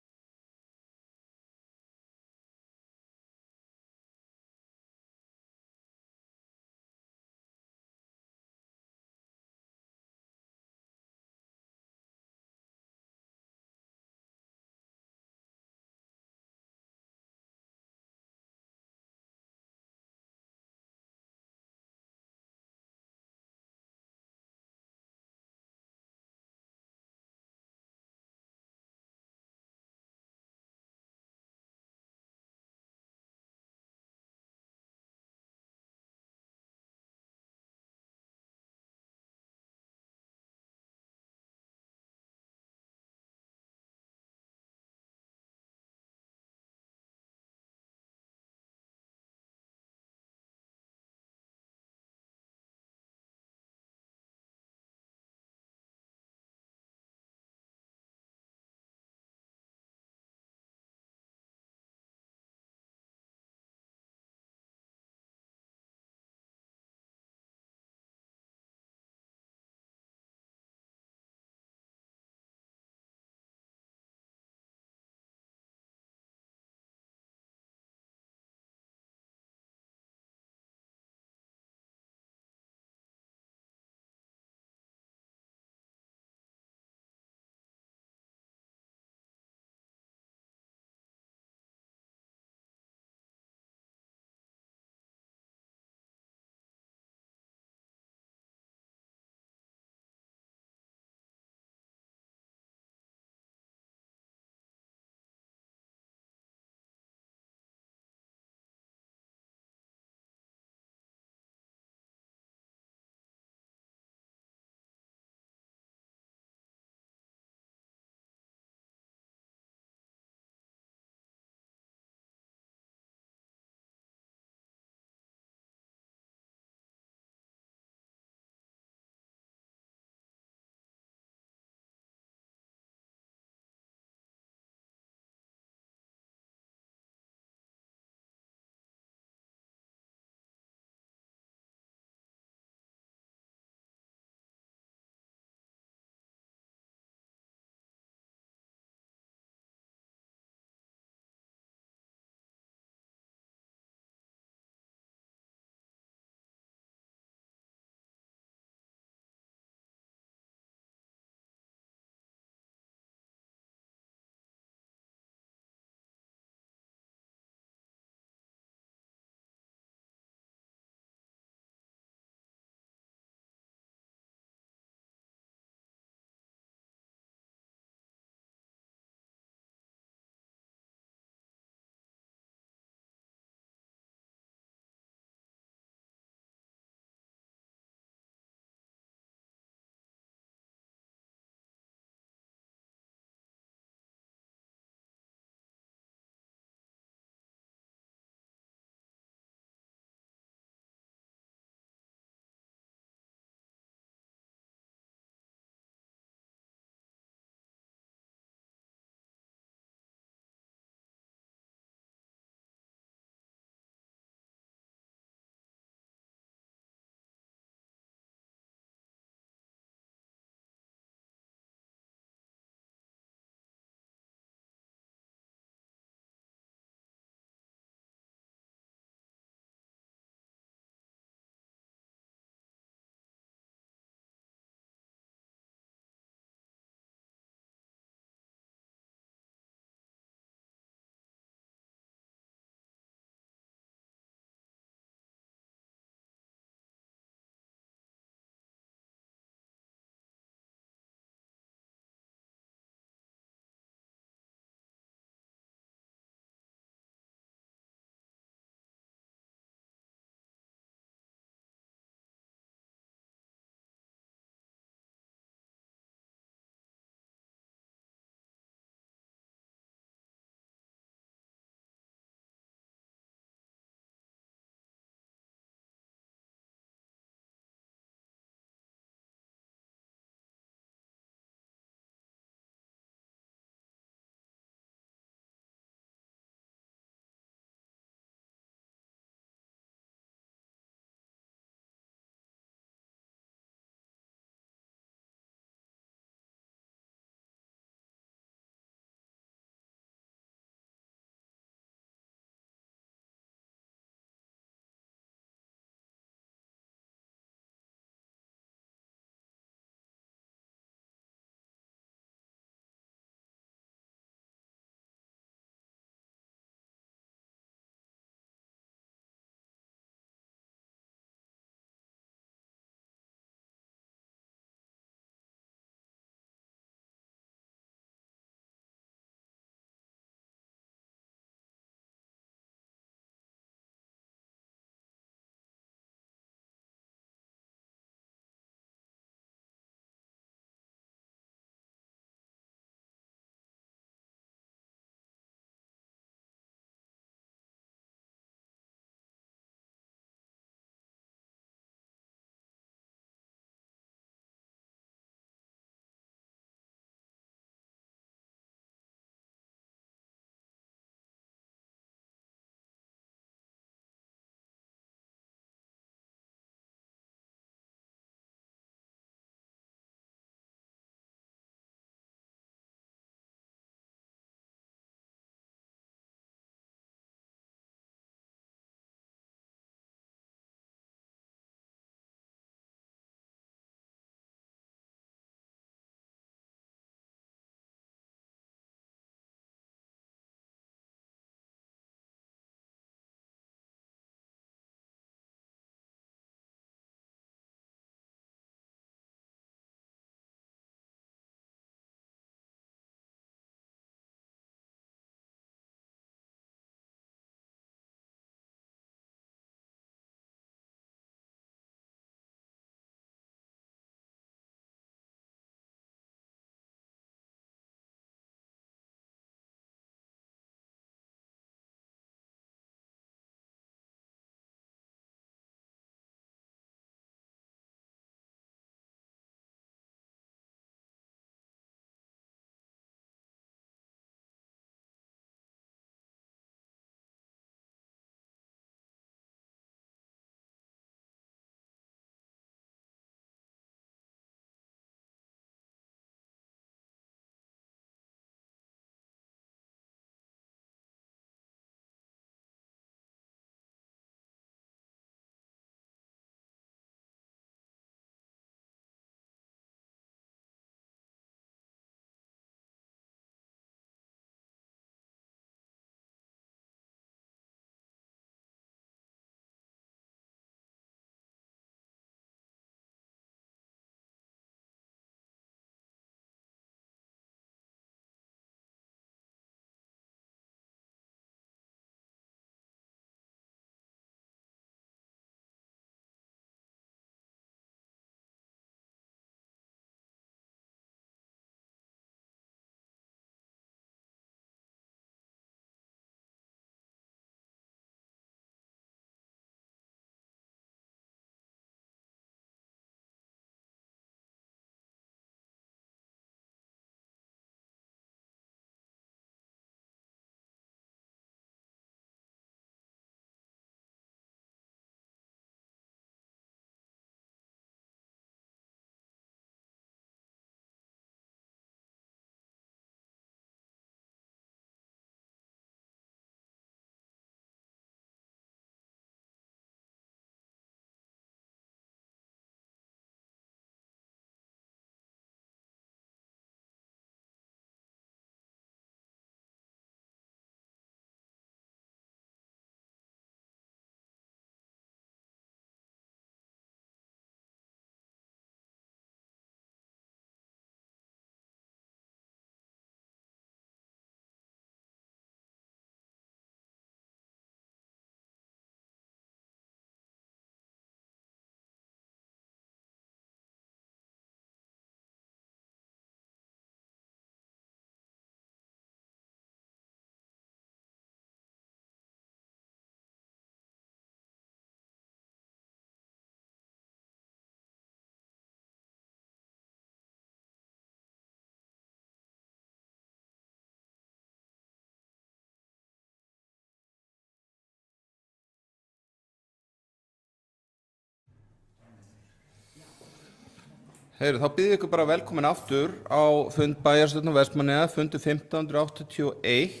Þá býð ég ykkur bara velkomin aftur á fund bæjarstjórnar Vestmannaeyja, fundur 1581,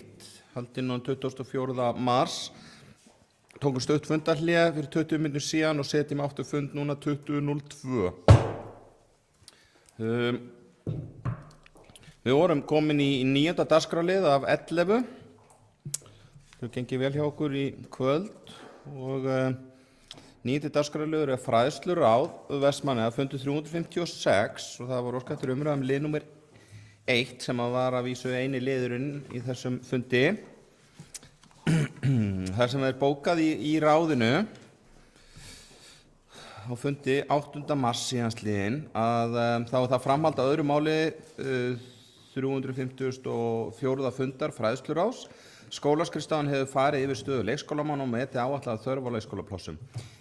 haldinn á 24. mars. Tókum stutt fundarhlé fyrir 20 mínútur síðan og setjum aftur fund núna 20:02. Við vorum komin í 9. dagskrárlið af 11. Þau gengið vel hjá okkur í kvöld og 9. dagskrárliður fræðsluráð Vestmannaeyja, fundur 356 og það var óskað eftir umræðu lið númer 1 sem var að vísu eini liðurinn í þessum fundi. Þar sem bókað í ráðinu á fundi 8. mars síðastliðinn að þá það framhald að öðru máli 354. fundar fræðsluráðs. Skólaskrifstofan hefur farið yfir stöðu leikskólamanna og metið áætlaða þörf á leikskólaplássum.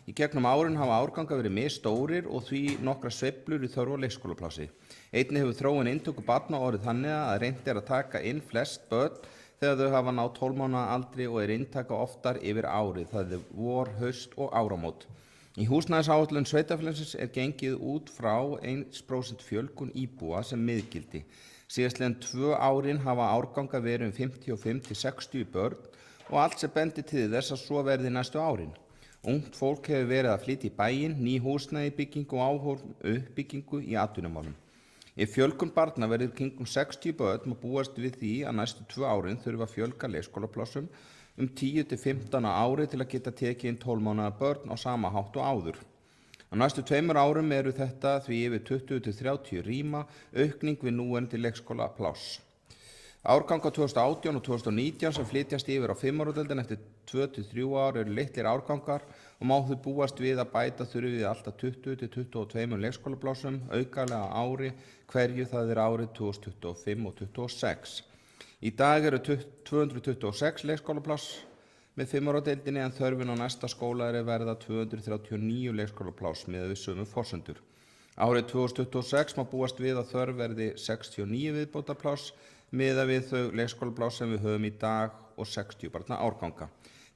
Í gegnum árin hafa árgangar verið misstórir og því nokkrar sveiflur í þörf á leikskólaplássi. Einnig hefur þróun inntöku barna orðið þannig að reynt að taka inn flest börn þegar þau hafa náð 12 mánaða aldri og inntaka oftar yfir árið, það vor, haust og áramót. Í húsnæðisáætlun sveitarfélagsins gengið út frá 1% fjölgun íbúa sem miðgildi. Síðastliðin 2 árin hafa árgangar verið 55 til 60 börn og allt sem bendir til þess að svo verði næstu árin. Ungt fólk hefur verið að flytja í bæinn, ný húsnæði byggingu og áhorf uppbyggingu í atvinnumálum. Ef fjölgun barna verður kringum 60 börn má búast við því að næstu 2 árin þurfa að fjölga leikskólaplássum 10 til 15 á ári til að geta tekið inn 12 mánaða börn á sama hátt og áður. Á næstu 2 árum eru þetta því yfir 20 til 30 rýma, aukning við núverandi leikskólapláss. Árgangar 2018 og 2019 sem flytjast yfir á 5 ára deildina eftir 2 til 3 ár eru litlir árgangar og má þau búast við að bæta þurfi við alltaf 20 til 22 leikskólaplássum aukalega ári hverju það árið 2025 og 2026. Í dag eru 226 leikskólapláss með 5 ára deildinni en þörfin á næsta skólaári verða 239 leikskólapláss miðað við sömu forsendur. Árið 2026 má búast við að þörf verði 69 viðbótarpláss miðað við þau leikskólapláss sem við höfum í dag og 60 barna árganga.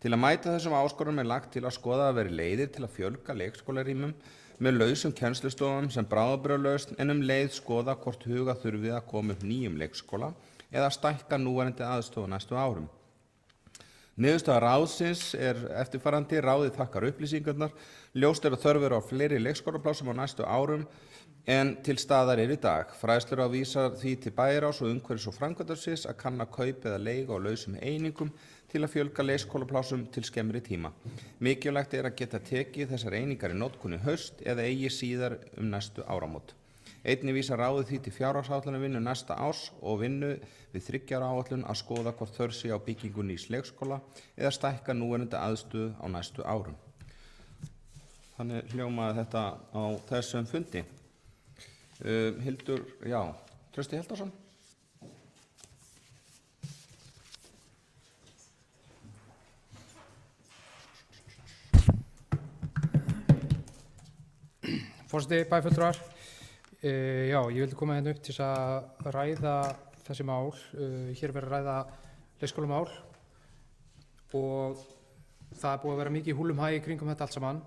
Til að mæta þessum áskorunum lagt til að skoða að veri leiðir til að fjölga leikskólarýmum með lausum kennslustofum sem bráðabirgðalausn en leið skoða hvort huga þurfi að koma upp nýjum leikskóla eða stækka núverandi aðstoð á næstu árum. Niðurstaða ráðsins eftirfarandi, ráðið þakkar upplýsingarnar, ljóst að þörf á fleiri leikskólaplássum á næstu árum en til staðar í dag. Fræðsluráð vísar því til bæjarráðs og umhverfis- og framkvæmdasviðs að kanna kaup eða leigu á lausum einingum til að fjölga leikskólaplássum til skemmri tíma. Mikilvægt að geta tekið þessar einingar í notkun í haust eða eigi síðar næstu áramót. Einnig vísar ráðið því til fjárhagsáætlunarvinnu næsta árs og vinnu við 3 ára áætlun að skoða hvort þörf sé á byggingu nýs leikskóla eða stækka núverandi aðstöðu á næstu árum. Þannig hljómaði þetta á þessum fundi. Trausti Heldarsson. Forseti, bæjarfulltrúar. Ég vildi koma hérna upp til að ræða þessi mál. Hér verður að ræða leikskólamál og það búið að vera mikið húllumhæ í kringum þetta allt saman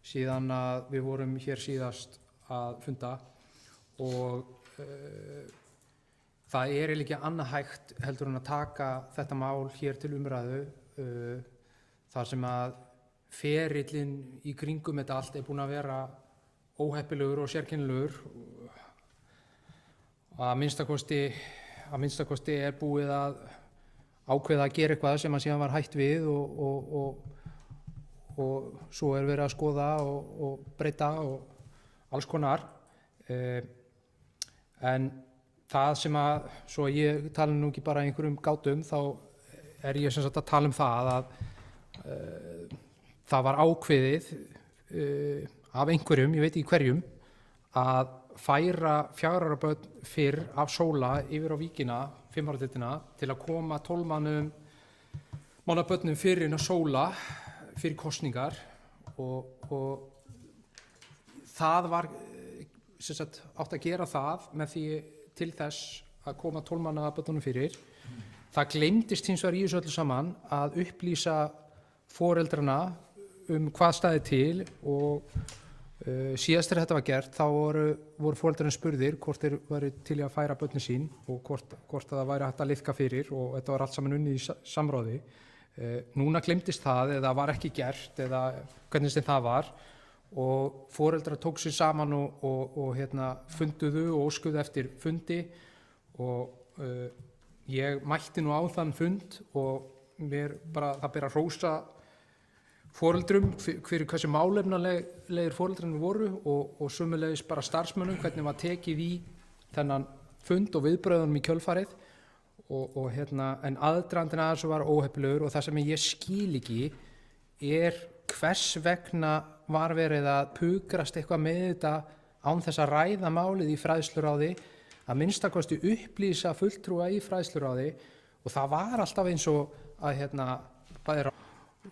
síðan að við vorum hér síðast að funda og það ekki annað hægt heldur en að taka þetta mál hér til umræðu þar sem að ferillinn í kringum þetta allt búinn að vera óheppilegur og sérkennilegur. Að minnsta kosti búið að ákveða að gera eitthvað sem að síðan var hætt við og svo verið að skoða og breyta og alls konar. En það sem að, svo ég tala nú ekki bara einhverjum gátum, þá ég sem sagt að tala það að það var ákveðið af einhverjum, ég veit ekki hverjum, að færa 4 ára börn fyrr af Sóla yfir á Víkina, 5 ára deildina, til að koma 12 mánaða börnum fyrr inn á Sóla fyrir kosningar og það var sem sagt átt að gera það með því til þess að koma 12 mánaða börnunum fyrir. Það gleymdist hins vegar í þessu öllu saman að upplýsa foreldrana hvað stæði til Síðast þegar þetta var gert þá voru foreldrarnir spurðir hvort þeir væru til í að færa börnin sín og hvort það væri hægt að liðka fyrir og þetta var allt saman unnið í samráði. Núna glemdist það eða var ekki gert eða hvernig sem það var og foreldrar tók sér saman og funduðu og óskuðu eftir fundi og ég mætti nú á þann fund og það ber að hrósa foreldrum fyrir hversu málefnalegir foreldrarnir voru og sömuleiðis bara starfsmönnum hvernig var tekið í þennan fund og viðbröðunum í kjölfarið en aðdragandinn að þessu var óheppilegur og það sem ég skil ekki hvers vegna var verið að pukrast eitthvað með þetta án þess að ræða málið í fræðsluráði, að minnstakosti upplýsa fulltrúa í fræðsluráði og það var alltaf eins og að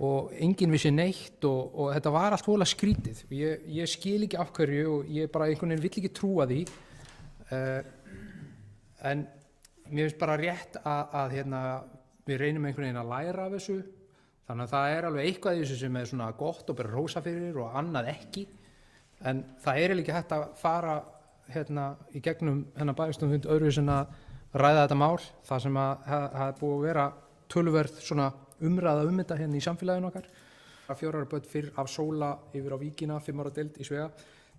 og enginn vissi neitt og þetta var allt voðalega skrítið. Ég skil ekki af hverju og ég bara einhvern veginn vill ekki trúa því en mér finnst bara rétt að við reynum einhvern veginn að læra af þessu þannig að það alveg eitthvað í þessu sem svona gott og bara rósa fyrir og annað ekki en það ekki hægt að fara í gegnum hennar bæjarstjórnarfund öðruvísi en að ræða þetta mál það sem að búið að vera töluverð svona umræða þetta í samfélaginu okkar. 4 ára börn fyrr af Sóla yfir á Víkina, 5 ára deild í Svega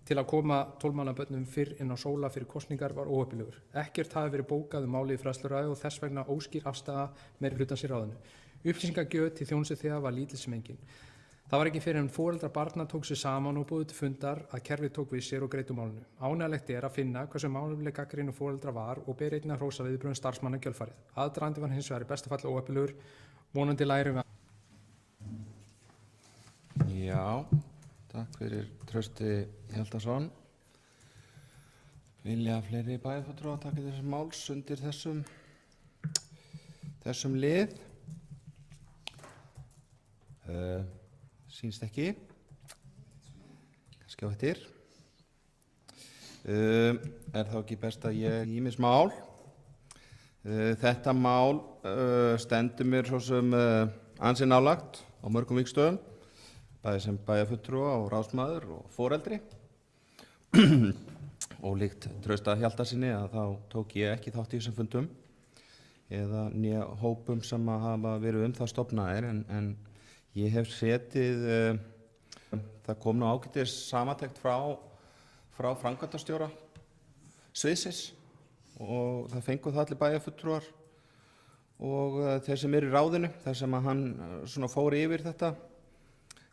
til að koma 12 mánaða börnum fyrr inn á Sóla fyrir kosningar var óheppilegur. Ekkert hafi verið bókað málið í fræðsluráði og þess vegna óskýr afstaða meirihlutans í ráðinu. Upplýsingagjöf til þjónustuþega var lítil sem engin. Það var ekki fyrr en foreldrar barna tók sér saman og boðuðu til fundar að kerfið tók við sér og greiddu málinu. Ánægjulegt að finna hversu málefnaleg gagnrýni foreldra var og ber einnig að hrósa viðbrögðum starfsmanna í kjölfarið. Aðdragandi var hins vegar í besta falli óheppilegur. Vonandi lærum við. Já, takk fyrir Trausti Hjaltason. Vilja fleiri bæjarfulltrúar taka þessum máls undir þessum lið? Sýnst ekki. Kannski á eftir. Þá ekki best að ég ýmis mál? Þetta mál stendur mér svo sem ansi nálagt á mörgum vígstöðum, bæði sem bæjarfulltrúa og ráðsmaður og foreldri. Og líkt Trausta Hjaltasyni að þá tók ég ekki þátt í þessum fundum eða né hópum sem að hafa verið það stofnaðir en ég hef setið, það kom nú ágætis samantekt frá framkvæmdastjóra sviðsins og það fengu það allir bæjarfulltrúar og þeir sem í ráðinu, þar sem að hann svona fór yfir þetta,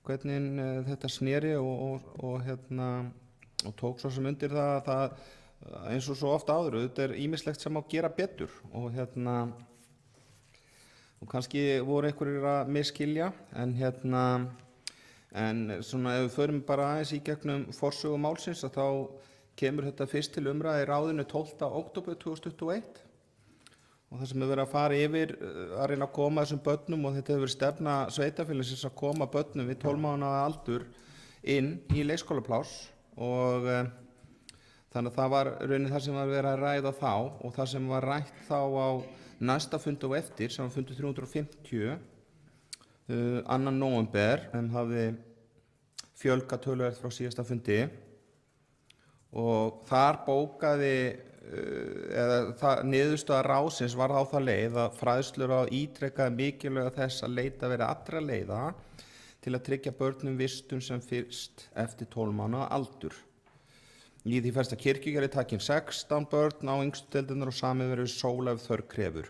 hvernig þetta sneri og tók svo sem undir það eins og svo ofta áður, þetta ýmislegt sem á gera betur og og kannski voru einhverjir að misskilja en svona ef við förum bara aðeins í gegnum forsögu málsins að þá kemur þetta fyrst til umræðu í ráðinu 12. október 2021 og það sem hefur verið að fara yfir að reyna að koma þessum börnum og þetta hefur verið stefna sveitarfélagsins að koma börnum við 12 mánaða aldur inn í leikskólapláss og þannig að það var raunin það sem var verið að ræða þá og það sem var rætt þá á næsta fund og eftir sem var fundur 350 2. nóvember en hafði fjölgað töluvert frá síðasta fundi og þar bókaði niðurstaða ráðsins var á það leið að fræðsluráð ítrekaði mikilvægi þess að leita verið allra leiða til að tryggja börnum vistun sem fyrst eftir 12 mánaða aldur. Í því felst að kirkjugerð takin 16 börn á yngstu deildirnar og samið verið Sóla ef þörf krefur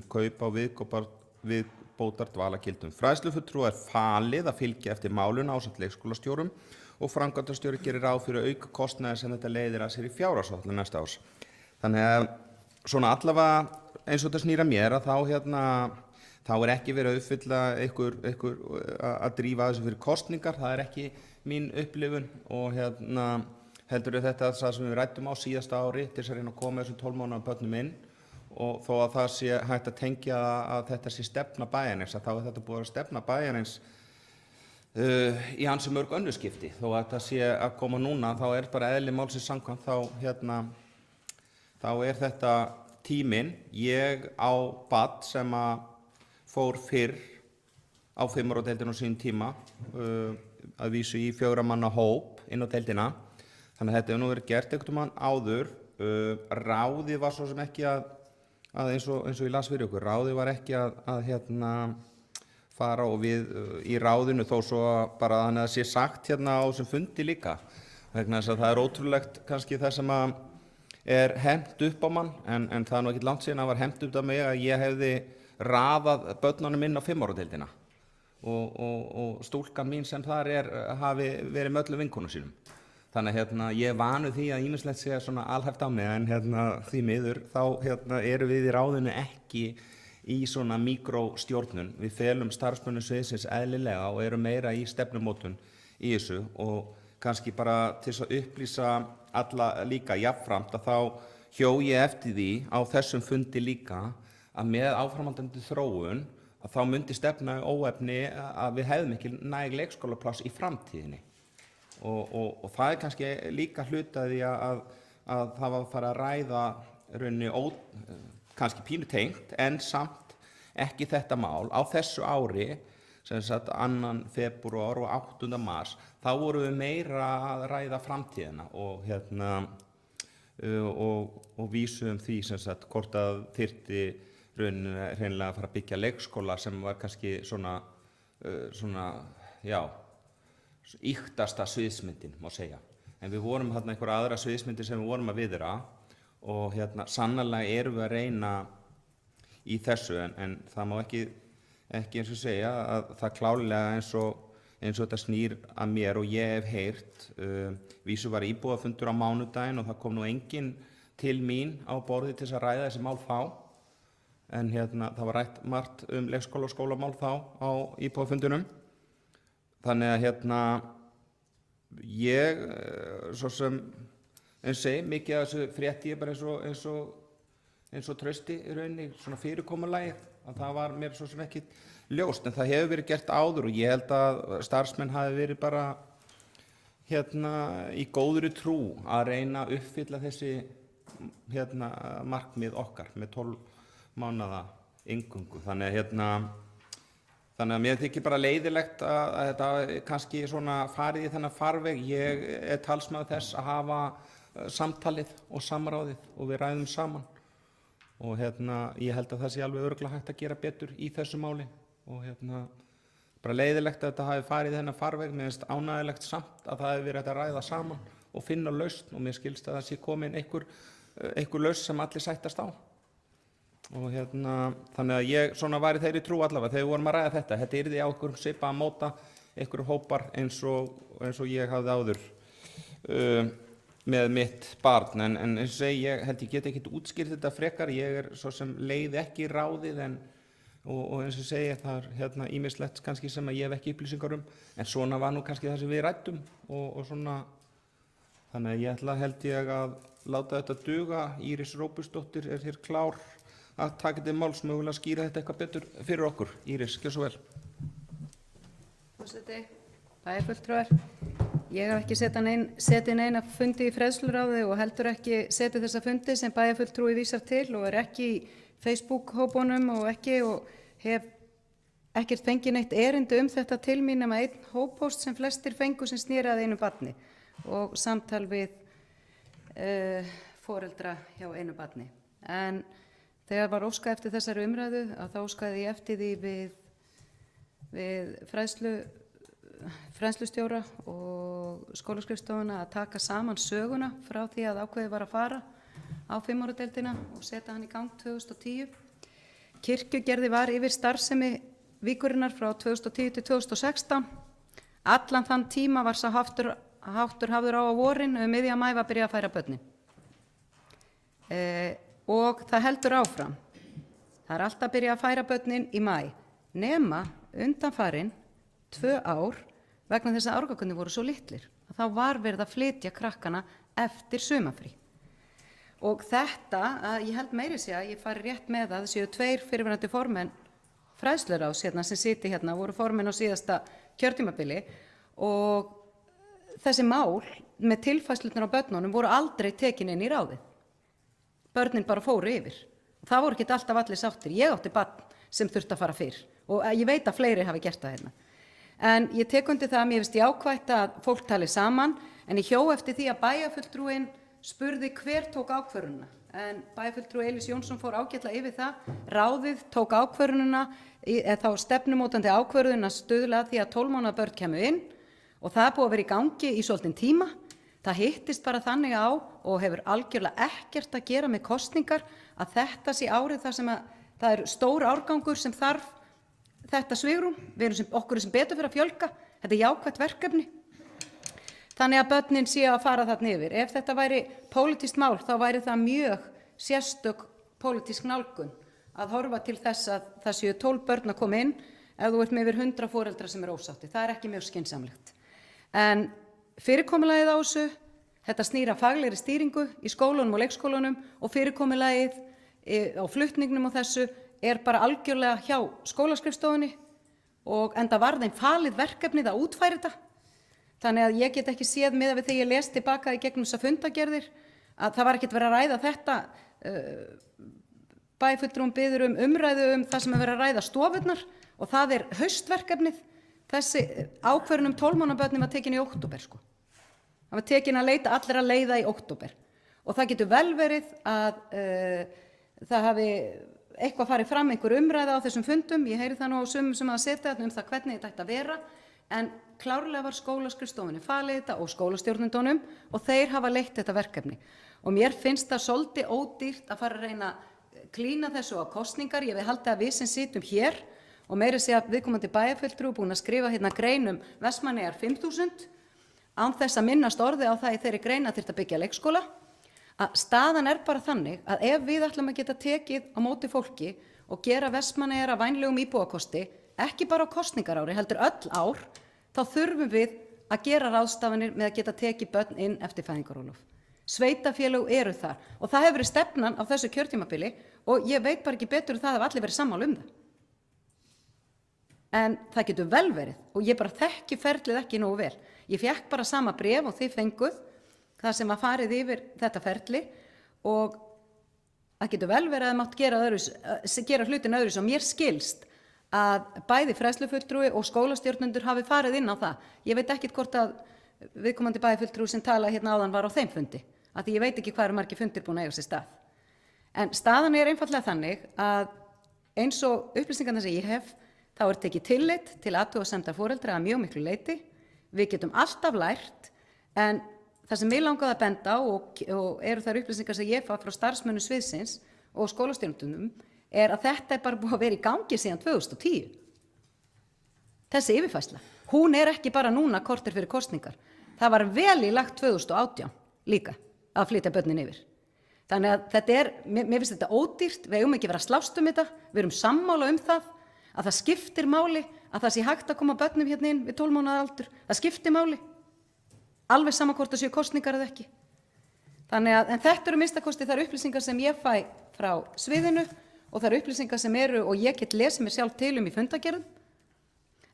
kaup á viðbótar dvalagildum. Fræðslufulltrúa falið að fylgja eftir málinu ásamt leikskólastjórum og framkvæmdastjóri gerir ráð fyrir auka kostnaði sem þetta leiðir að sér í fjárhagsáætlun næsta árs. Þannig að svona allavega eins og þetta snýr að mér að þá ekki verið að uppfylla einhver að drífa þessu fyrir kosningar, það ekki mín upplifun og heldur þetta það sem við ræddum á síðasta ári til þess að reyna að koma þessum 12 mánaða börnum inn og þó að það sé hægt að tengja að þetta sé stefna bæjarins að þá þetta búið að stefna bæjarins í ansi mörg önnur skipti þó að þetta sé að koma núna þá bara eðli málsins samkvæmt þá þetta tíminn. Ég á barn sem að fór fyrr á 5 ára deildina á sínum tíma að vísu í 4 manna hóp inn á deildina. Þannig að þetta hefur nú verið gert einhvern mann áður. Ráðið var svo sem ekki að eins og ég las fyrir ykkur, ráðið var ekki að fara og við í ráðinu þó svo bara þannig að það sé sagt hérna á þessum fundi líka. Vegna þess að það er ótrúlegt kannski það sem að er hent upp á mann, en það er nú ekkert langt síðan að var hent upp á mig að ég hefði raðað börnunum inn á 5 ára deildina og stúlkan mín sem þar hafi verið með öllum vinkonum sínum. Þannig að ég er vanur því að ýmislegt sé svona alhæft á mig, en því miður þá eru við í ráðinu ekki í svona míkróstjórnun. Við felum starfsmönnum sviðsins eðlilega og eru meira í stefnumótun í þessu, og kannski bara til þess að upplýsa alla líka jafnframt að þá hjó ég eftir því á þessum fundi líka að með áframhaldandi þróun að þá myndi stefna óefni að við hefðum ekki næg leikskólapláss í framtíðinni. Og það er kannski líka hluti af því að það var að fara að ræða rauninni kannski pínu tengt en samt ekki þetta mál á þessu ári, sem sagt 2. febrúar og 8. mars, þá vorum við meira að ræða framtíðina og vísuðum því sem sagt hvort að þyrfti hreinlega að fara að byggja leikskóla sem var kannski svona ýktasta sviðsmyndin má segja. En við vorum einhverja aðra sviðsmyndir sem við vorum að viðra og sannarlega erum við að reyna í þessu, en það má ekki eins og segja að það klálega eins og þetta snýr að mér og ég hef heyrt. Vísu var íbúafundur á mánudaginn og það kom nú enginn til mín á borði til þess að ræða þessi mál þá, en það var rætt margt leikskóla og skólamál þá á íbúafundunum. Þannig að ég svo sem segi mikið af þessu frétti ég bara eins og Trausti í rauninni svona fyrirkomulagið, að það var mér svo sem ekki ljóst, en það hefur verið gert áður og ég held að starfsmenn hafi verið bara í góðri trú að reyna að uppfylla þessi markmið okkar með 12 mánaða inngöngu. Þannig að mér þykir bara leiðilegt að þetta kannski svona farið í þennan farveg. Ég er talsmaður þess að hafa samtalið og samráðið og við ræðum saman. Og ég held að það sé alveg örugglega hægt að gera betur í þessu máli. Og bara leiðilegt að þetta hafi farið í þennan farveg. Mér finnst ánægjulegt samt að það hefur verið hægt að ræða saman og finna lausn, og mér skilst að það sé komin einhver lausn sem allir sættast á. Og þannig að ég svona var í þeirri trú allavega þegar við vorum að ræða þetta yrði á einhverjum svipa að móta einhverjum hópar eins og ég hafði áður með mitt barn, en eins og segi ég held ég get ekkert útskýrt þetta frekar. Ég er svo sem leið ekki ráðið, og eins og segi það er ýmislegt kannski sem að ég hef ekki upplýsingar en svona var nú kannski það sem við ræddum og svona. Þannig að held ég að láta þetta duga. Íris Róbertsdóttir er hér klár að taka til máls, mögulega að skýra þetta eitthvað betur fyrir okkur. Íris, gjör svo vel. Forseti, bæjarfulltrúar, ég hef ekki setið neina fundi í fræðsluráði og heldur ekki setið þessa fundi sem bæjarfulltrúi vísar til og er ekki í Facebook-hópunum og hef ekkert fengið neitt erindi þetta til mín nema einn hóppóst sem flestir fengu sem snýri að einu barni og samtal við foreldra hjá einu barni. En þegar var óskað eftir þessari umræðu að þá óskaði ég eftir því við fræðslustjóra og skólaskrifstofuna að taka saman söguna frá því að ákveðið var að fara á 5 ára deildina og setja hann í gang 2010. Kirkjugerði var yfir starfsemi Víkurinnar frá 2010 til 2016. Allan þann tíma var sá háttur hafður á vorin, miðja maí var byrjað að færa börnin. Og það heldur áfram. Það er alltaf byrjað að færa börnin í maí, nema undanfarin 2 ár vegna þess að árgangarnir voru svo litlir. Þá var verið að flytja krakkana eftir sumarfrí. Og þetta, ég held meiri sé að ég fari rétt með það séu 2 fyrrverandi formenn fræðsluráðs sem siti voru formenn á síðasta kjörtímabili og þessi mál með tilfærslunar á börnunum voru aldrei tekin inn í ráðið. Börnin bara fóru yfir. Það voru ekki alltaf allir sáttir. Ég átti barn sem þurfti að fara fyrr og ég veit að fleiri hafi gert það En ég tek undir það að mér finnst jákvætt að fólk tali saman. En ég hjó eftir því að bæjarfulltrúinn spurði hver tók ákvörðunina. En bæjarfulltrúi Elís Jónsson fór ágætlega yfir það. Ráðið tók ákvörðunina, þá stefnumótandi ákvörðun að stuðla að því að 12 mánaða börn kæmu inn og það er búið að vera í gangi í svolítinn tíma. Það hittist bara þannig á og hefur algjörlega ekkert að gera með kosningar að þetta sé árið þar sem að það er stór árgangur sem þarf þetta svigrúm. Okkur sem betur fyrir að fjölga. Þetta er jákvætt verkefni. Þannig að börnin séu að fara þarna yfir. Ef þetta væri pólitískt mál þá væri það mjög sérstök pólitísk nálgun að horfa til þess að það séu 12 börn að koma inn ef þú ert með yfir 100 foreldra sem ósátti. Það er ekki mjög skynsamlegt. En fyrirkomulagið á þessu, þetta snýr að faglegri stýringu í skólunum og leikskólunum og fyrirkomulagið á flutningnum og þessu er bara algjörlega hjá skólaskrifstofunni og enda var þeim falið verkefnið að útfæra þetta. Þannig að ég get ekki séð miðað við þegar ég les tilbaka í gegnum þessa fundagerðir að það var ekkert verið að ræða þetta. Bæjarfulltrúinn biður umræðu það sem er verið að ræða stofurnar og það er haustverkefnið. Þessi ákvörðun 12 mánaða börnin var tekin í október sko. Það var tekin að leita allra leiða í október og það getur vel verið að það hafi eitthvað farið fram einhver umræða á þessum fundum. Ég heyri það nú á sumum sem að setja þetta það hvernig þetta ætti að vera. En klárlega var skólaskrifstofunni falið þetta og skólastjórnendunum og þeir hafa leitt þetta verkefni. Og mér finnst það svolítið ódýrt að fara að reyna að klína þessu á kosningar. Ég vil halda að við sem situm hér og meira segja að viðkomandi bæjarfulltrúi búin að skrifa hérna grein Vestmannaeyjar 5000 án þess að minnast orði á það í þeirri grein að þyrfti að byggja leikskóla. Að staðan er bara þannig að ef við ætlum að geta tekið á móti fólki og gera Vestmannaeyjar að vænlegum íbúakosti, ekki bara á kosningarári, heldur öll ár, þá þurfum við að gera ráðstafanir með að geta tekið börn inn eftir fæðingarorlof. Sveitarfélög eru þar og það hefur verið stefnan á þessu kjörtímabili og ég veit bara ekki betur það ef allir verið sammála það. En það getur vel verið og ég bara þekki ferlið ekki nógu vel. Ég fékk bara sama bréf og þið fenguð það sem að farið yfir þetta ferli og það getur vel verið að það mátt gera hlutin öðru sem mér skilst að bæði fræðslufulltrúi og skólastjórnendur hafi farið inn á það. Ég veit ekkert hvort að viðkomandi bæjarfulltrúi sem talaði hérna áðan var á þeim fundi, af því ég veit ekki hvað eru margir fundir búin að eiga sér stað. En staðan er einfaldlega þannig að eins og upplýsingarnar sem ég hef, þá er tekið tillit til athugasemda foreldra að mjög miklu leyti. Við getum alltaf lært, en það sem mig langaði að benda á og eru þær upplýsingar sem ég fá frá starfsmönnum sviðsins og skólastjórnendunum er að þetta er bara búið að vera í gangi síðan 2010. Þessi yfirfærsla. Hún er ekki bara núna korter fyrir kosningar. Það var vel í lagt 2018 líka að flytja börnin yfir. Þannig að þetta er, mér finnst þetta ódýrt, við eigum ekki vera að slást um þetta, við erum sammála það, að það skiptir máli, að það sé hægt að koma börnum hérna inn við 12 mánaða aldur. Það skiptir máli. Alveg sama hvort það séu kosningar eða ekki. Þannig að, en þetta eru minnstakosti þær upplýsingar sem ég fæ frá sviðinu og þær upplýsingar sem eru og ég get lesið mér sjálf til í fundagerðum.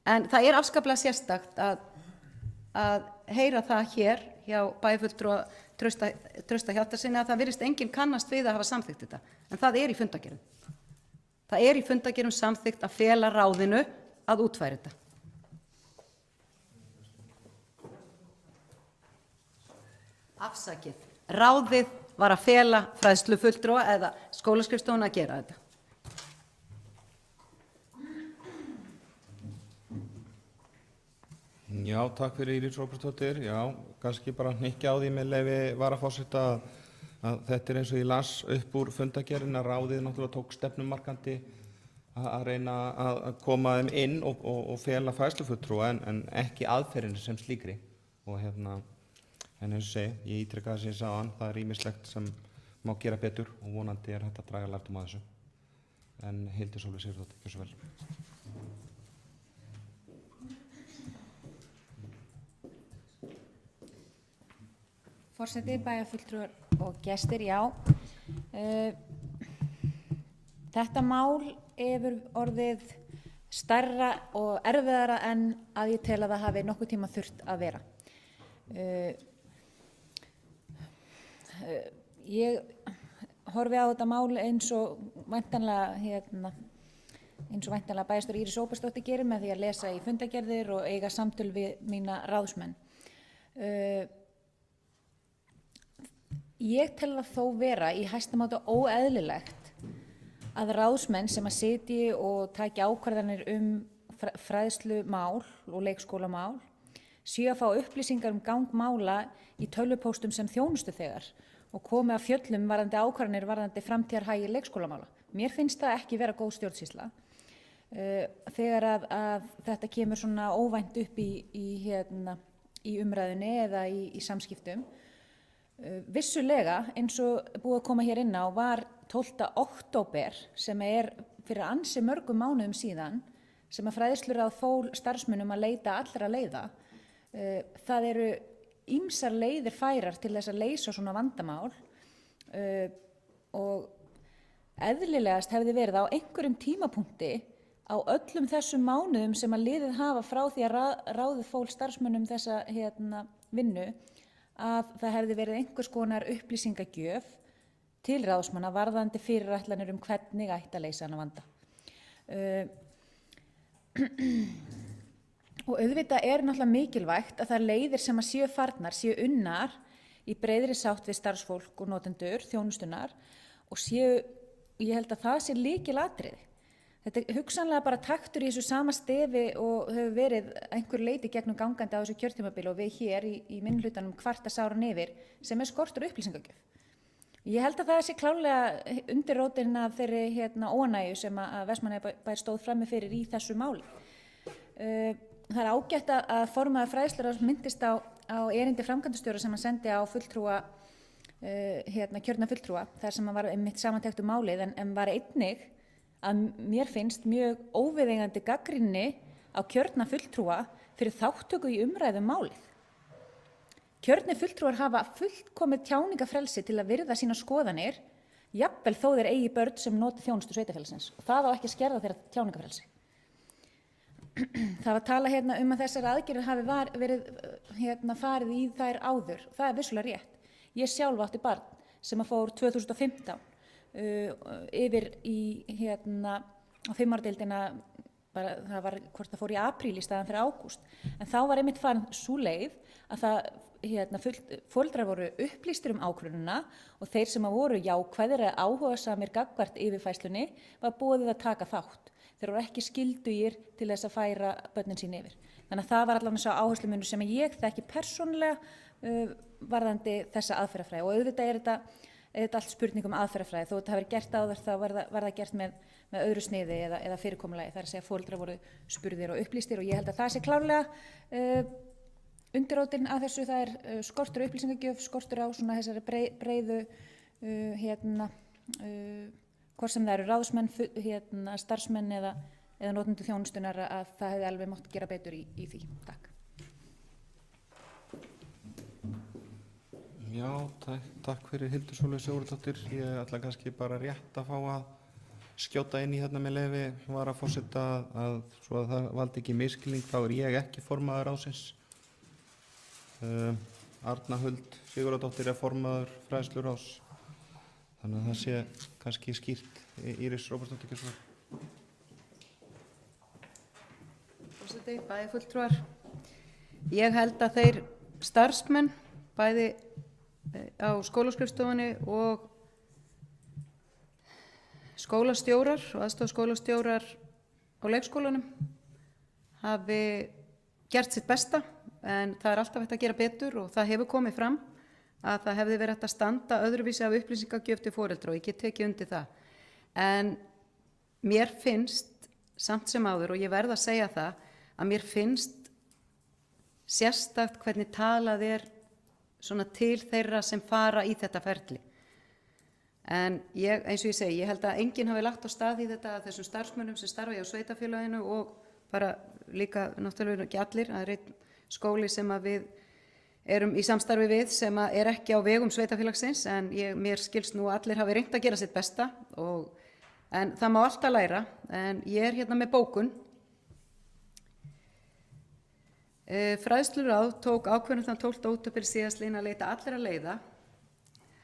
En það er afskaplega sérstakt að heyra það hér hjá bæjarfulltrúa Trausta Hjaltasyni að það virðist enginn kannast við að hafa samþykkt þetta. En það er í fundagerðum. Það er í fundagerðum samþykkt að fela ráðinu að útfæra þetta. Afsakið. Ráðið var að fela fræðslufulltrúa eða skólaskrifstofuna að gera þetta. Já, takk fyrir Íris Róbertsdóttir. Já, kannski bara hnykkja á því með leyfi varaforseta að þetta er eins og ég las upp úr fundagerðinni að ráðið náttúrulega tók stefnumarkandi að reyna að koma þeim inn og fela fræðslufulltrúa en ekki aðferðinni sem slíkri. Og en eins og segi, ég ítreka það sem ég sagði áðan, það er ýmislegt sem má gera betur og vonandi er hægt að draga lærdóm af þessu. En Hildur Sólveig Sigurðardóttir, gjörðu svo vel. Forseti, bæjarfulltrúar og gestir, já. Þetta mál hefur orðið stærra og erfiðara en að ég tel að það hafi nokkuð tíma þurft að vera. Ég horfi á þetta mál eins og væntanlega bæjarstjóri Íris Róbertsdóttir gerir með því að lesa í fundagerðir og eiga samtöl við mína ráðsmenn. Ég tel það þó vera í hæsta máta óeðlilegt að ráðsmenn sem að sitji og taki ákvarðanir fræðslumál og leikskólamál séu að fá upplýsingar gang mála í tölvupóstum sem þjónustuþegar og komi að fjöllum varðandi ákvarðanir varðandi framtíðarhagi leikskólamála. Mér finnst það ekki vera góð stjórnsýsla þegar að þetta kemur svona óvænt upp í umræðunni eða í samskiptum. Vissulega, eins og búið að koma hér inn á, var 12. október sem fyrir ansi mörgum mánuðum síðan sem að fræðsluráð fól starfsmönnum að leita allra leiða. Það eru ýmsar leiðir færar til þess að leysa svona vandamál og eðlilegast hefði verið á einhverjum tímapunkti á öllum þessum mánuðum sem að liðið hafa frá því að ráðið fól starfsmönnum þessa vinnu að það hefði verið einhvers konar upplýsingagjöf til ráðsmanna varðandi fyrirætlanir hvernig ætti að leysa hana vanda. Og auðvitað náttúrulega mikilvægt að það leiðir sem að séu farnar, séu unnar í breiðri sátt við starfsfólk og notendur þjónustunnar og ég held að það sé lykilatriði. Þetta hugsanlega bara taktur í þessu sama stefi og hefur verið einhver leiti gegnum gangandi á þessu kjörtímabili og við hér í minnihlutanum kvarta sáran yfir sem skortur upplýsingagjöf. Ég held að það sé klárlega undir rótin af þeirri óánægju sem að Vestmannaeyjabær stóð frammi fyrir í þessu máli. Það ágætt að formaður fræðsluráðs myndist á erindi framkvæmdastjóra sem hann sendi á fulltrúa, kjörna fulltrúa, þar sem hann var einmitt samantekt málið en var einnig að mér finnst mjög óviðeigandi gagnrýni á kjörna fulltrúa fyrir þátttöku í umræðum málið. Kjörnir fulltrúar hafa fullkomið tjáningafrelsi til að virða sína skoðanir, jafnvel þó þeir eigi börn sem noti þjónustu sveitarfélagsins og það á ekki að skerða þeirra tjáningafrelsi. Það var talað að þessar aðgerðir hafi verið farið í þær áður. Það er vissulega rétt. Ég sjálf átti barn sem fór 2015 yfir á 5 ára deildina, það var hvort það fór í apríl í staðan fyrir ágúst, en þá var einmitt farin sú leið að foreldrar voru upplýstir ákvörðunina og þeir sem voru jákvæðir eða áhugasamir gagnvart yfirfærslunni var boðið að taka þátt. Þeir voru ekki skyldugir til þess að færa börnin sín yfir. Þannig að það var allavega sá áherslumunur sem ég þekki persónulega varðandi þessa aðferðafræði og auðvitað þetta allt spurning aðferðafræði. Þó þetta hafi verið gert áður þá var það gert með öðru sniði eða fyrirkomulagi. Það er að segja foreldrar voru spurðir og upplýstir og ég held að það sé klárlega undirrótin að þessu. Það er skortur upplýsingagjöf, skortur á svona þessari breiðu hvort sem það eru ráðsmenn, starfsmenn eða notendur þjónustunar að það hefði alveg mátt gera betur í því. Takk. Já, takk fyrir Hildur Sólveig Sigurðardóttir. Ég ætla kannski bara rétt að fá að skjóta inn í með leyfi varaforseta að svo að það valdi ekki misskilning, þá er ég ekki formaður ráðsins. Arna Huld Sigurðardóttir er formaður fræðsluráðs. Þannig að það sé kannski skýrt. Íris Róbertsdóttir Geirsson. Forseti, bæði fulltrúar. Ég held að þeir starfsmenn, bæði á skólaskrifstofunni og skólastjórar og aðstoðarskólastjórar á leikskólanum hafi gert sitt besta, en það er alltaf hægt að gera betur og það hefur komið fram að það hefði verið hægt að standa öðruvísi af upplýsingagjöf til foreldra og ég get tekið undir það. En mér finnst samt sem áður, og ég verð að segja það, að mér finnst sérstakt hvernig talað er svona til þeirra sem fara í þetta ferli. En eins og ég segi, ég held að enginn hafi lagt á stað í þetta að þessum starfsmönnum sem starfa á sveitarfélaginu og bara líka náttúrulega ekki allir. Það er einn skóli sem að við erum í samstarfi við sem að er ekki á vegum sveitarfélagsins, en mér skilst nú að allir hafi reynt að gera sitt besta en það má alltaf læra. En ég er hérna með bókun. Fræðsluráð tók ákvörðun þann 12. október síðastliðinn að leita allra leiða,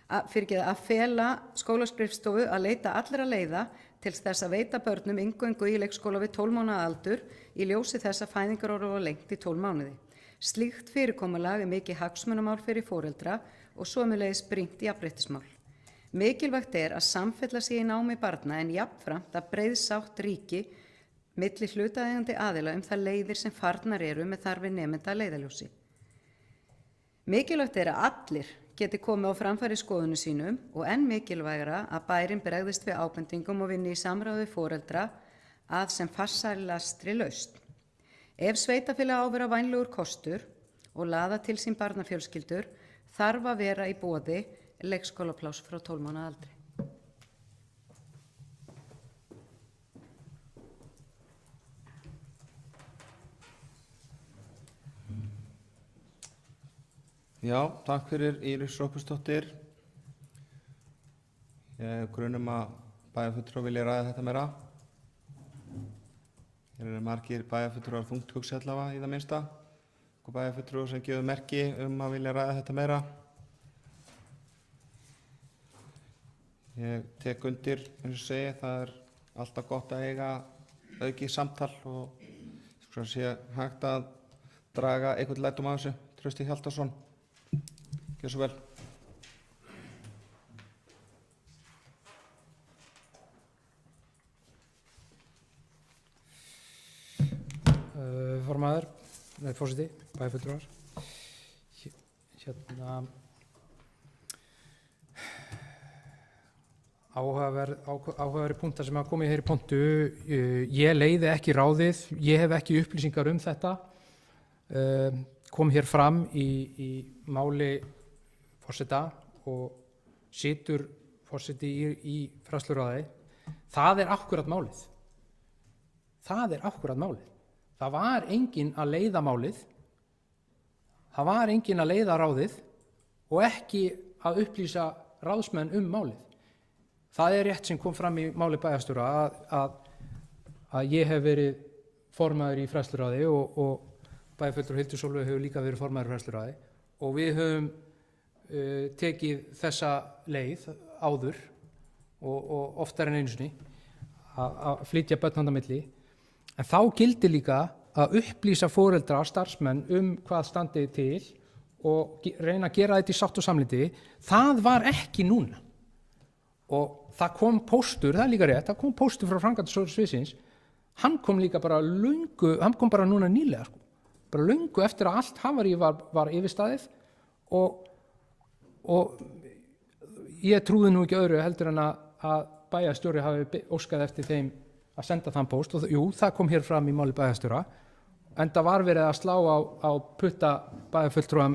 að fela skólaskrifstofu að leita allra leiða til þess að veita börnum inngöngu í leikskóla við 12 mánaða aldur í ljósi þess að fæðingarorlof var lengt í 12 mánuði. Slíkt fyrirkomulag er mikið hagsmunamál fyrir foreldra og sömuleiðis brýnt jafnréttismál. Mikilvægt að samfella sé í námi barna en jafnframt að breið sátt ríki milli hlutaðeigandi aðila það leiðir sem farnar eru með þarfir nemenda að leiðarljósi. Mikilvægt að allir geti komið á framfæri skoðunum sínum og enn mikilvægra að bærinn bregðist við ábendingum og vinni í samráði við foreldra að sem farsælastri lausn. Ef sveitarfélag á að vera vænlegur kostur og laða til sín barnafjölskyldur þarf að vera í boði leikskólapláss frá 12 mánaða aldri. Já, takk fyrir Íris Rópusdóttir. Ég grunum að bæjarfulltrúar vilja ræða þetta meira. Hér eru margir bæjarfulltrúar þungt hugsi allavega í það minnsta. Og bæjarfulltrúar sem gefur merki að vilja ræða þetta meira. Ég tek undir, eins og segi, það alltaf gott að eiga aukið samtal og svo sé hægt að draga einhvern lærdóm af þessu. Trausti Hjaltason. Gjör svo vel. Formaður, forseti, bæjarfulltrúar. Áhugaverði punktar sem hafa komið hér í pontu. Ég leiði ekki ráðið, ég hef ekki upplýsingar þetta. Kom hér fram í máli forseta og situr forseti í fræðsluráði. Það akkúrat málið. Það var enginn að leiða málið, það var enginn að leiða ráðið og ekki að upplýsa ráðsmenn málið. Það rétt sem kom fram í máli bæjarstjóra að ég hef verið formaður í fræðsluráði og bæjarfulltrúi Hildur Sólveig hefur líka verið formaður í fræðsluráði og við höfum tekið þessa leið áður og oftar en einu sinni að flytja börn handa milli. En þá gildir líka að upplýsa foreldra og starfsmenn hvað standi til og reyna að gera þetta í sátt og samlyndi. Það var ekki núna. Og það kom póstur, það líka rétt, það kom póstur frá framkvæmdastjóra sviðsins. Hann kom líka bara núna nýlega, bara löngu eftir að allt havarí var yfirstaðið og ég trúði nú ekki öðru heldur en að bæjarstjóri hafi óskað eftir þeim að senda þann póst og jú, það kom hér fram í máli bæjarstjóra enda var verið að slá á putta bæjarfulltrúa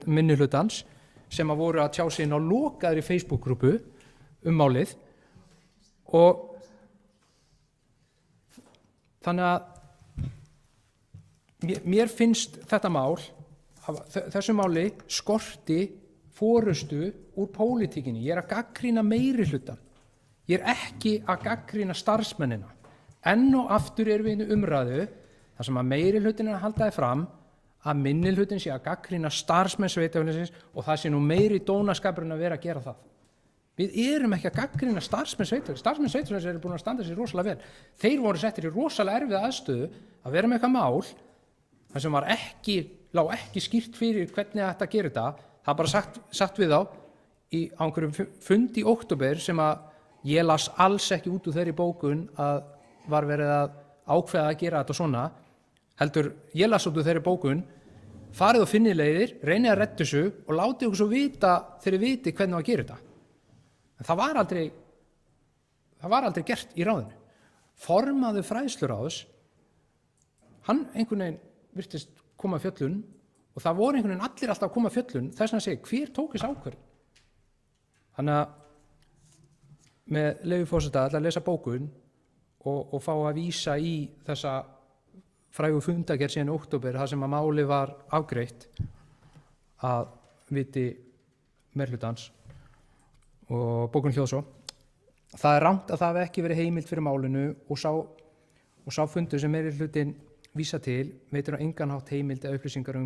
minnihlutans sem að voru að tjá sig inn á lokaðri Facebook-grúpu málið og þannig að mér finnst þetta mál, þessu máli skorti forystu úr pólitíkinni. Ég að gagnrýna meirihlutann. Ég ekki að gagnrýna starfsmennina. Enn og aftur við í umræðu þar sem að meirihlutin að halda fram að minnihlutin sé að gagnrýna starfsmenn sveitarfélagsins og það sé nú meiri dónaskapur en að vera að gera það. Við erum ekki að gagnrýna starfsmenn sveitarfélagsins. Starfsmenn sveitarfélagsins eru búin að standa sér rosalega vel. Þeir voru settir í rosalega erfiða aðstöðu að vera með eitthvað mál þar sem lá ekki skýrt fyrir hvernig þetta gerir þetta. Það bara sagt við á einhverjum fundi í október sem að ég las alls ekki út úr þeirri bókun að var verið að ákveða að gera þetta svona. Heldur, ég las út úr þeirri bókun, farið og finnið leiðir, reynið að redda þessu og látið okkur svo vita þegar þið viti hvernig að gera þetta. En það var aldrei gert í ráðinu. Formaður fræðsluráðs, hann einhvern veginn virtist koma að fjöllun og það voru einhvern veginn allir alltaf að koma að fjöllun þess að segja hver tók þessi ákvörðun. Þannig að með leyfi forseta ætla að lesa bókun og fá að vísa í þessa frægu fundagerð síðan í október þar sem að máli var afgreitt að viti meirhlutans og bókun hljóð svo. Það rangt að það hafi ekki verið heimild fyrir málinu og sá fundur sem meirhlutin vísa til veitir á engan hátt heimild eða upplýsingar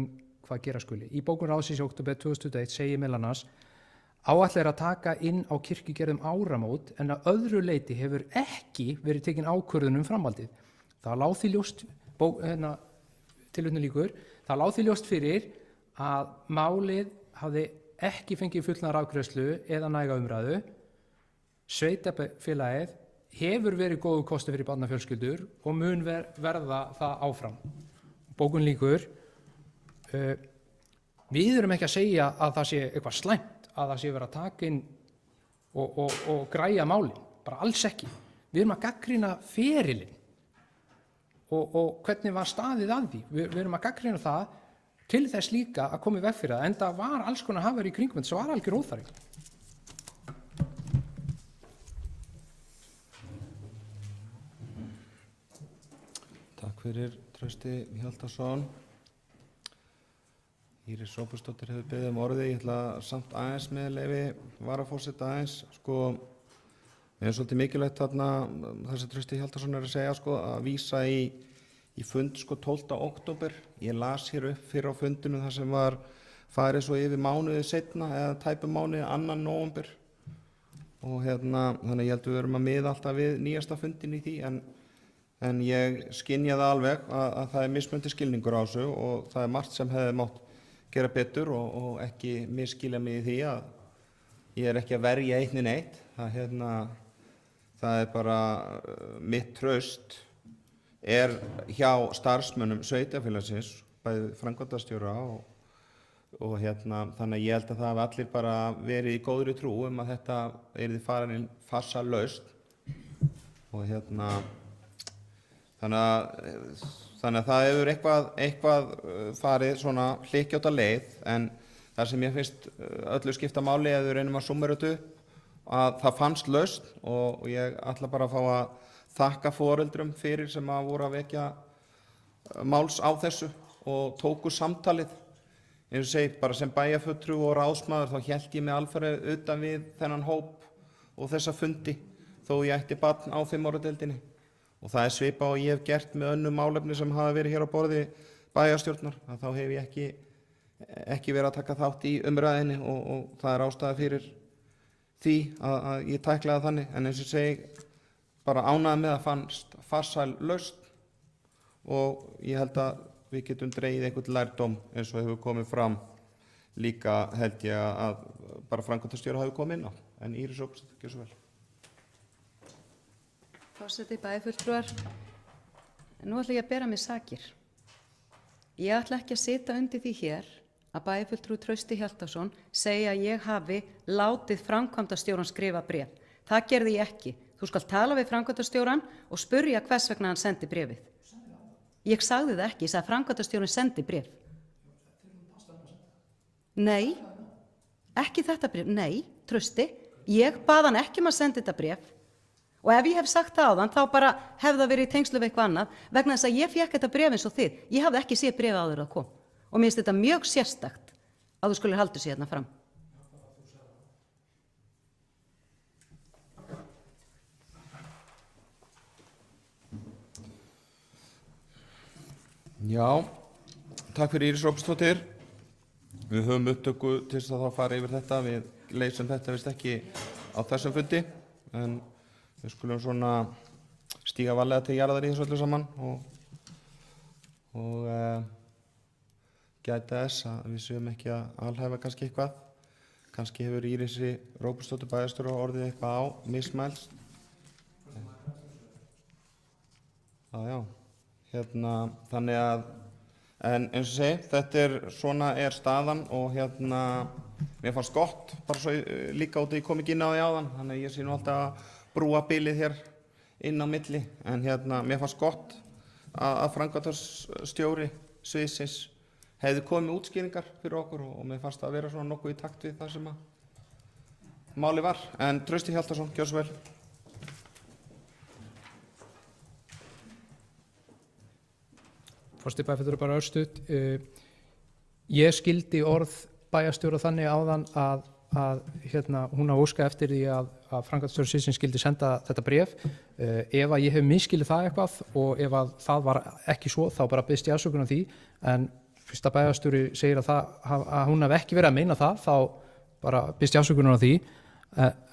hvað gera skuli. Í bókun ráðsins í október 2021 segir meðal annars áætlað að taka inn á kirkjugerðum áramót en að öðru leyti hefur ekki verið tekin ákvörðun framhaldið. Það lá því ljóst tilvitnun lýkur, það lá því ljóst fyrir að málið hafði ekki fengið fullnaðar afgreiðslu eða næga umræðu. Sveitarfélagið hefur verið góður kosti fyrir barnafjölskyldur og mun verða það áfram. Bókun lýkur. Við erum ekki að segja að það sé eitthvað slæmt, að það sé verið að taka inn og græja málin, bara alls ekki. Við erum að gagnrýna ferilinn og hvernig var staðið að því. Við erum að gagnrýna það til þess líka að koma í veg fyrir það, enda var alls konar hafur í kringum þetta sem var algjör óþarfi. Takk fyrir Trausti Hjaltason. Íris Róbertsdóttir hefur beðið orðið. Ég ætla samt aðeins með leyfi varaforseta aðeins. Mér svolítið mikilvægt þarna það sem Trausti Hjaltason að segja að vísa í fund 12. október. Ég las hér upp fyrir á fundinu þar sem var farið svo yfir mánuði seinna eða tæpum mánuði 2. nóvember. Og þannig ég held við verum að miða alltaf við nýjasta fundin í því en ég skynja það alveg að það er mismunandi skilningur á þessu og það er margt sem hefði mátt gera betur og ekki misskilja mig í því að ég er ekki að verja eitt né neitt. Það er bara mitt traust er hjá starfsmönnum sveitarfélagsins, bæði framkvæmdastjóra og þannig að ég held að það hafi allir bara verið í góðri trú að þetta yrði farin farsalaust og þannig að það hefur eitthvað farið svona hlykkjóta leið en það sem ég finnst öllu skipta máli ef við reynum að summera þetta upp að það fannst lausn og ég ætla bara að fá að þakka foreldrum fyrir sem að voru að vekja máls á þessu og tóku samtalið. Eins og segi, bara sem bæjarfulltrúi og ráðsmaður þá hélt ég mig alfarið utan við þennan hóp og þessa fundi þó ég ætti barn á 5 ára deildinni. Og það er svipað og ég hef gert með önnur málefni sem hafa verið hér á borði bæjarstjórnar að þá hef ég ekki verið að taka þátt í umræðinni og það er ástæða fyrir því að ég tæklaði þannig. En eins og segi, bara ánægður með að fannst farsæl lausn og ég held að við getum dregið einhvern lærdóm eins og hefur komið fram líka held ég að bara framkvæmdastjóri hafi komið inn á. En Íris Róbertsdóttir, gjörðu svo vel. Forseti, bæjarfulltrúar, nú ætla ég að bera mig sakir. Ég ætla ekki að sitja undir því hér að bæjarfulltrúi Trausti Hjaltason segja að ég hafi látið framkvæmdastjóran skrifa bréf. Það gerði ég ekki. Þú skalt tala við framkvæmdastjóran og spurja hvers vegna hann sendi bréfið. Ég sagði það ekki, ég sagði að framkvæmdastjórinn sendi bréf. Nei, ekki þetta bréf, nei, Trausti, ég bað hann ekki að senda þetta bréf og ef ég hef sagt það áðan þá bara hefði það verið í tengslu við eitthvað annað vegna þess að ég fékk þetta bréf eins og þið. Ég hafði ekki séð bréfið áður að kom og mér finnst þetta mjög sérstakt að þú skulir halda sig hérna fram. Já, takk fyrir Íris Róbertsdóttir. Við höfum upptöku til þess að þá fara yfir þetta. Við leysum þetta vist ekki á þessum fundi, en við skulum svona stíga varlega til jarðar í þessu öllu saman og gæta þess að við séum ekki að alhæfa kannski eitthvað. Kannski hefur Írisi Róbertsdóttir bæjarstjóri orðið eitthvað á mismælst. Já. Þannig að en eins og segi, þetta svona er staðan og mér fannst gott bara svo líka út að ég kom ekki inn á því áðan þannig að ég sé nú alltaf að brúa bilið hér inn á milli en mér fannst gott að framkvæmdastjóri sviðsins hefði komið með útskýringar fyrir okkur og mér fannst það að vera svona nokkuð í takt við það sem að máli var en Trausti Hjaltason, gjörðu svo vel. Forseti bæjarfulltrúi bara örstutt. Ég skildi orð bæjarstjóra þannig áðan að hún á óska eftir því að framkvæmdastjóri sviðsins skildi senda þetta bréf. Ef að ég hef misskilið það eitthvað og ef að það var ekki svo þá bara biðst ég afsökunar á því en fyrst að bæjarstjóri segir að hún hef ekki verið að meina það þá bara biðst ég afsökunar á því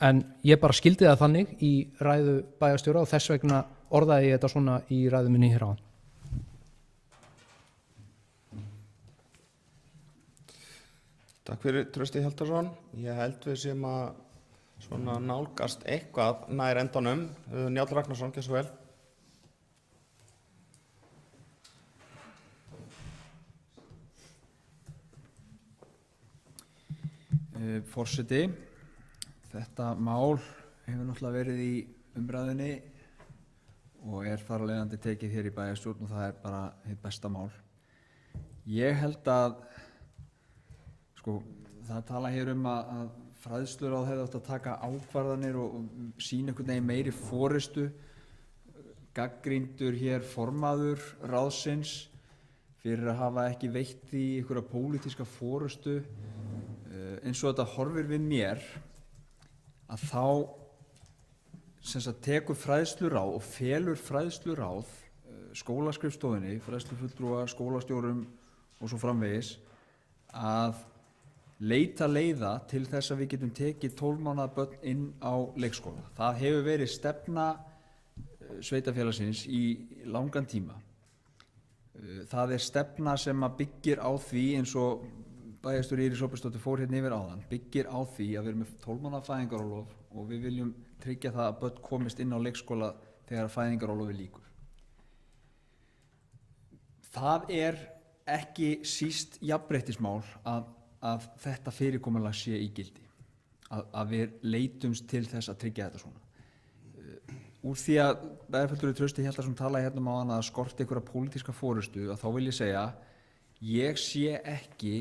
en ég bara skildi það þannig í ræðu bæjarstjóra og þess vegna orðaði ég þetta svona í ræðu minni hér áðan. Takk fyrir Trausti Hjaltason. Ég held við sem að svona nálgast eitthvað nær endanum. Njáll Ragnarsson, gjör svo vel. Forseti, þetta mál hefur náttúrulega verið í umræðunni og þar af leiðandi tekið hér í bæjarstjórn og það bara hið besta mál. Ég held að, það tala hér að fræðsluráð hefði átt að taka ákvarðanir og sýna einhvern veginn meiri forystu, gagnrýndur hér formaður ráðsins fyrir að hafa ekki veitt því einhverja pólitíska forystu. Eins og þetta horfir við mér að þá tekur fræðsluráð og felur fræðsluráð skólaskrifstofunni, fræðslufulltrúa, skólastjórum og svo framvegis að leita leiða til þess að við getum tekið 12 mánaða börn inn á leikskóla. Það hefur verið stefna sveitarfélagsins í langan tíma. Það stefna sem að byggir á því eins og bæjarstjóri Íris Róbertsdóttir fór hérna yfir áðan, byggir á því að við erum með 12 mánaða fæðingarorlof og við viljum tryggja það að börn komist inn á leikskóla þegar fæðingarorlofi lýkur. Það ekki síst jafnréttismál að þetta fyrirkomulag sé í gildi, að við leitumst til þess að tryggja þetta svona. Úr því að bæjarfulltrúi Trausti Hjaltason talaði hérna á hann að skorti einhverja pólitíska forystu, að þá vil ég segja, ég sé ekki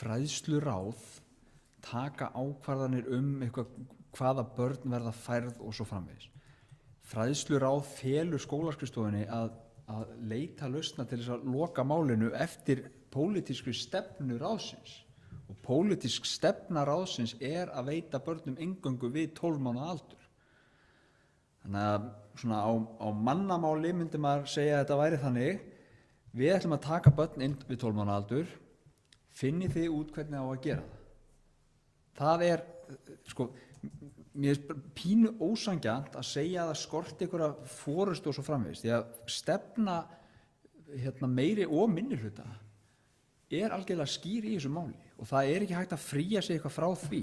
fræðsluráð taka ákvarðanir eitthvað hvaða börn verða færð og svo framvegis. Fræðsluráð felur skólaskrifstofunni að leita lausna til þess að loka málinu eftir pólitískri stefnu ráðsins. Og pólitísk stefna ráðsins að veita börnum eingöngu við 12 mánaða aldur. Þannig að svona á mannamáli myndi maður segja að þetta væri þannig, við ætlum að taka börn inn við 12 mánaða aldur, finnið þið út hvernig á að gera það. Það mér pínu ósanngjarnt að segja að það skorti einhverja forystu og svo framvegis, því að stefna meiri og minnihluta algjörlega skýr í þessu máli og það ekki hægt að fría sig eitthvað frá því.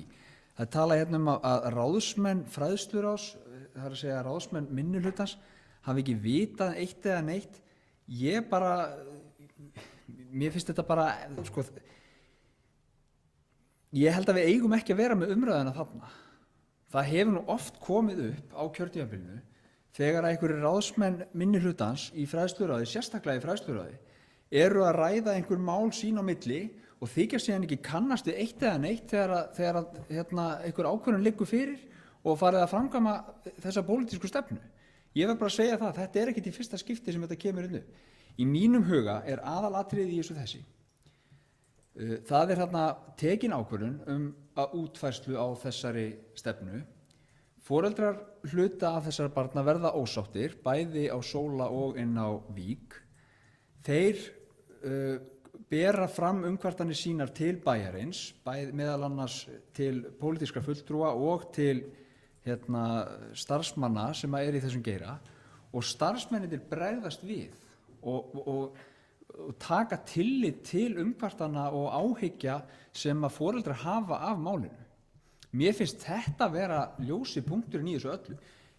Það tala hérna að ráðsmenn fræðsluráðs, það að segja ráðsmenn minnihlutans, hafi ekki vitað eitt eða neitt. Mér finnst þetta bara, ég held að við eigum ekki að vera með umræðuna þarna. Það hefur nú oft komið upp á kjörtímabilinu þegar einhverjir ráðsmenn minnihlutans í fræðsluráði, sérstaklega í fræðsluráði, eru að ræða einhver mál sín á milli og þykja síðan ekki kannast við eitt eða neitt þegar einhver ákvörðun liggur fyrir og farið að framkvæma þessa pólitísku stefnu. Ég verð bara að segja það, þetta ekkert í fyrsta skipti sem þetta kemur inn upp. Í mínum huga aðalatriðið í þessu þessi. Það þarna tekin ákvörðun að útfærslu á þessari stefnu. Foreldrar hluta af þessara barna verða ósáttir, bæði á Sóla og inn á Vík. Þeir bera fram umkvartanir sínar til bæjarins, meðal annars til pólitískra fulltrúa og til starfsmanna sem í þessum geira, og starfsmennirnir bregðast við og taka tillit til umkvartana og áhyggja sem að foreldrar hafa af málinu. Mér finnst þetta vera ljósi punkturinn í þessu öllu.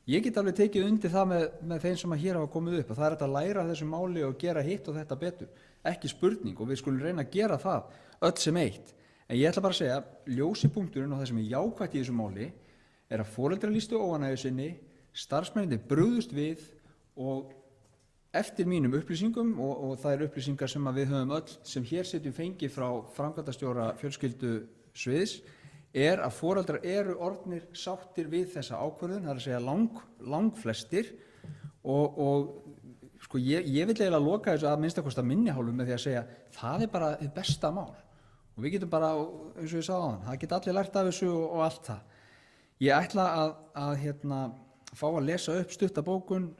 Ég get alveg tekið undir það með þeim sem hér hafa komið upp, að það hægt að læra af þessu máli og gera hitt og þetta betur. Ekki spurning, og við skulum reyna að gera það öll sem eitt. En ég ætla bara að segja, ljósi punkturinn og það sem jákvætt í þessu máli að foreldrar lýstu óánægju sinni, starfsmennirnir brugðust við og eftir mínum upplýsingum og það upplýsingar sem við höfum öll sem hér sitjum fengið frá framkvæmdastjóra fjölskyldusviðs, að foreldrar eru orðnir sáttir við þessa ákvörðun, það að segja langflestir og ég vil eiginlega loka þessu að minnstakosti að minni hálfu með því að segja það bara hið besta mál og við getum bara, eins og ég sagði áðan, það geta allir lært af þessu og allt það. Ég ætla að fá að lesa upp stutta bókun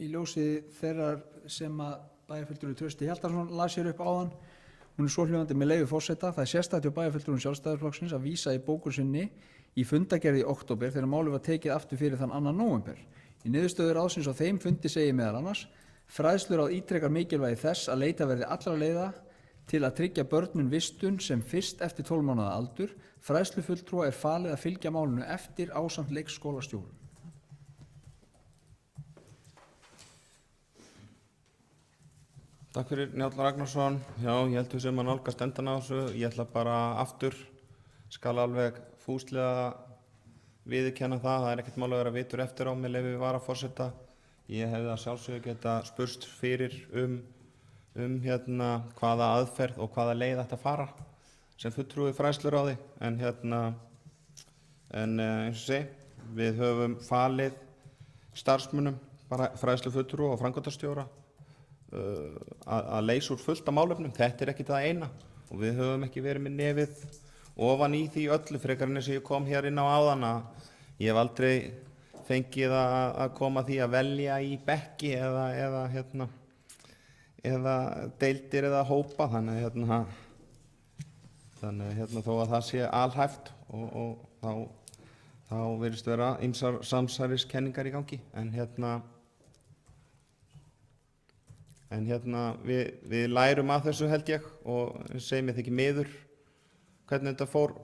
í ljósi þeirrar sem að bæjarfulltrúi Trausti Hjaltason las hér upp áðan. Hún svohljóðandi með leyfi forseta. Það sérstakt hjá bæjarfulltrúum Sjálfstæðisflokksins að vísa í bókun sinni í fundargerð í október þegar málið var tekið aftur fyrir þann 2. nóvember. Í niðurstöðu ráðsins á þeim fundi segir meðal annars: fræðsluráð ítrekar mikilvægi þess að leita verði allra leiða til að tryggja börnum vistun sem fyrst eftir 12 mánaða aldur. Fræðslufulltrúa er falið að fylgja málinu eftir ásamt leikskólastjórum. Takk fyrir Njáll Ragnarsson. Já, ég held við sem að nálgast endan á þessu. Ég ætla bara aftur, skal alveg fúslega viðurkenna það. Það er ekkert mál að vera vitur eftir á með leyfi varaforseta. Ég hefði að sjálfsögðu geta spurst fyrir hvaða aðferð og hvaða leið ætti að fara sem fulltrúi fræðsluráði. En eins og segi, við höfum falið starfsmönnum, fræðslufulltrúa og framkvæmdastjóra að leysa úr fullt af málefnum. Þetta er ekki það eina og við höfum ekki verið með nefið ofan í því öllu, frekar en eins og ég kom hér inn á áðan að ég hef aldrei fengið að koma því að velja í bekki eða deildir eða hópa, þannig þó að það sé alhæft og þá virðist vera ýmsar samsæriskenningar í gangi, en við lærum að þessu held ég og segi mér þykir miður hvernig þetta fór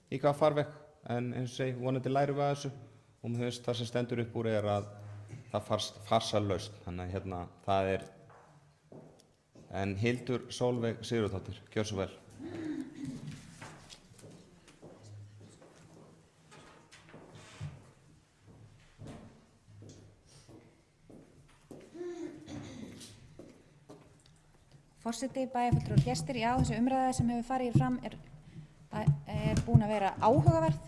í hvað farveg, en eins og segi vonandi lærum við að þessu og það sem stendur upp úr er að það farsalaust, þannig að það er. En Hildur Sólveig Sigurðardóttir, gjör svo vel. Forseti, bæjarfulltrúar og gestir, já, þessi umræða sem hefur farið fram er búin að vera áhugaverð.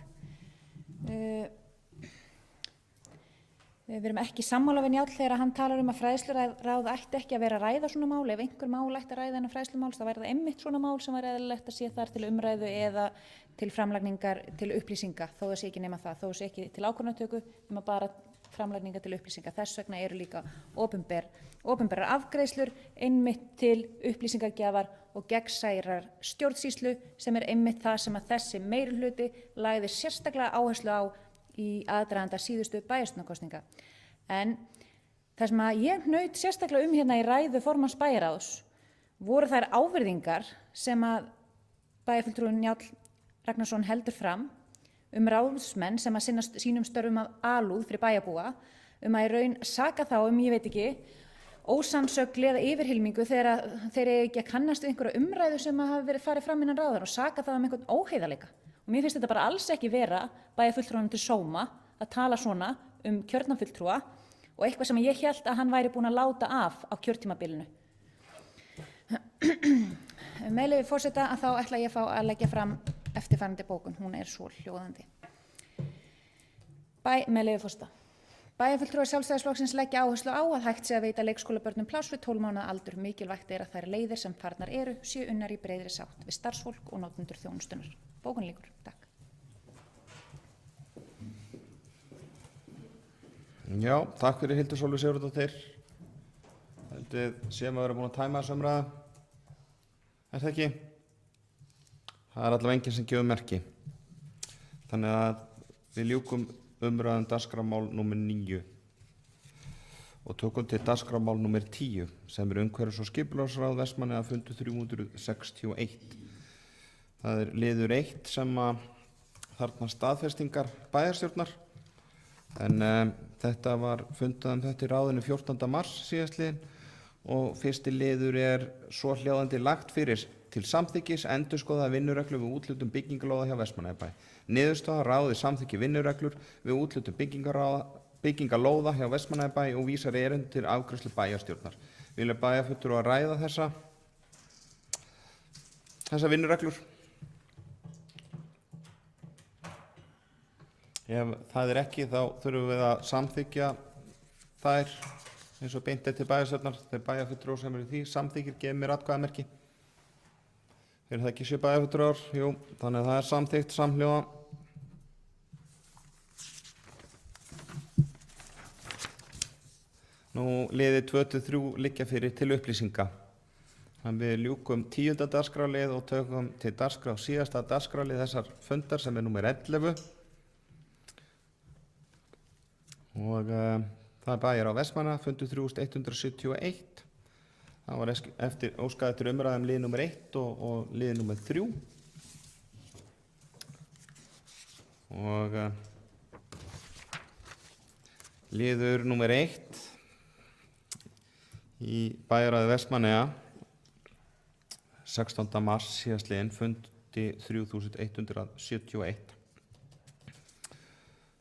Við erum ekki sammála við Njáll þegar hann talar að fræðsluráð ætti ekki að vera að ræða svona mál. Ef einhver mál ætti að ræða en fræðslumál, þá væri það einmitt svona mál sem væri eðlilegt að sé þar til umræðu eða til framlagningar til upplýsinga, þó það sé ekki nema það, þó það sé ekki til ákvörðunartöku, nema bara framlagningar til upplýsinga. Þess vegna eru líka opinberar afgreiðslur einmitt til upplýsingagjafar og gegnsærar stjórnsýslu sem er einmitt það sem að þessi meirihluti lagði sérstaklega áherslu á í aðdraganda síðustu bæjarstjórnarkosninga. En það sem að ég hnaut sérstaklega hérna í ræðu formanns bæjarráðs voru þær ávirðingar sem að bæjarfulltrúinn Njáll Ragnarsson heldur fram ráðsmenn sem að sinna sínum störfum af alúð fyrir bæjarbúa, að í raun saka þá ég veit ekki, ósannsögl eða yfirhylmingu þegar þeir eru ekki að kannast við einhverja umræðu sem að hafa verið farið fram innan ráðar og saka það einhvern óheiðarleika. Og mér finnst þetta bara alls ekki vera bæjarfulltrúanum til sóma að tala svona kjörna fulltrúa og eitthvað sem ég hélt að hann væri búinn að láta af á kjörtímabilinu. Með leyfi forseta að þá ætla ég að fá að leggja fram eftirfarandi bókun, hún er svo hljóðandi. Með leyfi forseta. Bæjarfulltrúar Sjálfstæðisflokksins leggja áherslu á að hægt sé að veita leikskólabörnum pláss við 12 mánaða aldur. Mikilvægt er að þær leiðir sem farnar eru séu unnar í breiðri sátt við starfsfólk og notendur þjónustunnar. Bókun lýkur. Takk. Já, takk fyrir Hildur Sólveig Sigurðardóttir. Heldur séum að vera búin að tæma þessu umræðu. Er það ekki? Það er allavega enginn sem gefur merki. Þannig að við ljúkum umræðum dagskrármál númer 9 og tökum til dagskrármál númer 10 sem er umhverfis- og skipulagsráð Vestmannaeyja fundur 361. Það er liður 1 sem að þarna staðfestingar bæjarstjórnar, en þetta var fundað þetta í ráðinu 14. mars síðastliðinn og fyrsti liður er svo hljóðandi: lagt fyrir til samþykkis endurskoðaða vinnureglur við úthlutun byggingalóða hjá Vestmannaeyjabæ. Niðurstaða: ráðið samþykki vinnureglur við úthlutun byggingalóða hjá Vestmannaeyjabæ og vísar erindi til afgreiðslu bæjarstjórnar. Vilja bæjarfulltrúar að ræða þessa vinnureglur? Ef það er ekki, þá þurfum við að samþykkja þær eins og beint til bæjarstjórnar. Þeir bæjarfulltrúar sem eru því samþykkir gefið mér atkvæðamerki. Er það ekki 7 bæjarfulltrúar? Jú, þannig að það er samþykkt samhljóða. Nú liðir 2-3 liggja fyrir til upplýsinga. Þannig við ljúkum 10. dagskrárlið og tökum til dagskrár síðasta dagskrárlið þessar fundar sem er númer 11. Og það er bæjar á Vestmannaeyja, fundur 3171. Það var óskað eftir umræðum lið nummer 1 og lið nummer 3. Og liður nummer 1 í bæjarráði Vestmannaeyja 16. mars síðastliðinn fundi 3171.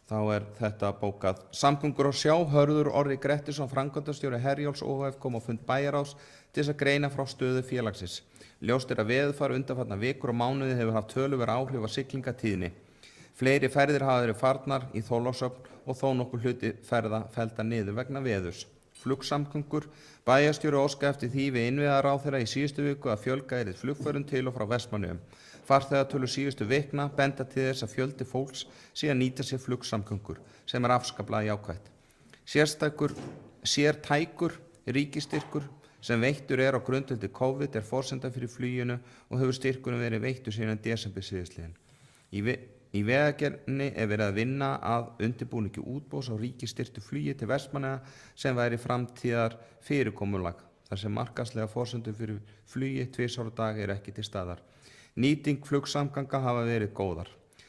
Þá þetta bókað. Samgöngur á sjá, Hörður Orri Grettisson, framkvæmdastjóri Herjólfs OHF kom á fund bæjarráðs til þess að greina frá stöðu félagsins. Ljóst að veðurfar undanfarna vikur og mánuði hefur haft töluverð áhrif á siglingatíðni. Fleiri ferðir hafa verið farnar í Þorlákshöfn og þó nokkur hluti ferða fellda niður vegna veðurs. Flugsamgöngur. Bæjarstjóri óskaði eftir því við innviðaráðherra í síðustu viku að fjölga yrði flugförum til og frá Vestmannaeyjum. Farþegatölur síðustu vikna benda til þess að fjöldi fólks sé að nýta sér flugsamgöngur sem afskaplega jákvætt. Sértækur ríkisstyrkur sem veittur á grundvelli COVID forsenda fyrir fluginu og hefur styrkunum verið veittur síðan desember síðastliðinn. Í Vegagerðinni verið að vinna að undirbúningi útboðs á ríkisstyrktu flugi til Vestmannaeyja sem væri framtíðar fyrirkomulag þar sem markaðslega forsendur fyrir flugi 2 ára dag ekki til staðar. Nýting flugsamganga hafa verið góðar.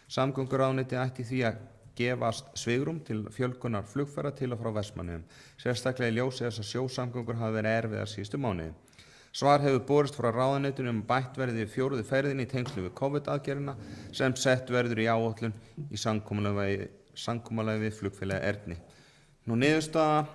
Samgönguráðuneytið ætti því að gefast svigrúm til fjölgunar flugferða til og frá Vestmannaeyjum, sérstaklega í ljósi þess að sjósamgöngur hafa verið erfiðar síðustu mánuði. Svar hefur borist frá ráðuneytinu bætt verði 4. ferðinni í tengslum við COVID-aðgerðina sem sett verður í áætlun í samkomulagi við flugfélagið Erni. Nú niðurstaða.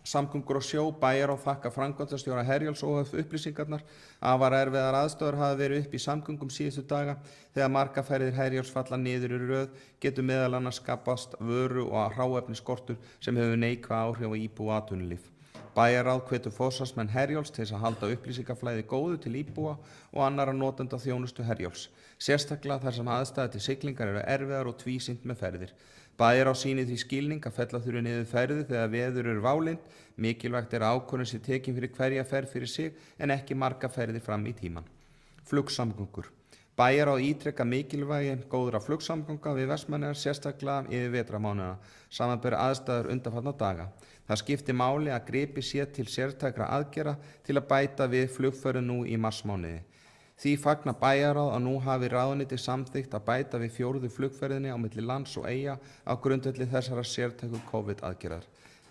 Samgöngur á sjó, bæjarráð þakka framkvæmdastjóra Herjólfs OHF upplýsingarnar. Afar erfiðar aðstæður hafa verið upp í samgöngum síðustu daga. Þegar margar ferðir Herjólfs falla niður í röð getur meðal annars skapast vöru og hráefnisskortur sem hefur neikvæð áhrif á íbúa og atvinnulíf. Bæjarráð hvetur forsvarsmenn Herjólfs til þess að halda upplýsingaflæði góðu til íbúa og annarra notenda þjónustu Herjólfs, sérstaklega þar sem aðstæður til siglingar eru erfiðar og tvísýnt með ferðir. Bæjarráð sýnir því skilning að fella þurfi niður ferðir þegar veður eru válynd. Mikilvægt að ákvörðun sé tekin fyrir hverja ferð fyrir sig en ekki marga ferðir fram í tíman. Flugsamgöngur. Bæjarráð ítrekka mikilvægi góðra flugsamganga við Vestmannaeyjar, sérstaklega yfir vetrarmánuðina, samanber aðstæður undanfarna daga. Það skiptir máli að gripið sé til sértækra aðgerða til að bæta við flugförum nú í marsmánuði. Því fagnar bæjarráð að nú hafi ráðuneytið samþykkt að bæta við 4. flugferðinni á milli lands og eyja á grundvelli þessara sértæku COVID-aðgerðar.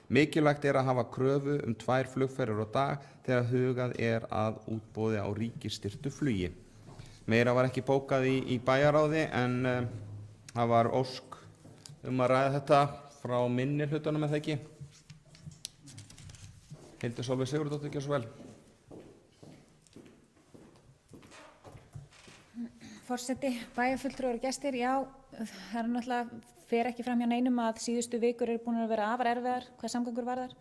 Mikilvægt að hafa kröfu 2 flugferðir á dag þegar hugað að útboði á ríkisstyrktu flugi. Meira var ekki bókað í bæjarráði en það var ósk að ræða þetta frá minni hlutunum eða ekki. Hildur Sólveig Sigurðardóttir, gjörðu svo vel. Forseti, bæjarfulltrúar og gestir, já, það náttúrulega fer ekki fram hjá neinum að síðustu vikur eru búin að vera afar erfiðar hvað samgöngur varðar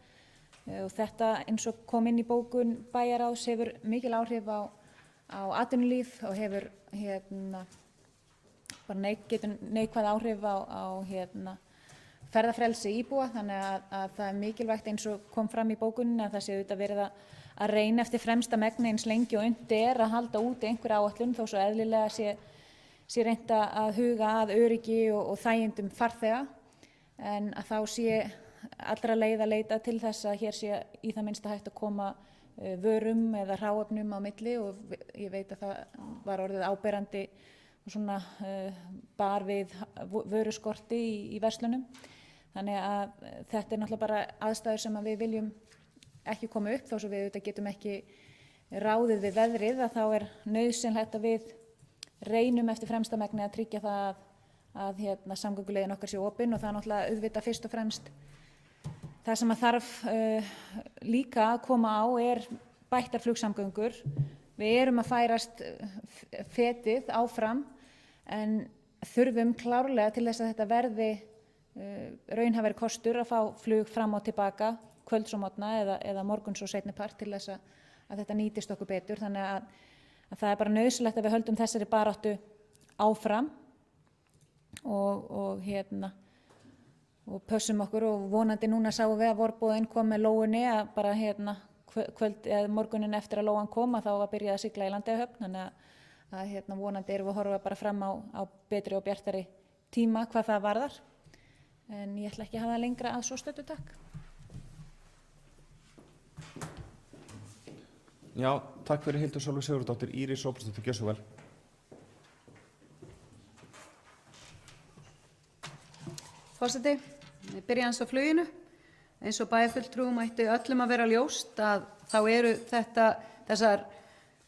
og þetta eins og kom inn í bókun bæjarráðs hefur mikil áhrif á atvinnulíf og hefur getur neikvæð áhrif á ferðafrelsi íbúa, þannig að það mikilvægt eins og kom fram í bókuninni að það sé auðvitað verið að reyna eftir fremsta megni eins lengi og unnt að halda úti einhver áætlun þó svo eðlilega sé reynt að huga að öryggi og þægindum farþega en að þá sé allra leið að leita til þess að hér sé í það minnsta hægt að koma vörum eða hráefnum á milli og ég veit að það var orðið áberandi og svona bar við vöruskorti í verslunum. Þannig að þetta náttúrulega bara aðstæður sem að við viljum ekki koma upp þó svo við auðvitað getum ekki ráðið við veðrið að þá nauðsynlegt að við reynum eftir fremsta megni að tryggja það að samgönguleiðin okkar sé opin og það náttúrulega auðvitað fyrst og fremst það sem að þarf líka að koma á bættar flugsamgöngur. Við erum að færast fetið áfram en þurfum klárlega til þess að þetta verði raunhæfari kostur að fá flug fram og tilbaka kvölds og morgna eða morguns og seinni part til þess að þetta nýtist okkur betur. Þannig að það bara nauðsynlegt að við höldum þessari baráttu áfram og pössum okkur og vonandi núna sáum við að vorboðin kom með lóunni að bara kvöld eða morgunin eftir að lóan kom að þá var byrjað að sigla í Landeyjahöfn. Þannig að vonandi erum við að horfa bara fram á betri og bjartari tíma hvað það varðar. En ég ætla ekki að hafa það lengra að svo stöddu, takk. Já, takk fyrir Hildur Sólveig Sigurðardóttir. Íris Róbertsdóttir, gjörðu svo vel. Forseti, við byrja hans á fluginu. Eins og bæjarfulltrúum ætti öllum að vera ljóst að þá eru þessar,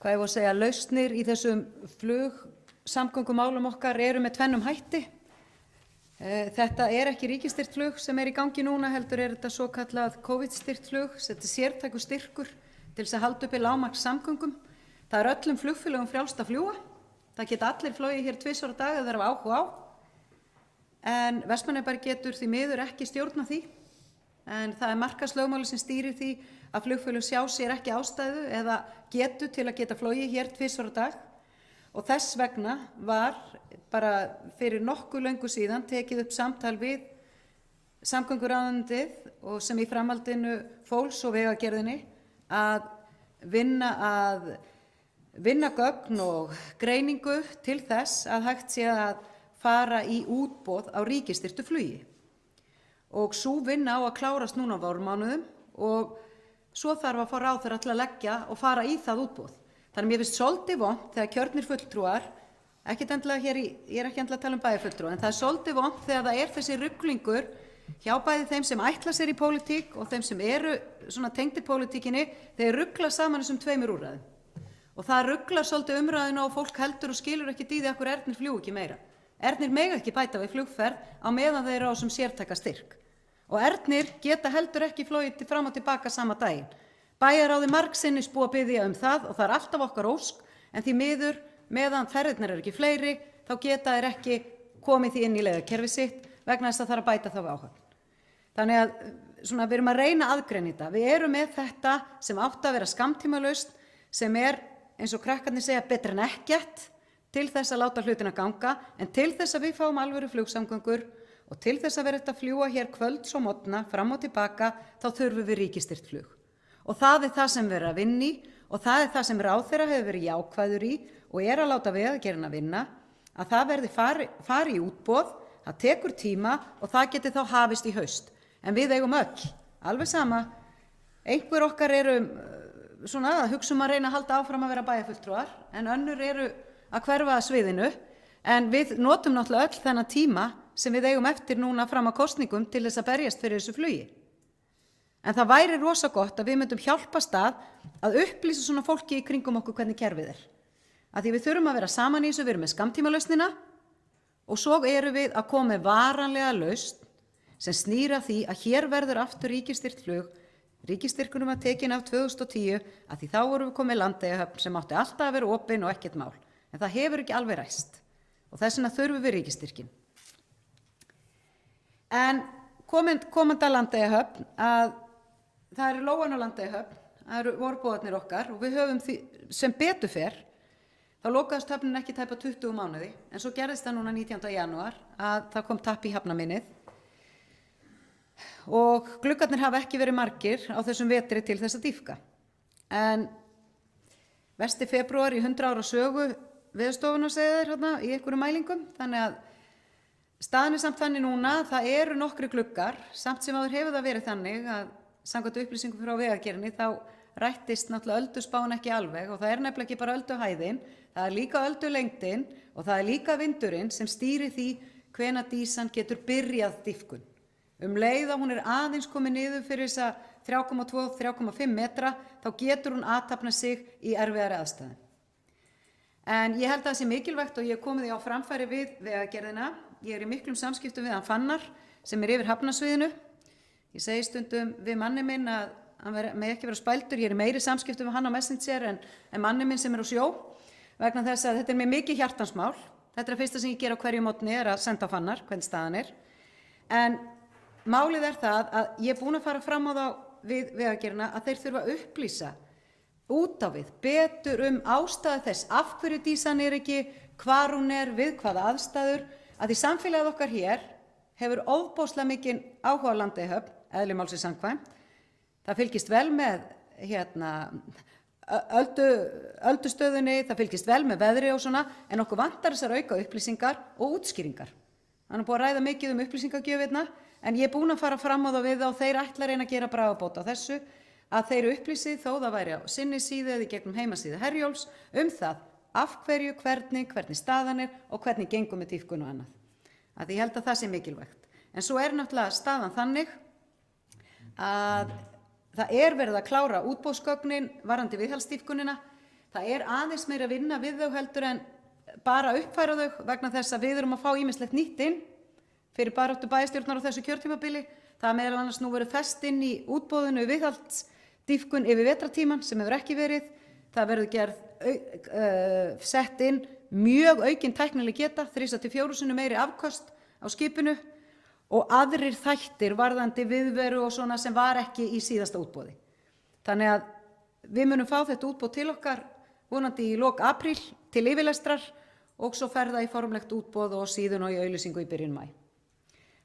hvað ég voru að segja, lausnir í þessum flugsamgöngumálum okkar eru með tvennum hætti. Þetta er ekki ríkisstyrt flug sem er í gangi núna, heldur er þetta svo kallað COVID-styrt flug. Þetta er sértækur styrkur til þess að halda uppi lágmarks samgöngum. Það er öllum flugfélögum frjálst að fljúga. Það geta allir flogið hér 2 á dag ef þeir hafa áhuga á. En Vestmannaeyjabær getur því miður ekki stjórna því. En það er markaðslögmáli sem stýrir því að flugfélög sjá sér ekki ástæðu eða getu til að geta flogið hér 2 á dag. Og þess vegna var bara fyrir nokkuð löngu síðan tekið upp samtal við samgönguráðuneytið og sem í framhaldinu fóls og vegagerðinni að vinna gögn og greiningu til þess að hægt sé að fara í útboð á ríkisstyrktu flugi. Og sú vinna á að klárast núna á vormánuðum og svo þarf að fá ráðherra til að leggja og fara í það útboð. Þannig mér finnst svolítið vont þegar kjörnir fulltrúar, ég er ekki endilega að tala um bæjarfulltrúa, en það er svolítið vont þegar það er þessi ruglingur hjá bæði þeim sem ætla sér í pólitík og þeim sem eru svona tengdir pólitíkinni, þeir rugla saman þessum 2 úrræðum. Og það ruglar svolítið umræðinu og fólk heldur og skilur ekki í því að Ernir fljúgi ekki meira. Ernir mega ekki bæta við flugferð á meðan þeir eru á þessum sértæka styrk. Og Ernir geta heldur ekki flogið fram og tilbaka sama daginn. Bæjarráði margsinnis búið að biðja það og það er alltaf okkar ósk, en því miður meðan ferðirnar eru ekki fleiri þá geta þeir ekki komið því inn í leiðakerfi sitt vegna þess að það er að bæta þá við áhöfn. Þannig að við erum að reyna aðgreina þetta. Við erum með þetta sem átti að vera skammtímalausn sem er, eins og krakkarnir segja, betra en ekkert til þess að láta hlutina ganga, en til þess að við fáum alvöru flugsamgöngur og til þess að vera þetta að fljúga hér kvölds og morgna fram og tilbaka þá þurfum við ríkisstyrt flug. Og það er það sem við erum að vinna í og það er það sem ráðherra hefur verið jákvæður í og er að láta vegagerðina vinna, að það verði fari í útboð, það tekur tíma og það geti þá hafist í haust. En við eigum öll, alveg sama, einhver okkar eru svona að hugsa að reyna að halda áfram að vera bæjarfulltrúar, en önnur eru að hverfa að sviðinu, en við notum náttúrulega öll þennan tíma sem við eigum eftir núna fram að kosningum til þess að berjast fyrir þessu flugi. En það væri rosa gott að við myndum hjálpast að upplýsa svona fólki í kringum okkur hvernig kerfið er. Af því við þurfum að vera saman í þessu, við erum með skammtímalausnina og svo erum við að koma með varanlega lausn sem snýra því að hér verður aftur ríkisstyrt flug. Ríkisstyrkunum var tekin af 2010 að því þá vorum við komið Landeyjahöfn sem átti alltaf að vera opin og ekkert mál. En það hefur ekki alveg ræst og þess vegna þurfum við ríkisstyrkin. En komandi að Landeyjahöfn að það eru lóan á Landeyjahöfn, það eru vorbúarnir okkar og við höfum því sem betur fer, þá lokaðist höfnin ekki tæpa 20 mánuði, en svo gerðist það núna 19. janúar að það kom tapp í hafnaminnið og gluggarnir hafa ekki verið margir á þessum vetri til þess að dýpka. En versti febrúar í 100 ára sögu Veðurstofuna segja þeir hérna í einhverjum mælingum, þannig að staðan er samt þannig núna, það eru nokkri gluggar, samt sem áður hefur það verið þannig að samkvæmt upplýsingum frá vegagerðinni þá rættist náttúrulega ölduspáin ekki alveg og það er nefnilega ekki bara ölduhæðin, það er líka öldulengdin og það er líka vindurinn sem stýrir því hvenær dísan getur byrjað dýpkun. Leið að hún er aðeins komið niður fyrir þessa 3,2-3,5 metra þá getur hún aðtapna sig í erfiðari aðstæðum. En ég held að það sé mikilvægt og ég hef komið því á framfæri við vegagerðina. Ég er í miklum samskiptum við hann Fannar sem er yfir hafnasviðinu. Ég segi stundum við manni minn að hann með ekki vera spældur. Ég er í meiri samskiptum við hann á Messenger en manni minn sem er á sjó vegna þess að þetta er mér mikið hjartansmál. Þetta er að fyrsta sem ég ger á hverju mótni er að senda á Fannar hvernig staðan er. En málið er það að ég er búin að fara fram á þá við vegagerðina að þeir þurfa að upplýsa út á við betur ástæðu þess af hverju dísan er ekki, hvar hún er, við hvaða aðstæður, að því samfélagið okkar hér hefur ofboðslega mikinn áhuga á Landeyjahöfn, eðli málsins samkvæmt. Það fylgist vel með öldustöðunni, það fylgist vel með veðri og svona, en okkur vantar þessar auka upplýsingar og útskýringar. Það er búið að ræða mikið upplýsingagjöf hérna, en ég er búin að fara fram á það við og þeir ætla að reyna að gera bragarbót á þessu að þeir upplýsi þó það væri á sinni síðu eða í gegnum heimasíðu Herjólfs það af hverju, hvernig staðan og hvernig gengur með dýpkun og annað. Að ég held að það sé mikilvægt. En svo náttúrulega staðan þannig að það verið að klára útboðsgögnin varðandi viðhaldsdýpkunina. Það aðeins meira að vinna við þau heldur en bara uppfæra þau vegna þess að við erum að fá ýmislegt nýtt inn fyrir baráttu bæjarstjórnar á þessu kjörtímabili. Það meðal annars nú verið fest inn í útboðinu viðhaldsdýpkun yfir vetrartímann sem hefur ekki verið. Það verður sett inn mjög aukin tæknileg geta, 3-4 sinnum meiri afköst á skipinu og aðrir þættir varðandi viðveru og svona sem var ekki í síðasta útboði. Þannig að við munum fá þetta útboð til okkar vonandi í lok apríl til yfirlestrar og svo fer það í formlegt útboð og síðan og í auglýsingu í byrjun maí.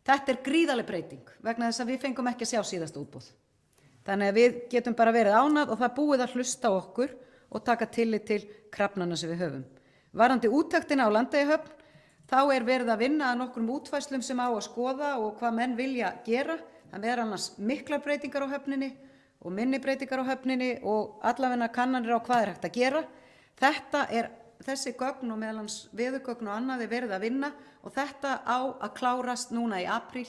Þetta gríðarleg breyting vegna þess að við fengum ekki að sjá síðasta útboð. Þannig að við getum bara verið ánægð og það búið að hlusta á okkur og taka tillit til krafnanna sem við höfum. Varðandi úttektina á Landeyjahöfn, þá verið að vinna að nokkrum útfærslum sem á að skoða og hvað menn vilja gera. Það annars miklar breytingar á höfninni og minni breytingar á höfninni og allavega kannanir á hvað hægt að gera. Þessi gögn og meðal annars veðurgögn og annað verið að vinna og þetta á að klárast núna í apríl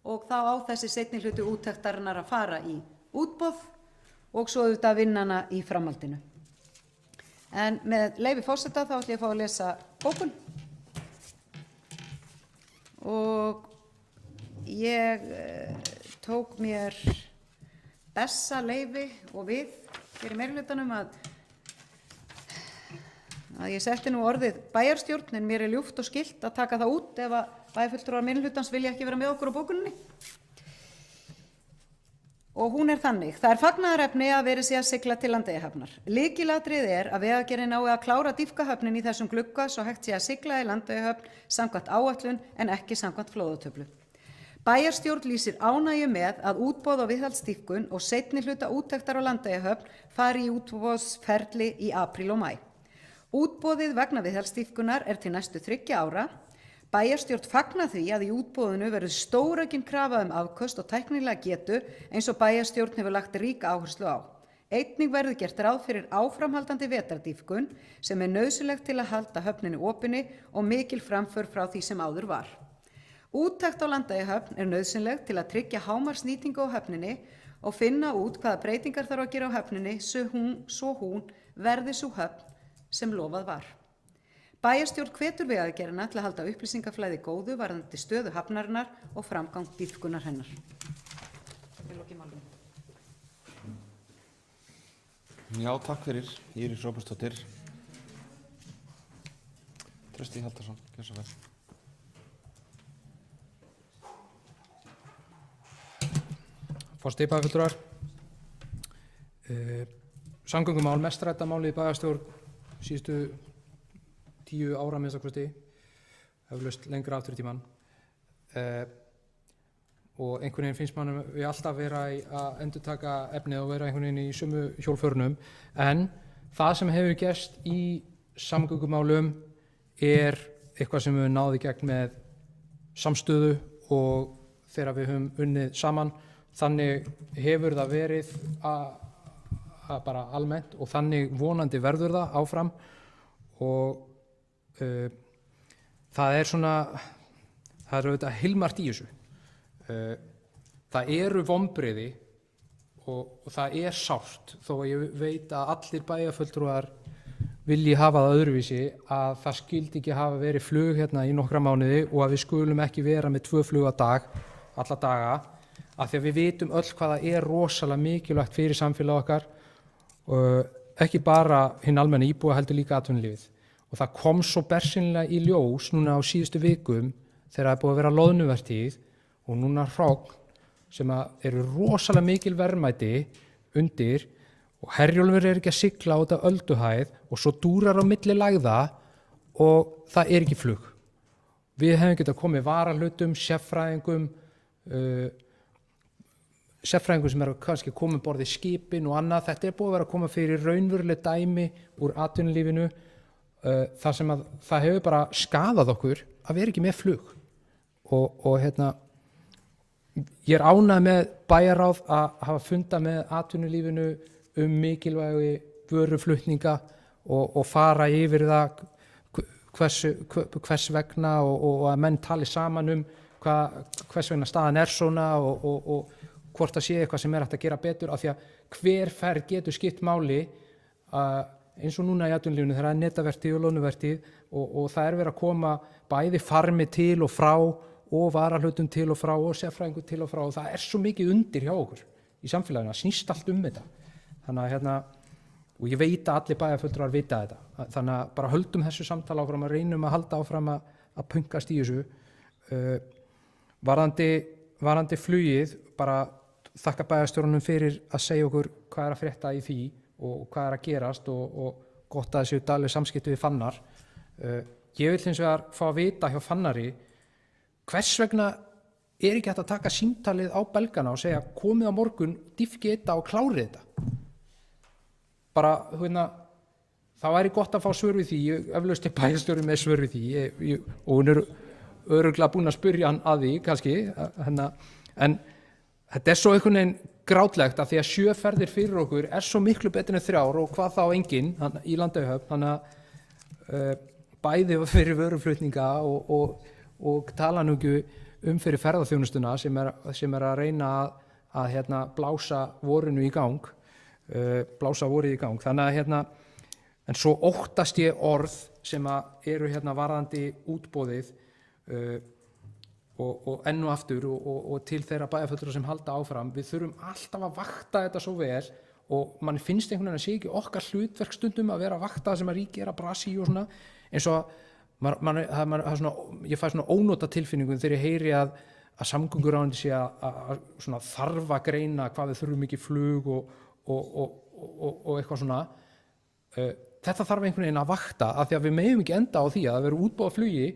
og þá á þessi seinni hluti úttektarinnar að fara í útboð og svo auðvitað vinnana í framhaldinu. En með leyfi forseta þá ætla ég að fá að lesa bókun og ég tók mér bessa leyfi og við fyrir meirihlutanum að ég setti nú orðið bæjarstjórn en mér ljúft og skylt að taka það út ef að bæjarfulltrúar meirihlutans vilja ekki vera með okkur á bókuninni. Og hún þannig, það fagnaðarefni að verið sé að sigla til Landeyjahafnar. Lykilatriði að Vegagerðin nái að klára dýpkahöfnin í þessum glugga svo hægt sé að sigla í Landeyjahöfn samkvæmt áætlun en ekki samkvæmt flóðatöflu. Bæjarstjórn lýsir ánægju með að útboð á viðhaldsdýpkun og seinni hluta úttektar á Landeyjahöfn fari í útboðsferli í apríl og maí. Útboðið vegna viðhaldsdýpkunar til næstu 3 ára. Bæjarstjórn fagnar því að í útboðinu verður stóraukin krafa afköst og tæknilega getu eins og bæjarstjórn hefur lagt ríka áherslu á. Einnig verður gert ráð fyrir áframhaldandi vetrardýpkun sem nauðsynlegt til að halda höfninni opinni og mikil framför frá því sem áður var. Úttekt á Landeyjahöfn nauðsynleg til að tryggja hámarksnýtingu á höfninni og finna út hvaða breytingar þarf að gera á höfninni svo hún verði sú höfn sem lofað var. Bæjarstjórn hvetur Vegagerðina til að halda upplýsingaflæði góðu varðandi stöðu hafnarinnar og framgang dýpkunar hennar. Já, takk fyrir. Íris Róbertsdóttir. Trausti Hjaltason, gjörðu svo vel. Forseti bæjarfulltrúar. Samgöngumál, mest rædda málið í bæjarstjórn síðustu 10 ára minnsta kosti, eflaust lengra aftur í tímann. Og einhvern veginn finnst mann við alltaf vera að endurtaka efnið og vera einhvern veginn í sömu hjólförunum. En það sem hefur gerst í samgöngumálum eitthvað sem við náðum í gegn með samstöðu og þegar við höfum unnið saman. Þannig hefur það verið að bara almennt og þannig vonandi verður það áfram og það auðvitað heilmargt í þessu. Það eru vonbrigði og það sárt þó að ég veit að allir bæjarfulltrúar vilji hafa það öðruvísi að það skyldi ekki hafa verið flug hérna í nokkra mánuði og að við skulum ekki vera með 2 flug á dag alla daga af því að við vitum öll hvað það rosalega mikilvægt fyrir samfélag okkar ekki bara hinn almenna íbúa heldur líka atvinnulífið. Og það kom svo bersýnilega í ljós núna á síðustu vikum þegar það búið að vera loðnuvertíð og núna hrogn sem eru rosalega mikil verðmæti undir og Herjólfur ekki að sigla út af ölduhæð og svo dúrar á milli lagða og það ekki flug. Við hefum getað komið varahlutum, sérfræðingum sem kannski komið borðið skipin og annað. Þetta búið að vera að koma fyrir raunveruleg dæmi úr atvinnulífinu þar sem það hefur bara skaðað okkur að vera ekki með flug og ég ánægð með bæjarráð að hafa fundað með atvinnulífinu mikilvægi vöruflutninga og fara yfir það hvers vegna og að menn tali saman hvers vegna staðan svona og hvort það sé eitthvað sem hægt að gera betur, af því að hver ferð getur skipt máli eins og núna í atvinnulífinu þegar það er netavertíð og loðnuvertíð og það er verið að koma bæði farmi til og frá og varahlutum til og frá og sérfræðingur til og frá og það er svo mikið undir hjá okkur í samfélaginu, það snýst allt þetta. Þannig að og ég veit að allir bæjarfulltrúar vita þetta. Þannig að bara höldum þessu samtala áfram að reynum að halda áfram að pönkast í þessu. Varðandi flugið, bara þakka bæjarstjórunum fyrir að segja okkur hvað að frétta í því og hvað að gerast og gott að þessu dagleg samskipti við Fannar. Ég vil hins vegar fá að vita hjá Fannari hvers vegna ekki hægt að taka símtalið á belgana og segja komið á morgun, dýfkið þetta og klárið þetta. Bara, það væri gott að fá svör við því, eflaust bæjarstjóri með svör við því og hún örugglega búin að spyrja hann að því kannski, en þetta er svo einhvern veginn grátlegt að því að 7 ferðir fyrir okkur er svo miklu betur en 3 og hvað þá enginn í Landeyjahöfn, þannig að bæði fyrir vöruflutninga og tala nú ekki fyrir ferðaþjónustuna sem er að reyna að blása vorinu í gang, blása vorið í gang. Þannig að en svo óttast ég orð sem eru varðandi útboðið og enn og aftur og til þeirra bæjarfulltrúa sem halda áfram. Við þurfum alltaf að vakta þetta svo vel og mann finnst einhvern veginn að sé ekki okkar hlutverk stundum að vera að vakta það sem að ríki er að brasi í og svona, eins og ég fæ svona ónota tilfinningum þegar ég heyri að samgönguráðuneytið sé að svona þarfa greina hvað við þurfum mikið flug og eitthvað svona. Þetta þarf einhvern veginn að vakta af því að við megum ekki enda á því að það verður útboð á flugi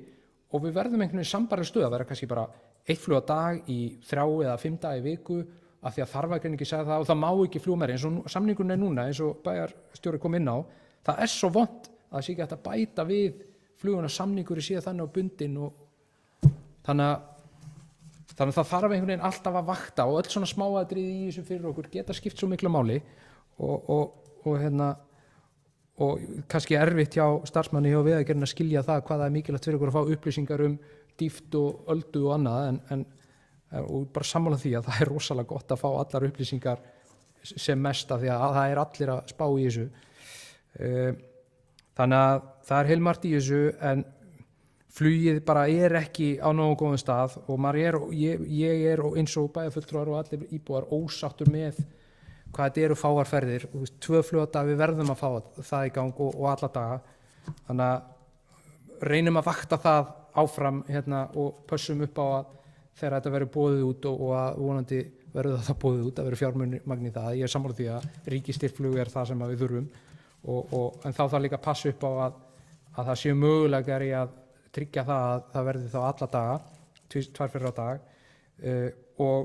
og við verðum einhvern veginn sambærileg stöð að vera kannski bara 1 flug á dag í 3 eða 5 daga í viku af því að þarfagreiningi segja það og það má ekki fljúga meira eins og samningurinn er núna eins og bæjarstjóri kom inn á. Það er svo vont að það sé ekki hægt að bæta við fluguna samningur sé þannig á bundin og þannig að það þarf einhvern veginn alltaf að vakta og öll svona smáatriði í þessu fyrir okkur geta skipt svo miklu máli og kannski erfitt hjá starfsmanni hjá Vegagerðinni að skilja það hvað það er mikilvægt fyrir okkur að fá upplýsingar dýpt og öldu og annað og bara sammála því að það er rosalega gott að fá allar upplýsingar sem mest af því að það er allir að spá í þessu. Þannig að það er heilmargt í þessu en flugið bara er ekki á nógu góðum stað og ég er eins og bæjarfulltrúar og allir íbúar ósáttur með hvað þetta eru fáar ferðir. 2 flug á dag, við verðum að fá það í gang og alla daga. Þannig að reynum að vakta það áfram og pössum upp á að þegar þetta verður boðið út og að vonandi verður það boðið út að verður fjármagn í það. Ég er sammála því að ríkisstyrkflug er það sem við þurfum en þá þarf líka að passa upp á að það séu mögulegar í að tryggja það að það verði þá alla daga, 2 ferðir á dag og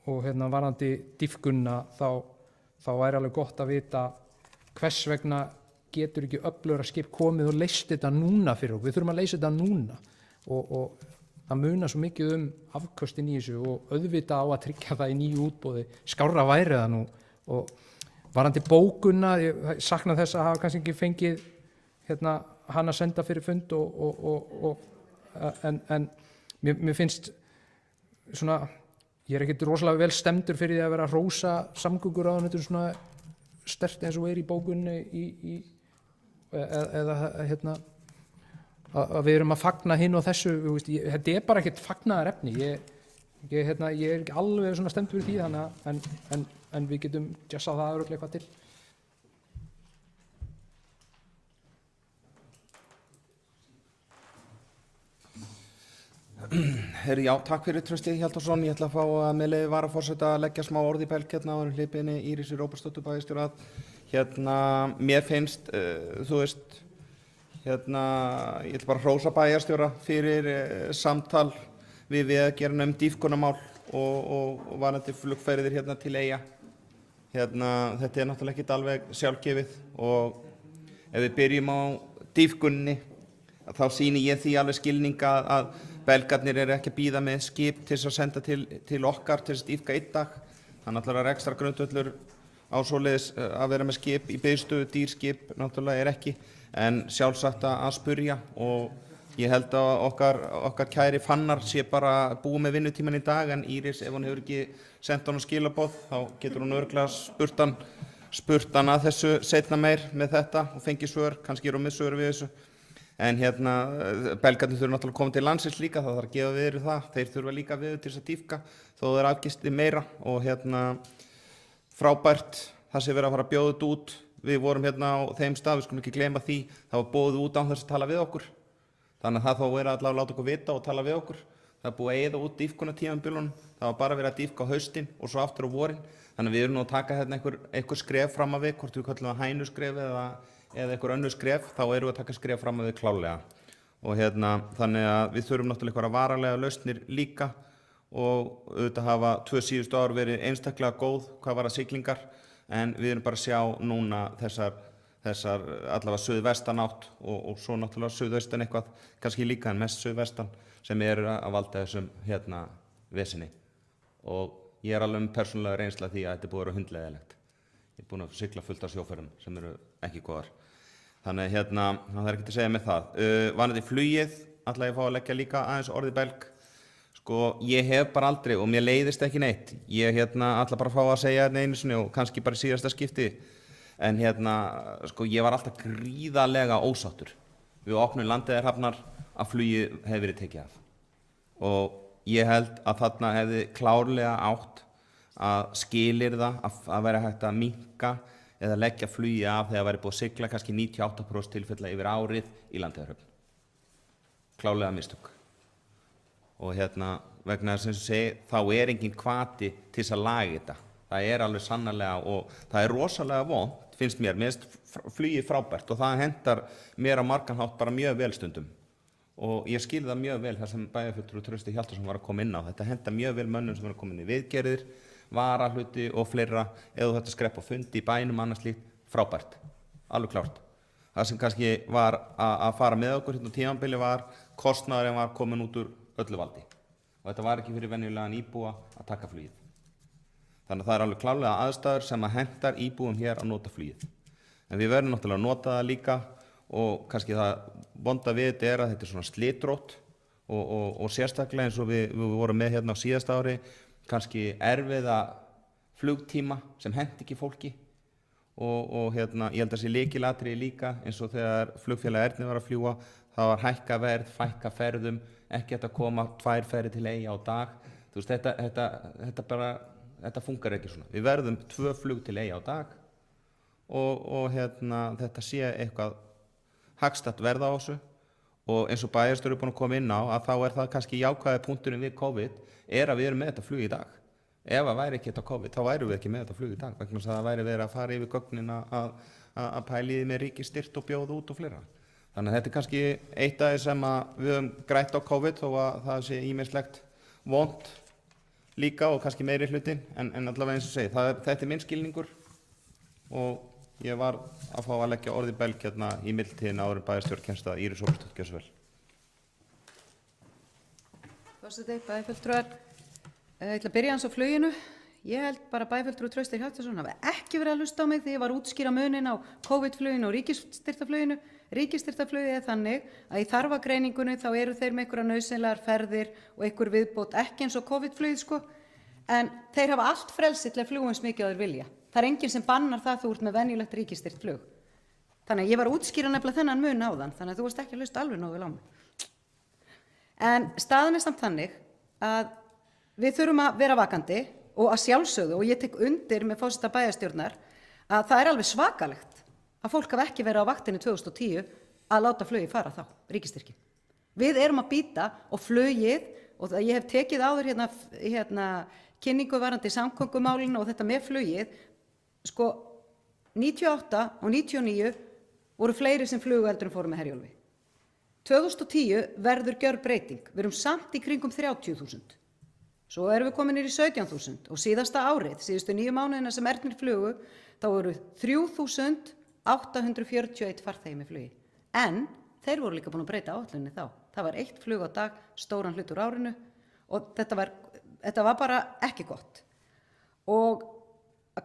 varðandi dýfkunna þá er alveg gott að vita hvers vegna getur ekki öflugra skip komið og leyst þetta núna fyrir okkur. Við þurfum að leysa þetta núna og það munar svo mikið afköstin í þessu og auðvitað á að tryggja það í nýju útboði, skárra væri það nú. Og varðandi bókunna, ég sakna þess að hafa kannski ekki fengið hann að senda fyrir fund en mér finnst svona, ég er ekkert rosalega vel stemdur fyrir því að vera að hrósa samgönguráðuneytinu svona sterkt eins og í bókunni eða að við erum að fagna hinn og þessu, þetta er bara ekkert fagnaðarefni, ég er ekki alveg svona stemdur fyrir því þannig en við getum jazzað það örugglega eitthvað til. Herri, já, takk fyrir Trausti Hjaltason. Ég ætla að fá að með leyfi varaforseta að leggja smá orð í belg og hleypinni Írisi Róbertsdóttur bæjarstjóra að mér finnst, ég ætla bara að hrósa bæjarstjóra fyrir samtal við Vegagerðina dýfkunnamál og varðandi flugferðir til Eyja. Þetta er náttúrulega ekkert alveg sjálfgefið og ef við byrjum á dýfkunni þá sýni ég því alveg skilning að Belgarnir eru ekki að bíða með skip til þess að senda til okkar til þess að dýpka einn dag. Það náttúrulega ekstra grundvöllur á svoleiðis að vera með skip í biðstöðu, dýrskip náttúrulega er ekki, en sjálfsagt að spurja og ég held að okkar kæri Fannar sé bara búið með vinnutíman í dag, en Íris, ef hún hefur ekki sendt honum skilaboð, þá getur hún örugglega spurt hann að þessu seinna meir með þetta og fengið svör, kannski eru með svör við þessu. En belgarnir þurfa náttúrulega að koma til landsins líka, það þarf að gefa viður það, þeir þurfa líka viður til þess að dýpka þó þeir afgisti meira og frábært, það sé verið að fara að bjóða þetta út. Við vorum á þeim stað, við skulum ekki gleyma því, það var boðið út án þess að tala við okkur. Þannig að það þó verið allavega að láta okkur vita og tala við okkur. Það er búið að eyða út dýpkunartímabilinum, það var bara verið að dýpka á haustin og svo aftur á vorin. Þannig að við erum nú að taka einhver skref fram að við, hvort við kallum það hænuskref eða einhver önnur skref, þá erum við að taka skref fram að við klálega. Og þannig að við þurfum náttúrulega einhverja varanlega lausnir líka og auðvitað hafa 2 síðustu ár verið einstaklega góð hvað var að siglingar, en við erum bara að sjá núna þessar allavega suðvestanátt og svo náttúrulega suðaustan eitthvað, kannski líka en mest suðvestan sem eru að valda þessum vesinni. Og ég er alveg persónulega reynsla því að þetta er búið að vera hundleiðilegt. Ég er búin að sigla fullt af sjóferðum sem eru ekki góðar. Þannig það er ekkert að segja með það. Varðandi flugið, ætla ég að fá að leggja líka aðeins orðið belg. Sko, ég hef bara aldrei, og mér leiðist ekki neitt, ég ætla bara að fá að segja þetta einu sinni og kannski bara í síðasta skipti, en sko, ég var alltaf gríðarlega ósáttur við opnun Landeyjahafnar að flugið hefði verið tekið af. Og ég held að þarna hefði klárlega átt að skilyrða að vera hægt að minnka eða leggja flugið af þegar væri búið að sigla kannski 98% tilfella yfir árið í Landeyjahöfn. Klárlega mistök. Og vegna þess að segi, þá er engin hvati til þess að laga þetta. Það er alveg sannarlega og það er rosalega vont, finnst mér flugið frábært og það hentar mér á margan hátt bara mjög vel stundum. Og ég skil það mjög vel þar sem bæjarfulltrúi Trausti Hjaltason var að koma inn á. Þetta hentar mjög vel mönnum sem var að koma inn í viðgerðir, varahluti og fleira, eða þetta skrepp á fundi í bænum, annars slíkt, frábært, alveg klárt. Það sem kannski var að fara með okkur tímabili var kostnaðurinn var komin út úr öllu valdi. Og þetta var ekki fyrir venjulegan íbúa að taka flugið. Þannig að það er alveg klárlega aðstæður sem að hentar íbúum hér að nota flugið. En við verðum náttúrulega að nota það líka og kannski það vonda við þetta er að þetta er svona slitrótt og sérstaklega eins og við vorum með á síðasta ári, kannski erfiða flugtíma sem henti ekki fólki og ég held að þessi lykilatriði líka eins og þegar flugfélag Erni var að fljúga, það var hækka verð, fækka ferðum, ekki hægt að koma 2 ferðir til Eyja á dag. Þú veist, þetta funkar ekki svona. Við verðum 2 flug til Eyja á dag og þetta sé eitthvað hagstætt verð á þessu og eins og bæjarstjóri er búin að koma inn á að þá er það kannski jákvæði punkturinn við COVID er að við erum með þetta flug í dag. Ef það væri ekki þetta COVID, þá værum við ekki með þetta flug í dag vegna þess að það væri verið að fara yfir gögnin að pæliði með ríkisstyrkt og bjóða út og fleira. Þannig að þetta er kannski eitt af því sem við höfum grætt á COVID þó að það sé ýmislegt vont líka og kannski meiri hlutin en allavega eins og segi, þetta er minn skilningur og ég var að fá að leggja orðið belg í mildtíðin áður en bæjarstjórn kemst að Íris Ólafsdóttir gjörðu svo vel. Forseti, bæjarfulltrúar, ég ætla að byrja hans á fluginu. Ég held bara bæjarfulltrúi Trausti Hjaltason hafi ekki verið að hlusta á mig þegar ég var að útskýra munin á COVID-fluginu og ríkisstyrktarfluginu. Ríkisstyrktarflugið er þannig að í þarfagreiningunni þá eru þeir með einhverjar nauðsynlegar ferðir og einhver viðbót, ekki eins og COVID-flugið sko, en þeir hafa allt frelsi til að fljúga eins mikið á þeir vilja. Það er enginn sem bannar það þú ert með venjulegt ríkisstyrkt flug. Þannig að ég var að útskýra nefnilega þennan mun áðan, þannig að þú varst ekki að hlusta alveg nógu vel á mig. En staðan er samt þannig að við þurfum að vera vakandi og að sjálfsögðu, og ég tek undir með forseta bæjarstjórnar, að það er alveg svakalegt að fólk hafi ekki verið á vaktinni 2010 að láta flugið fara þá, ríkisstyrkin. Við erum að býta og flugið, og ég hef tekið áður kynningu varandi samgöngumálinu og þetta með flugið, sko 98 og 99 voru fleiri sem flugu heldur en fóru með Herjólfi. 2010 verður gjörbreyting, við erum samt í kringum 30.000. Svo erum við komin í 17.000 og síðasta árið, síðustu 9 mánuðina sem Ernir flugu, þá voru 3.841 farþegi með flugi. En þeir voru líka búin að breyta áætluninni þá. það var 1 flug á dag, stóran hlut úr árinu og þetta var bara ekki gott. Og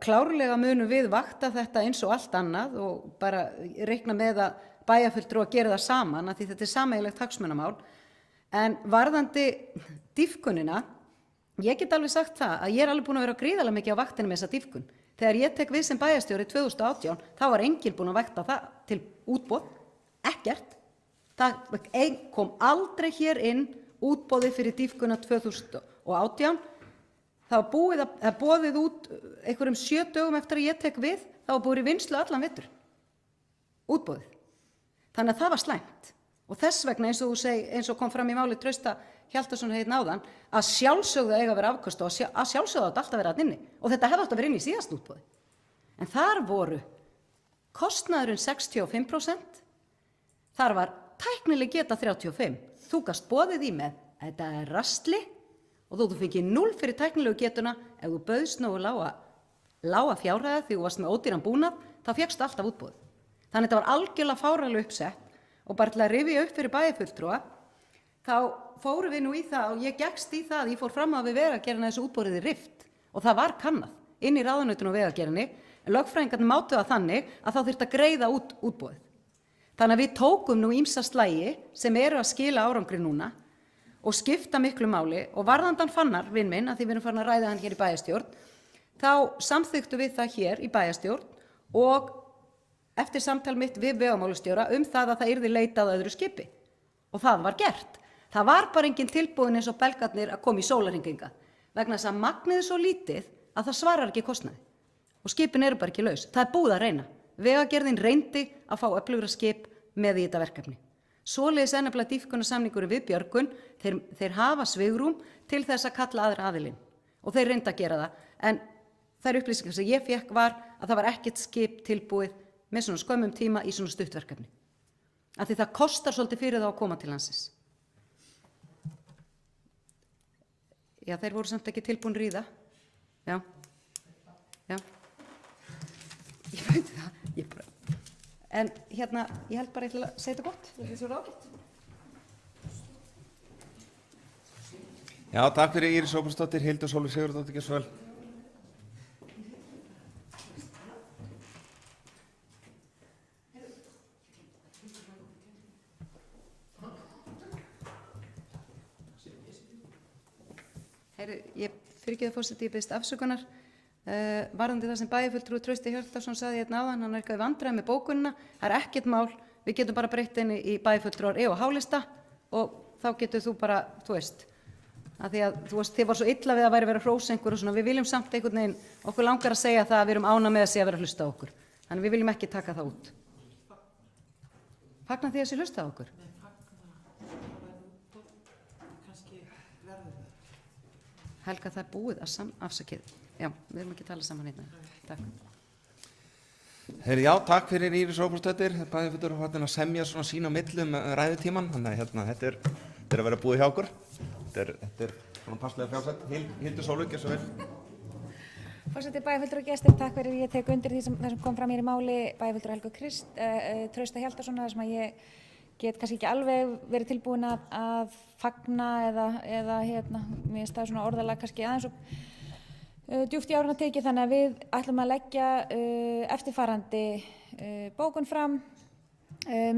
klárlega munum við vakta þetta eins og allt annað og bara reikna með að bæjarfulltrúar að gera það saman af því þetta er sameiginlegt hagsmunamál. En varðandi dýpkunina, ég get alveg sagt það að ég er alveg búin að vera gríðarlega mikið á vaktinni með þessa dýpkun. Þegar ég tek við sem bæjarstjóri 2018, þá var enginn búin að vakta það til útboð, ekkert. Það kom aldrei hér inn útboði fyrir dýpkuna 2018. Það var boðið út einhverjum 7 dögum eftir að ég tek við, það var búið í vinnslu allan vetur, útboðið. Þannig að það var slæmt og þess vegna eins og kom fram í máli Trausta Hjaltason áðan, að sjálfsögðu eiga að vera afköst og að sjálfsögðu átti alltaf að vera þarna inni og þetta hefði átt að vera inni í síðast útboði. En þar voru kostnaðurinn 65%, þar var tæknileg geta 35%. Þú gast boðið í með þetta er rastli og þú fengið 0 fyrir tæknilegu getuna ef þú bauðst nógu lága fjárhæði því þú varst með ódýran búnað, þá fékkstu alltaf útboð. Þannig þetta var algjörlega fáránlega uppsett og bara til að rifja upp fyrir bæjarfulltrúa, þá fórum við nú í það og ég gekkst í það, ég fór fram á við Vegagerðina þessu útboðið rift og það var kannað inn í ráðuneytinu og Vegagerðinni, en lögfræðingarnir mátu það þannig að þá þyrfti að greiða út útboðið. Þannig að við tókum nú ýmsa slagi sem eru að skila árangri núna og skipta miklu máli og varðandan Fannar, vinn minn, að því við erum farin að ræða hann hér í bæjarstjórn, þá samþykktum við það hér í bæjarstjórn og eftir samtal mitt við vegamálastjóra það að það yrði leitað að öðru skipi og það var gert. Það var bara engin tilbúin eins og belgarnir að koma í sólarhringinga vegna þess að magnið er svo lítið að það svarar ekki kostnaði og skipin eru bara ekki laus. Það er búið að reyna. Vegagerðin reyndi að fá öflugra skip með í þetta verkefni. Svoleiðis er nefnilega dýpkunarsamningurinn við Björgun, þeir hafa svigrúm til þess að kalla aðra aðilinn og þeir reynda að gera það. En þær upplýsingar sem ég fékk var að það var ekkert skip tilbúið með svona skömmum tíma í svona stuttverkefni. Af því það kostar svolítið fyrir þá að koma til landsins. Já, þeir voru samt ekki tilbúinir í það. Já. Ég veit það, En ég held bara að segja þetta gott. Þetta er svo ráðgætt. Já, takk fyrir Íris Ómarsdóttir, Hildur Sólveig Sigurðardóttir, gjörðu svo vel. Ég fyrirgefðu forseti, ég biðst afsökunar. Varðandi það sem bæjarfulltrúi Trausti Hjaltason sagði áðan, hann er eitthvað í vandræðum með bókunina, það er ekkert mál, við getum bara breytt henni í bæjarfulltrúar og hálista og þá getur þú bara, þú veist, að því að þið var svo illa við að vera að hrósa einhver og svona, við viljum samt einhvern veginn, okkur langar að segja það að við erum ánægð með að sé að vera að hlusta á okkur, þannig við viljum ekki taka það út. Fagna því að sé hlusta á okkur? Helga, það er búið að afsakið. Já, við erum ekki að tala saman hérna. Takk. Já, takk fyrir Íris Ómarsdóttir. Bæjarfulltrúar eru farin að semja svona sín á milli ræðutímann, þannig að þetta er að vera búið hjá okkur. Þetta er svona passlega fjálsett. Hildur Sólveig, gjörðu svo vel. Forseti, bæjarfulltrúar og gestir, takk fyrir. Ég tek undir því sem kom fram hér í máli bæjarfulltrúar Helgu Trausta Hjaltasonar, þar sem að ég get kannski ekki alveg verið tilbúin að fagna eða mér finnst það svona orðalag kannski aðeins og djúpt í árina tekið, þannig að við ætlum að leggja eftirfarandi bókun fram.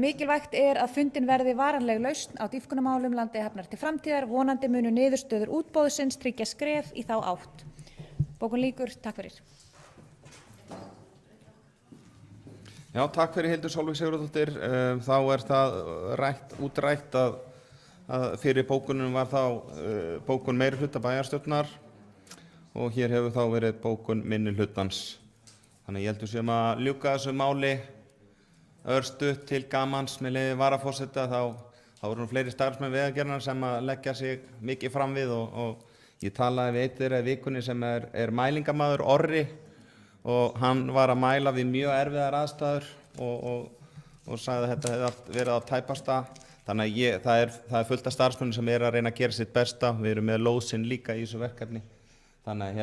Mikilvægt er að fundin verði varanleg lausn á dýpkunarmálum landi hafnar til framtíðar, vonandi munu niðurstöður útboðsins tryggja skref í þá átt. Bókun lýkur, takk fyrir. Já, takk fyrir Hildur Sólveig Sigurðardóttir. Þá er það útrætt að fyrir bókunum var þá bókun meirihluta bæjarstjórnar og hér hefur þá verið bókun minnihlutans. Þannig ég heldur sem að ljúka þessu máli örstutt til gamans með leyfi varaforseta, þá eru fleiri starfsmenn Vegagerðarinnar sem að leggja sig mikið fram við og ég talaði við einn þeirra í vikunni sem er mælingamaður, Orri, og hann var að mæla við mjög erfiðar aðstæður og sagði að þetta hefði allt verið á tæpasta. Þannig að það er fullt af starfsmönnum sem er að reyna að gera sitt besta. Við erum með lóðsinn líka í þessu verkefni. Þannig að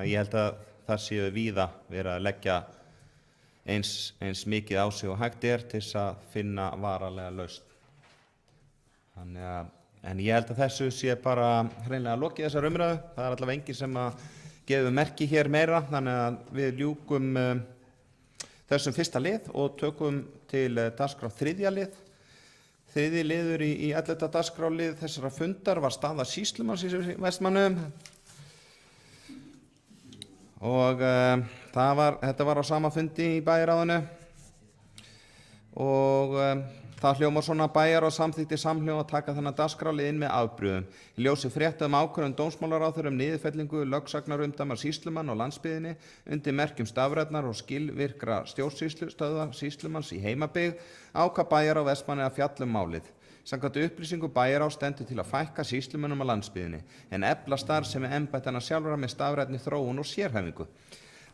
ég held að það séu víða verið að leggja eins mikið á sig og hægt er til þess að finna varanlega lausn. En ég held að þessu sé bara hreinlega lokið þessar umræðu. Það er allavega engin sem að gefa merki hér meira, þannig að við ljúkum þessum fyrsta lið og tökum til dagskrár þriðja lið. Þriðji liður í 11. dagskrárlið þessara fundar var staða sýslumanns í Vestmannaeyjum og þetta var á sama fundi í bæjarráðinu og það hljómar svona: bæjarráð samþykkti samhljóða að taka þennan dagskrárlið inn með afbrigðum. Í ljósi frétta ákvörðun dómsmálaráðherra lögfestingu lögsagnarumdæma sýslumann á landsbyggðinni undir merkjum stafrænnar og skilvirkra stjórnsýslustöðva sýslumanns í heimabyggð ákvað bæjarráð Vestmannaeyja að fjalla málið. Samkvæmt upplýsingu bæjarráðs stendur til að fækka sýslumönnum á landsbyggðinni en efla starfsemi embættanna sjálfra með stafrænni þróun og sérhæfingu.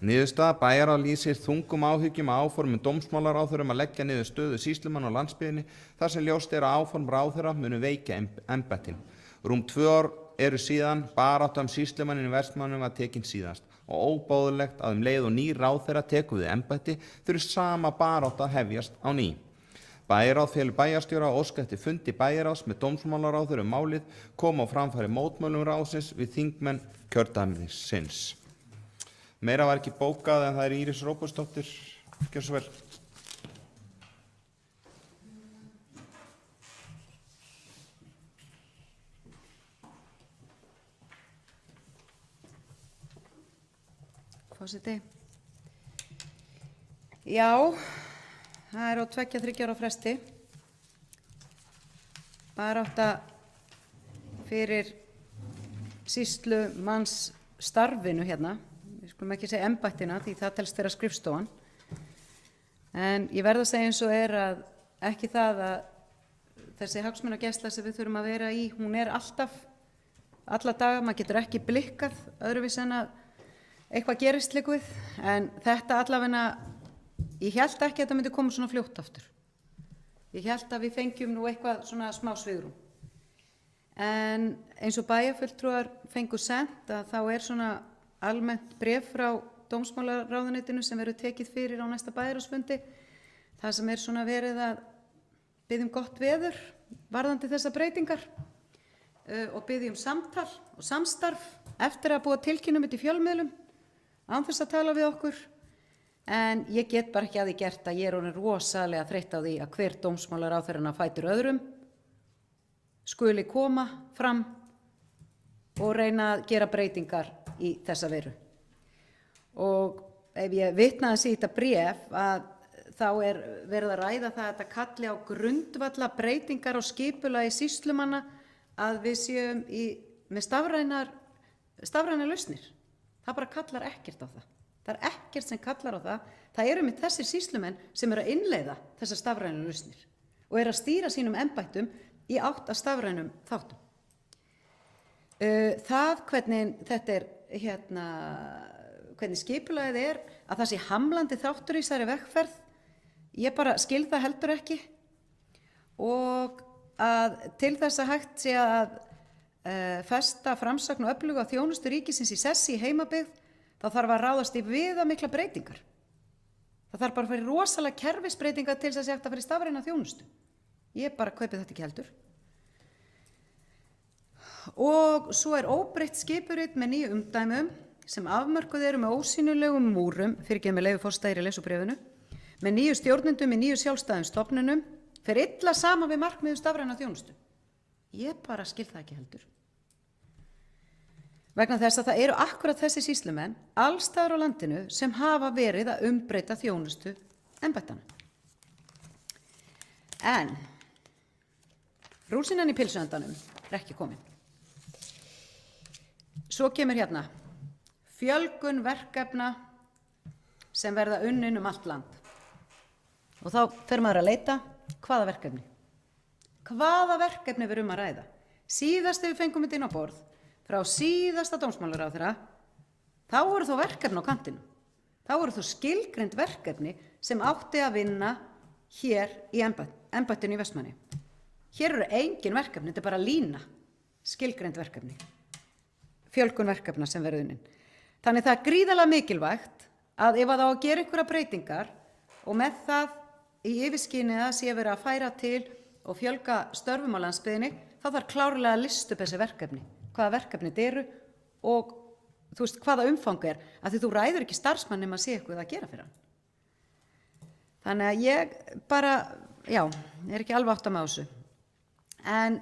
Niðurstaða: bæjarráð lýsir þungum áhyggjum af áformum dómsmálaráðherra að leggja niður stöðu sýslumanna á landsbyggðinni þar sem ljóst að áform ráðherra munu veikja embættin. Rúm 2 ár eru síðan barátta sýslumannin í Vestmannaeyjum var tekin síðast og óboðlegt að leið og nýr ráðherra tekur við embætti þurfi sama barátta að hefjast á ný. Bæjarráð felur bæjarstjóra að óska eftir fundi bæjarráðs með dómsmálaráðherra málið, koma á framfæri mótmælum ráðsins við þingmenn kjördæmisins. Meira var ekki bókað en það er Íris Róbertsdóttir. Gjörðu svo vel. Forseti. Já, það er á 2-3 ára fresti. Barátta fyrir sýslumanns starfinu hérna. Við skulum ekki segja embættina því það telst vera skrifstofan. En ég verð að segja eins og að ekki það að þessi hagsmunagæsla sem við þurfum að vera í, hún er alltaf, alla daga, maður getur ekki blikkað öðruvís en að eitthvað gerist liggur við, en þetta allavega, ég held ekki að þetta myndi koma svona fljótt aftur. Ég held að við fengjum nú eitthvað svona smá svigrúm. En eins og bæjarfulltrúar fengu sent að þá er svona almennt bréf frá dómsmálaráðuneytinu sem verður tekið fyrir á næsta bæjarráðsfundi, það sem er svona verið að biðja gott veður varðandi þessa breytingar og biðja samtal og samstarf eftir að búa tilkynnum þetta í fjölmiðlum án þess að tala við okkur. En ég get bara ekki að því gert að ég er orðin rosalega þreytt á því að hver dómsmálaráðherrann á fætur öðrum skuli koma fram og reyna að gera breytingar í þessa veru. Og ef ég vitna þessi í þetta bréf að þá er verið að ræða það að þetta kalli á grundvalla breytingar á skipulagi sýslumanna að við séum með stafrænar lausnir. Það bara kallar ekkert á það. Það er ekkert sem kallar á það. Það eru með þessir sýslumenn sem eru að innleiða þessar stafrænar lausnir og eru að stýra sínum embættum í átt að stafrænum þáttum. Það hvernig þetta er hvernig skipulagið er að það sé hamlandi þáttur í þessari vegferð, ég bara skil það heldur ekki, og að til þess að hægt sé að festa framsögn og öfluga þjónustu ríkisins í sessi í heimabyggð, þá þarf að ráðast í viðamiklar breytingar. Það þarf bara að fara í rosalega kerfisbreytingar til þess að sé hægt að fara í stafræna þjónustu. Ég bara kaupi þetta ekki heldur. Og svo er óbreytt skipurit með nýju umdæmum sem afmörkuð eru með ósýnilegum múrum, fyrirgeðu með leyfi forseta í lesubréfinu, með nýju stjórnendum í nýju sjálfstæðum stofnunum, fer illa saman við markmiðum stafræna þjónustu. Ég bara skil það ekki heldur. Vegna þess að það eru akkurat þessi sýslumenn alls staðar á landinu sem hafa verið að umbreyta þjónustu embættanna. En rúsínan í pylsuendanum er ekki komin. Svo kemur hérna fjölgun verkefna sem verða unnin allt land. Og þá fer maður að leita, hvaða verkefni? Hvaða verkefni við að ræða? Síðast við fengum þetta inn á borð, frá síðasta dómsmálaráðherra, þá voru þó verkefni á kantinu. Þá voru þó skilgreind verkefni sem átti að vinna hér í embættinu í Vestmannaeyjum. Hér eru engin verkefni, þetta er bara lína, skilgreind verkefni. Fjölgun verkefna sem verður unnin. Þannig það er gríðarlega mikilvægt að ef að á að gera einhverja breytingar og með það í yfirskini að sé verið að færa til og fjölga störfum á landsbyggðinni, þá þarf klárlega að lista upp þessi verkefni, hvaða verkefni þetta eru og þú veist hvaða umfang er, af því þú ræður ekki starfsmann nema að sé eitthvað að gera fyrir hann. Þannig að ég bara, er ekki alveg átt að með þessu. En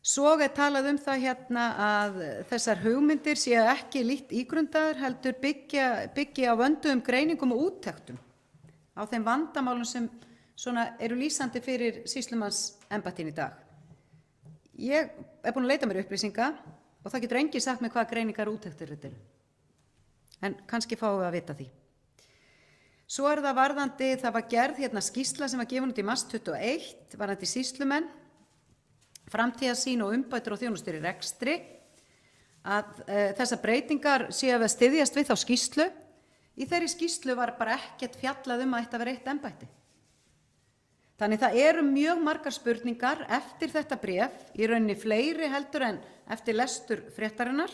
svo er talað það hérna að þessar hugmyndir séu ekki lítt ígrundaðar, heldur byggja á vönduðum greiningum og úttektum á þeim vandamálum sem svona eru lýsandi fyrir sýslumannsembættin í dag. Ég er búin að leita mér upplýsinga og það getur enginn sagt með hvaða greiningar og úttektir þetta eru. En kannski fáum við að vita því. Svo er það varðandi, það var gerð hérna skýrsla sem var gefin út í mars 21, varðandi sýslumenn, framtíðarsýn og umbætur og þjónustur í rekstri, að þessar breytingar séu að styðjast við þá skýrslu. Í þeirri skýrslu var bara ekkert fjallað að þetta vera eitt embætti. Þannig það eru mjög margar spurningar eftir þetta bréf, í rauninni fleiri heldur en eftir lestur fréttarinnar.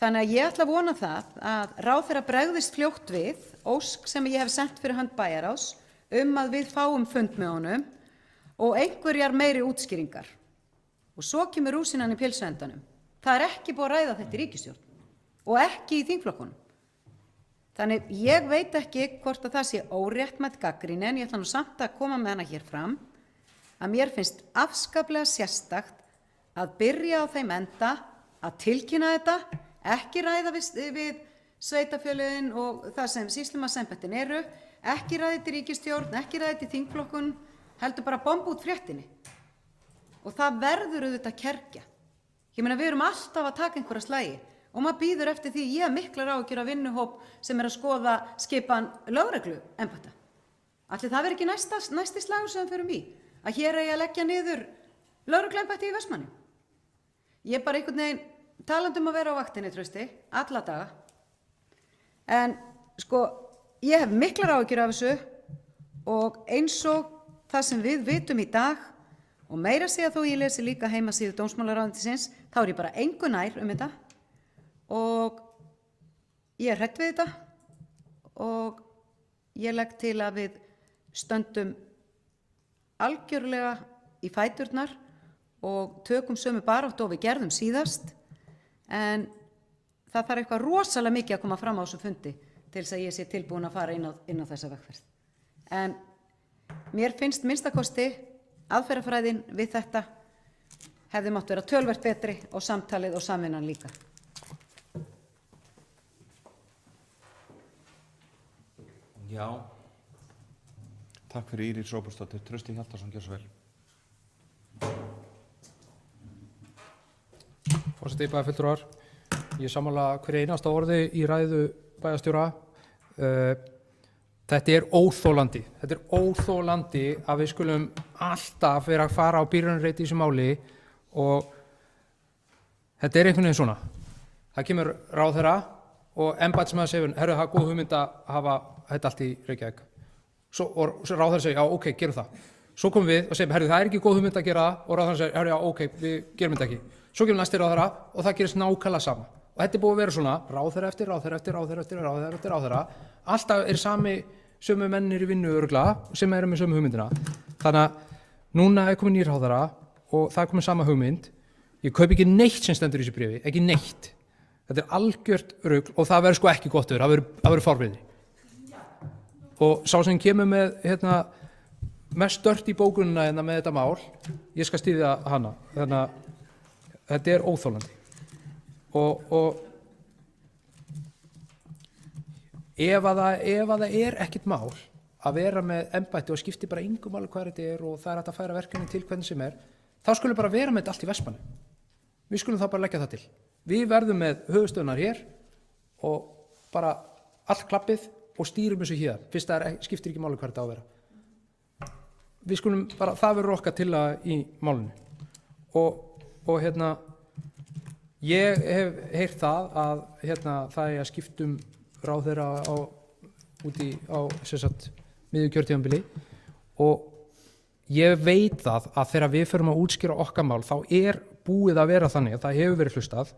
Þannig að ég ætla að vona það að ráðherra bregðist fljótt við ósk sem ég hef sent fyrir hönd bæjarráðs að við fáum fund með honum og einhverjar meiri útskýringar. Og svo kemur rúsinan í pylsuendanum. Það er ekki búið að ræða þetta í ríkisstjórn og ekki í þingflokkunum. Þannig ég veit ekki hvort að það sé óréttmætt gagnrýni, en ég ætla nú samt að koma með hana hér fram, að mér finnst afskaplega sérstakt að byrja á þeim enda að tilkynna þetta, ekki ræða við sveitarfélögin og það sem sýslumannsembættin eru, ekki ræða þetta í ríkisstjórn, ekki ræða þetta í þingflokkun, heldur bara bomba út fréttinni. Og það verður auðvitað að kergja. Ég meina, við erum alltaf að taka einhverja slagi og maður býður eftir því. Ég hef miklar áhyggjur af vinnuhóp sem er að skoða skipan lögregluembætta. Ætli það veri ekki næsti slagur sem við förum í, að hér eigi að leggja niður lögregluembætti í Vestmannaeyjum. Ég er bara einhvern veginn talandi að vera á vaktinni, Trausti, alla daga. En sko, ég hef miklar áhyggjur af þessu og eins og það sem við vitum í dag, og meira segja þó ég lesi líka heimasíðu dómsmálaráðuneytisins, þá er ég bara engu nær þetta og ég er hrædd við þetta og ég legg til að við stöndum algjörlega í fæturnar og tökum sömu baráttu og við gerðum síðast, en það þarf eitthvað rosalega mikið að koma fram á þessu fundi til þess að ég sé tilbúin að fara inn á þessa vegferð. En mér finnst minnstakosti aðferðafræðin við þetta hefði mátt vera töluvert betri og samtalið og samvinnan líka. Já, takk fyrir Íris Róbertsdóttir. Trausti Hjaltason, gjör svo vel. Forseti bæjarfulltrúar, ég sammála hverju einasta orði í ræðu bæjarstjóra. Þetta er óþolandi. Þetta er óþolandi að við skulum alltaf vera að fara á byrjunarreit í þessu máli og þetta er einhvern veginn svona. Það kemur ráðherra og embættismaður segir, herru, það er góð hugmynd að hafa þetta allt í Reykjavík. Og ráðherra segir, já, ok, gerum það. Svo komum við og segjum, herru, það er ekki góð hugmynd að gera það og ráðherra segir, herru, já, ok, við gerum þetta ekki. Svo kemur næsti ráðherra og það gerist nákvæmlega sama. Og þetta er búið að vera svona, ráðherra eftir ráðherra eftir ráðherra eftir ráðherra eftir ráðherra. Alltaf er sömu mennir í vinnu örugglega sem eru með sömu hugmyndina. Þannig að núna er komin nýr ráðherra og það er komin sama hugmynd. Ég kaupi ekki neitt sem stendur í þessu bréfi, ekki neitt. Þetta er algjört rugl og það verður sko ekki gott að vera, það verður forviði. Og sá sem kemur með mest stört í bókunina með þetta mál, ég skal styðja hana. Þannig að þetta er óþolandi. Og ef það er ekkert mál að vera með embætti og skipti bara engu máli hvað þetta er og það er hægt að færa verkefni til hvernig sem er, þá skulum bara vera með þetta allt í Vestmannaeyjum. Við skulum þá bara leggja það til. Við verðum með höfuðstöðunar hér og bara allt klappið og stýrum þessu hér, fyrst það skiptir ekki máli hvað þetta á að vera. Við skulum bara, það verður okkar til að í málinu. Og ég hef heyrt það að það er að skiptum ráðherra úti á miðju kjörtímabili og ég veit það að þegar við förum að útskýra okkar mál þá er búið að vera þannig að það hefur verið hlustað.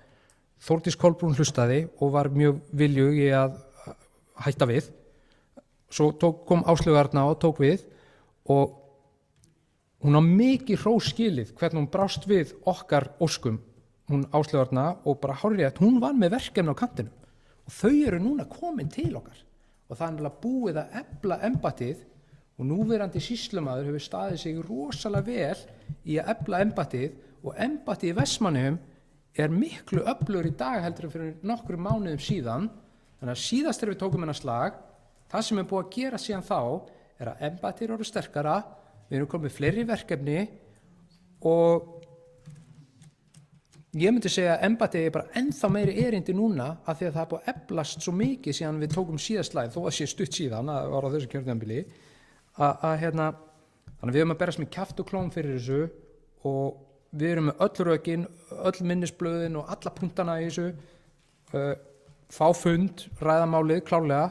Þórdís Kolbrún hlustaði og var mjög viljug í að hætta við. Svo kom Áslaug Arna og tók við og hún á mikið hrós skilið hvernig hún brást við okkar óskum, hún Áslaug Arna, og bara hárrétt, hún var með verkefni á kantinum og þau eru núna komin til okkar og það er nefnilega búið að efla embættið og núverandi sýslumaður hefur staðið sig rosalega vel í að efla embættið og embættið í Vestmannaeyjum er miklu öflugur í dag heldur en fyrir nokkrum mánuðum síðan. Þannig að síðast þegar við tókum hennar slag, það sem er búið að gera síðan þá er að embættið eru sterkara, við erum komið fleiri verkefni og ég myndi segja að embættið er bara ennþá meiri erindi núna af því að það er búið að eflast svo mikið síðan við tókum síðast slag, þó að sé stutt síðan að var á þessu kjörtímabili þannig að við erum að berast með kjaft og klóm fyrir þessu og við erum með öll rökin, öll minnisblöðin og alla punktana í þessu, fá fund, ræðamálið, klárlega.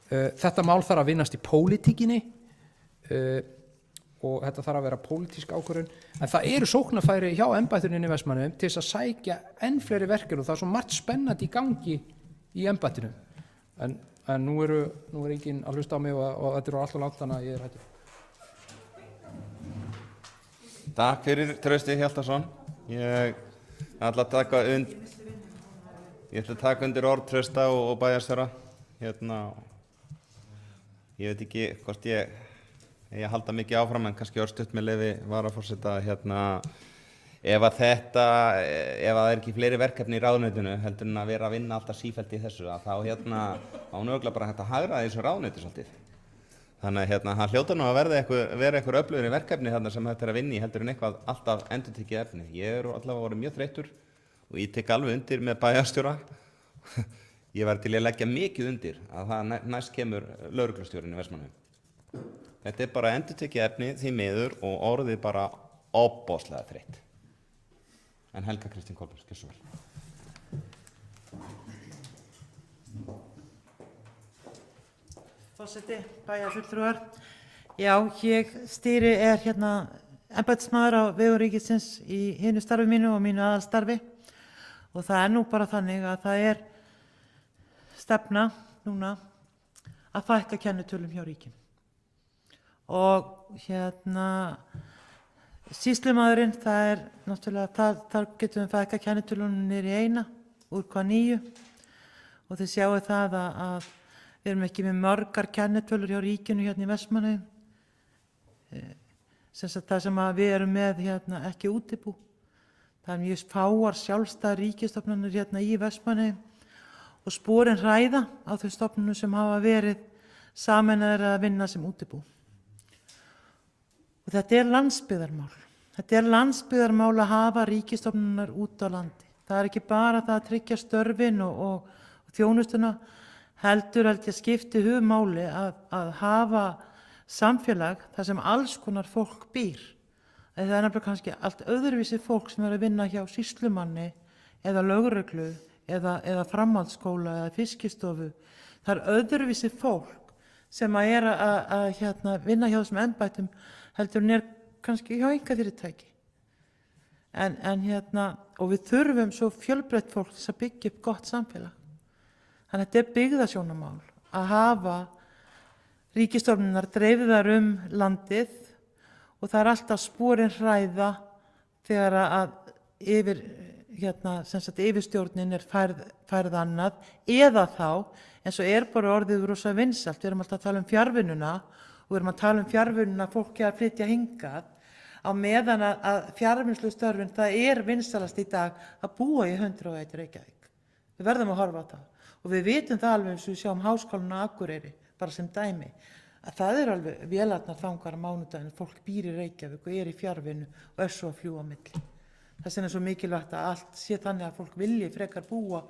Þetta mál þarf að vinnast í pólitíkinni og þetta þarf að vera pólitísk ákvörðun. En það eru sóknarfæri hjá embættinu í Vestmannaeyjum til þess að sækja enn fleiri verkefni og það er svo margt spennandi í gangi í embættinu. En nú er enginn að hlusta á mig og þetta er alltaf langt þannig að ég er hættur. Takk fyrir Trausti Hjaltason. Ég ætla að taka undir orð Trausta og bæjarstjóra. Ég veit ekki hvort ég halda mikið áfram en kannski örstutt með leyfi varaforseta. Ef það er ekki fleiri verkefni í ráðuneytinu heldur en að vera að vinna alltaf sífellt í þessu þá nögla bara hægt að hagra þessu ráðuneyti svolítið. Þannig að það hljóta nú að vera eitthvað öflugri verkefni sem þetta er að vinna í heldur en eitthvað alltaf endurtekið efni. Ég er allavega orðinn mjög þreyttur og ég tek alveg undir með bæjarstjóra. Ég væri til að leggja mikið undir að það næst kemur lögreglustjórinn í Vestmannaeyjum. Þetta er bara endurtekið efni því miður og orðið bara ofboðslega þreytt. En Helga Kristín Kolbeinsdóttir, gjörðu svo vel. Forseti, bæjarfulltrúar. Já, ég stýri embættismaður á vegum ríkisins í hinu starfi mínu og mínu aðalstarfi og það er nú bara þannig að það er stefna núna að fækka kennitölum hjá ríkinu. Og sýslumaðurinn, það er náttúrulega, þar getum við fækka kennitölunum niður í 1 úr hvað 9 og þið sjáu það að við erum ekki með margar kennitölur hjá ríkinu í Vestmannaeyjum. Það sem við erum með ekki útibú. Það er mjög fáar sjálfstæðar ríkisstofnanir í Vestmannaeyjum og sporin hræða á þau stofnunum sem hafa verið sameinaðir að vinna sem útibú. Og þetta er landsbyggðarmál. Þetta er landsbyggðarmál að hafa ríkisstofnunar út á landi. Það er ekki bara það að tryggja störfin og þjónustuna, heldur að skipti höfuðmáli að hafa samfélag þar sem alls konar fólk býr. Það er nefnilega kannski allt öðruvísi fólk sem er að vinna hjá sýslumanni eða lögreglu eða framhaldsskóla eða fiskistofu. Það er öðruvísi fólk sem er að vinna hjá þessum embættum heldur en kannski hjá einkafyrirtæki. Og við þurfum svo fjölbreytt fólk til að byggja upp gott samfélag. Þannig að þetta er byggðasjónarmál að hafa ríkisstofnunar dreifðar landið og það er alltaf sporin hræða þegar að yfirstjórnin er færð annað eða þá eins og er bara orðið rosa vinsælt. Við erum alltaf að tala um fjarvinnuna og við erum að tala um fjarvinnuna fólki að flytja hingað á meðan að fjarvinnslustörfin það er vinsælast í dag að búa í 101 Reykjavík. Við verðum að horfa á það. Og við vitum það alveg eins og við sjáum Háskólann á Akureyri, bara sem dæmi, að það er alveg vélarnar þangar á mánudaginn, fólk býr í Reykjavík og er í fjarvinnu og er svo að fljúga á milli. Þess vegna er svo mikilvægt að allt sé þannig að fólk vilji frekar búa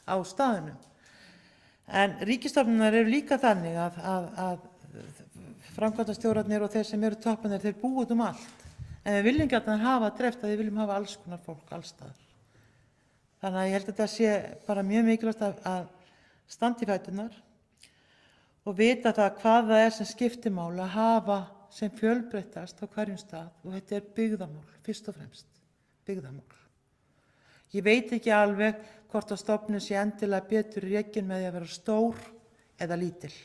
á staðnum. En ríkisstofnunar eru líka þannig að framkvæmdastjórarnir og þeir sem eru toppanir, þeir búa út allt. En við viljum gjarnan hafa dreift að við viljum hafa alls konar fólk alls staðar. Þannig að ég held að þetta sé bara mjög mikilvægt að standa í fæturnar og vita það hvað það er sem skiptir máli að hafa sem fjölbreyttast á hverjum stað og þetta er byggðamál, fyrst og fremst, byggðamál. Ég veit ekki alveg hvort að stofnun sé endilega betur rekin með því að vera stór eða lítil.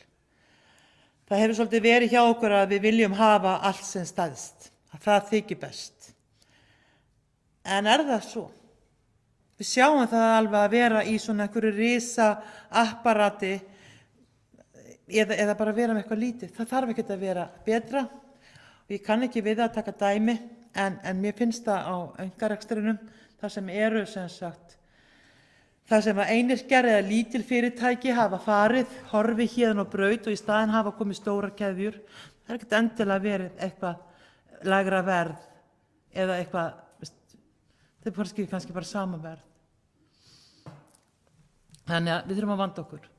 Það hefur svolítið verið hjá okkur að við viljum hafa allt sem stæðst að það þykir best. En er það svo? Við sjáum það alveg að vera í svona einhverju risa apparati eða bara vera með eitthvað lítið. Það þarf ekki að vera betra og ég kann ekki við að taka dæmi en mér finnst það á einkarekstrinum það sem eru sem sagt það sem að einyrkjar eða lítil fyrirtæki hafa farið, horfið héðan á braut og í staðinn hafa komið stórar keðjur. Það er ekkert endilega verið eitthvað lægra verð eða eitthvað, þau kannski bara sama verð. Þannig að við þurfum að vanda okkur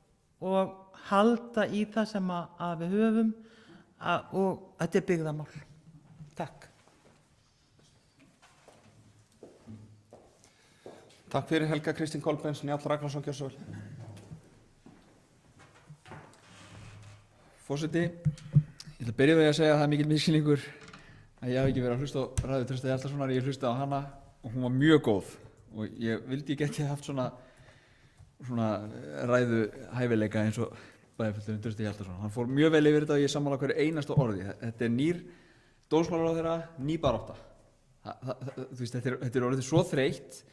og halda í það sem að við höfum og þetta er byggðamál. Takk. Takk fyrir Helga Kristín Kolbeins, Njáll Ragnarsson, gjörðu svo vel. Forseti, ég ætla að byrja við að segja að það er mikill misskilningur að ég hafi ekki verið að hlusta á ræðu Trausta Hjaltasonar. Ég hlustaði á hana og hún var mjög góð og ég vildi ekki geti haft svona ræðu hæfileika eins og bæjarfulltrúinn Trausti Hjaltason. Hann fór mjög vel yfir þetta og ég er sammála hverju einasta orði. Þetta er nýr dómsmálaráðherra, ný barátta. Þú veist, þetta er orðið svo þreytt.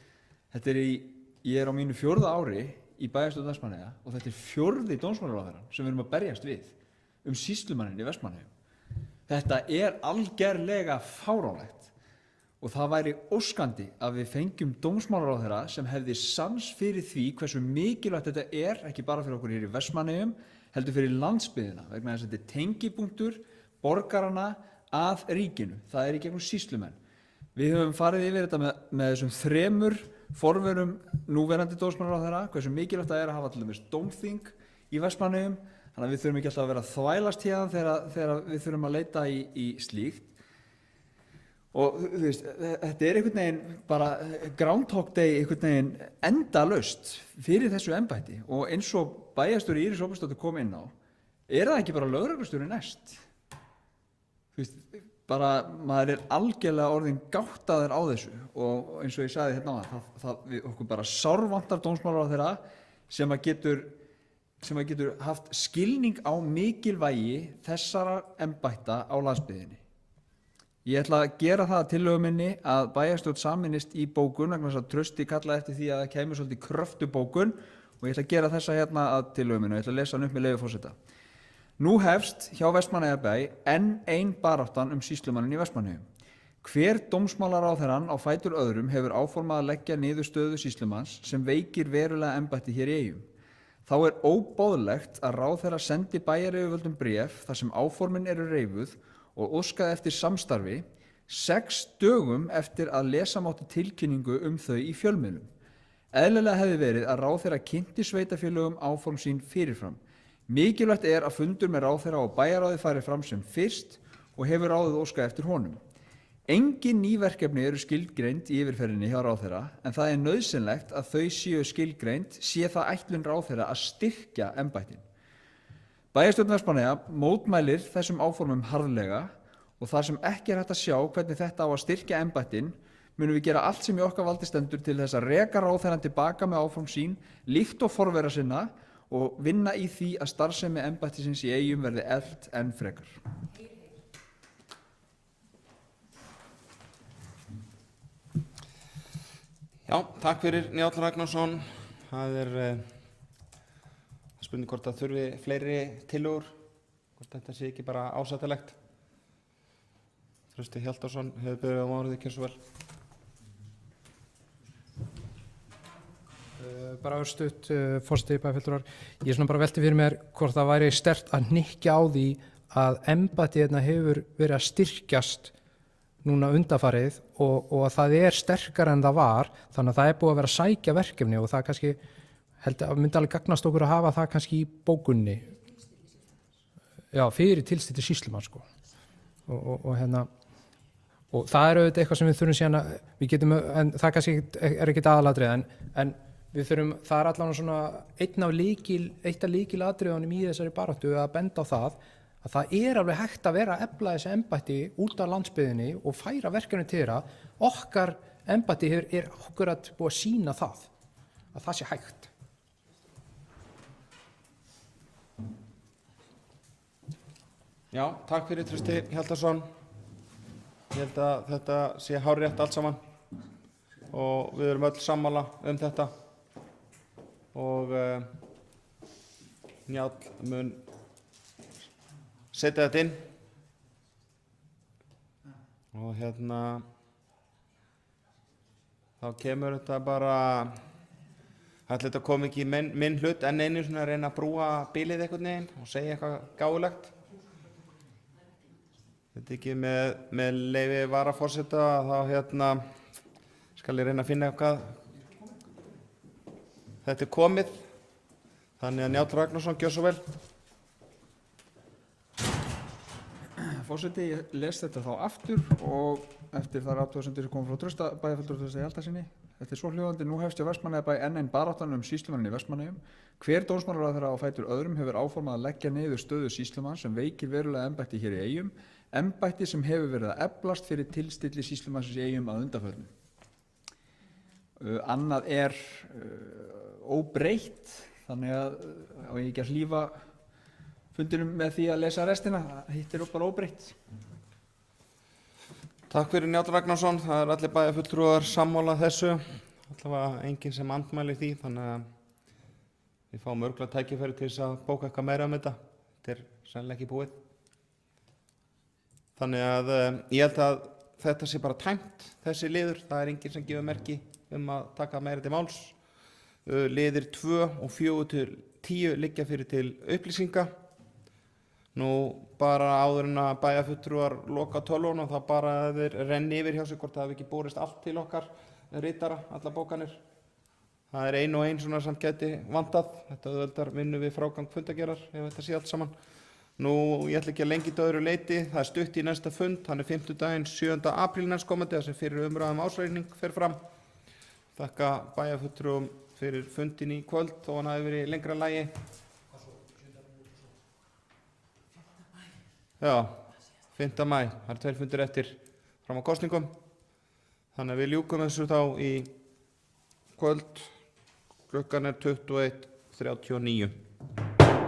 Ég er á mínu 4. ári í bæjarstjórn Vestmannaeyja og þetta er 4. dómsmálaráðherrann sem við erum að berjast við sýslumanninn í Vestmannaeyjum. Þetta er algerlega fáránlegt og það væri óskandi að við fengjum dómsmálaráðherra sem hefði sans fyrir því hversu mikilvægt þetta er, ekki bara fyrir okkur hér í Vestmannaeyjum, heldur fyrir landsbyggðina, vegna þess að þetta er tengipunktur borgarana að ríkinu. Það er í gegnum sýslumenn. Við höfum farið yfir þetta með þessum 3 forverum núverandi dómsmálaráðherra, hversu mikilvægt það er að hafa til dæmis dómþing í Vestmannaeyjum, þannig að við þurfum ekki alltaf að vera að þvælast hérna þegar við þurfum að leita í slíkt. Og þú veist, þetta er einhvern veginn bara Groundhog Day einhvern veginn endalaust fyrir þessu embætti og eins og bæjarstjóri Íris Ómarsdóttir kom inn á, er það ekki bara lögreglustjóri næst? Þú veist, bara maður er algjörlega orðinn gáttaður á þessu og eins og ég sagði hérna á við okkur bara sárvantar dómsmálaráðherra sem að getur haft skilning á mikilvægi þessara embætta á landsbyggðinni. Ég ætla að gera það að tillögu minni að bæjarstjórn sameinist í bókun vegna þess að Trausti kallaði eftir því að það kæmi svolítið kröftu bókun og ég ætla að gera þessa hérna að tillögu minni og ég ætla að lesa hann upp með leyfi forseta. Nú hefst hjá Vestmannaeyjabæ enn ein baráttan sýslumannin í Vestmannaeyjum. Hver dómsmálaráðherrann á fætur öðrum hefur áformað að leggja niður stöðu sýslumanns sem veikir verulega embætti hér í Eyjum. Þá er óboðlegt að ráðherra sendi bæjaryfirvöldum bréf þar sem áformin eru reifuð og óskaði eftir samstarfi 6 dögum eftir að lesa mátti tilkynningu þau í fjölmiðlum. Eðlilega hefði verið að ráðherra kynnti sveitarfélögum áform sín fyrirfram. Mikilvægt er að fundur með ráðherra og bæjarráði fari fram sem fyrst og hefur ráðið óskað eftir honum. Engin ný verkefni eru skilgreind í yfirferðinni hjá ráðherra en það er nauðsynlegt að þau séu skilgreind sé það ætlun ráðherra að styrkja embættin. Bæjarstjórn Vestmannaeyja mótmælir þessum áformum harðlega og þar sem ekki er hægt að sjá hvernig þetta á að styrkja embættin munum við gera allt sem í okkar valdi stendur til þess að reka ráðherrann tilbaka með áform sín líkt og forvera sinna og vinna í því að starfsemi embættisins í Eyjum verði eflt enn frekar. Já, takk fyrir Njáll Ragnarsson. Það er spurning hvort það þurfi fleiri tillögur, hvort þetta sé ekki bara ásættanlegt. Trausti Hjaltason hefur byrjað á málið, gjörðu svo vel. Bara örstutt, forseti bæjarfulltrúar. Ég er svona bara velti fyrir mér hvort það væri sterkt að hnykkja á því að embættið hérna hefur verið að styrkjast núna undanfarið og að það er sterkara en það var, þannig að það er búið að vera að sækja verkefni og það kannski held að myndi alveg gagnast okkur að hafa það kannski í bókunni. Já, fyrir tilstýtti sýslumann sko. Og hérna og það er auðvitað eitthvað sem við þurfum síðan að við getum, en það kannski er ekkert aðalatriði en við þurfum, það er allavega svona eitt af lykilatriðunum í þessari baráttu að benda á það að það er alveg hægt að vera að efla þessi embætti út af landsbyggðinni og færa verkefni til þeirra. Okkar embætti er akkurat búið að sýna það, að það sé hægt. Já, takk fyrir Trausti Hjaltason. Ég held að þetta sé hárrétt allt saman og við erum öll sammála um þetta og Njáll mun setja þetta inn og þá kemur þetta bara, ætli þetta kom ekki í minn hlut en einu svona að reyna að brúa bílið einhvern veginn og segja eitthvað gáfulegt. Þetta ekki með leyfi varaforseta þá skal ég reyna að finna eitthvað. Þetta komið, þannig að Njáll Ragnarsson gjör svo vel. Forseti, ég les þetta þá aftur og eftir þar athugasemdir sem kom frá Trausta bæjarfulltrúa Trausta Hjaltasyni. Þetta er svohljóðandi: Nú hefst hjá Vestmannaeyjabæ enn ein baráttan sýslumanninn í Vestmannaeyjum. Hver dómsmálaráðherra á fætur öðrum hefur áformað að leggja niður stöðu sýslumanns sem veikir verulega embætti hér í Eyjum, embætti sem hefur verið að eflast fyrir tilstilli sýslumannsins í Eyjum að undanförnu. Annað er óbreytt, þannig að á ég ekki að hlífa fundinum með því að lesa restina. Hitt er bara óbreytt. Takk fyrir Njáll Ragnarsson, það er allir bæjarfulltrúar sammála þessu, allavega enginn sem andmælir því, þannig að við fáum örugglega tækifæri til þess að bóka eitthvað meira um þetta. Þetta er sennilega ekki búið. Þannig að ég held að þetta sé bara tæmt, þessi liður, það er enginn sem gefur merki að taka meira til máls. Liðir 2 og 4 til 10 liggja fyrir til upplýsinga. Nú bara áður en að bæjarfulltrúar loka tölvunum þá bara þeir renni yfir hjá sig hvort það hafi ekki borist allt til okkar ritara, allar bókanir. Það er ein og ein svona sem gæti vantað. Þetta auðveldar vinnu við frágang fundagerðar ef þetta sé allt saman. Nú ég ætla ekki að lengja þetta öðru leyti. Það er stutt í næsta fund, hann er 5. 7. apríl næstkomandi þar sem fyrir umræðum ásreikning fer fram. Þakka bæjarfulltrúum fyrir fundin í kvöld og hann hafi verið í lengra lagi. Já, 5. maí, það eru 2 fundir eftir fram á kosningum. Þannig að við ljúkum þessu þá í kvöld, klukkan er 21:39.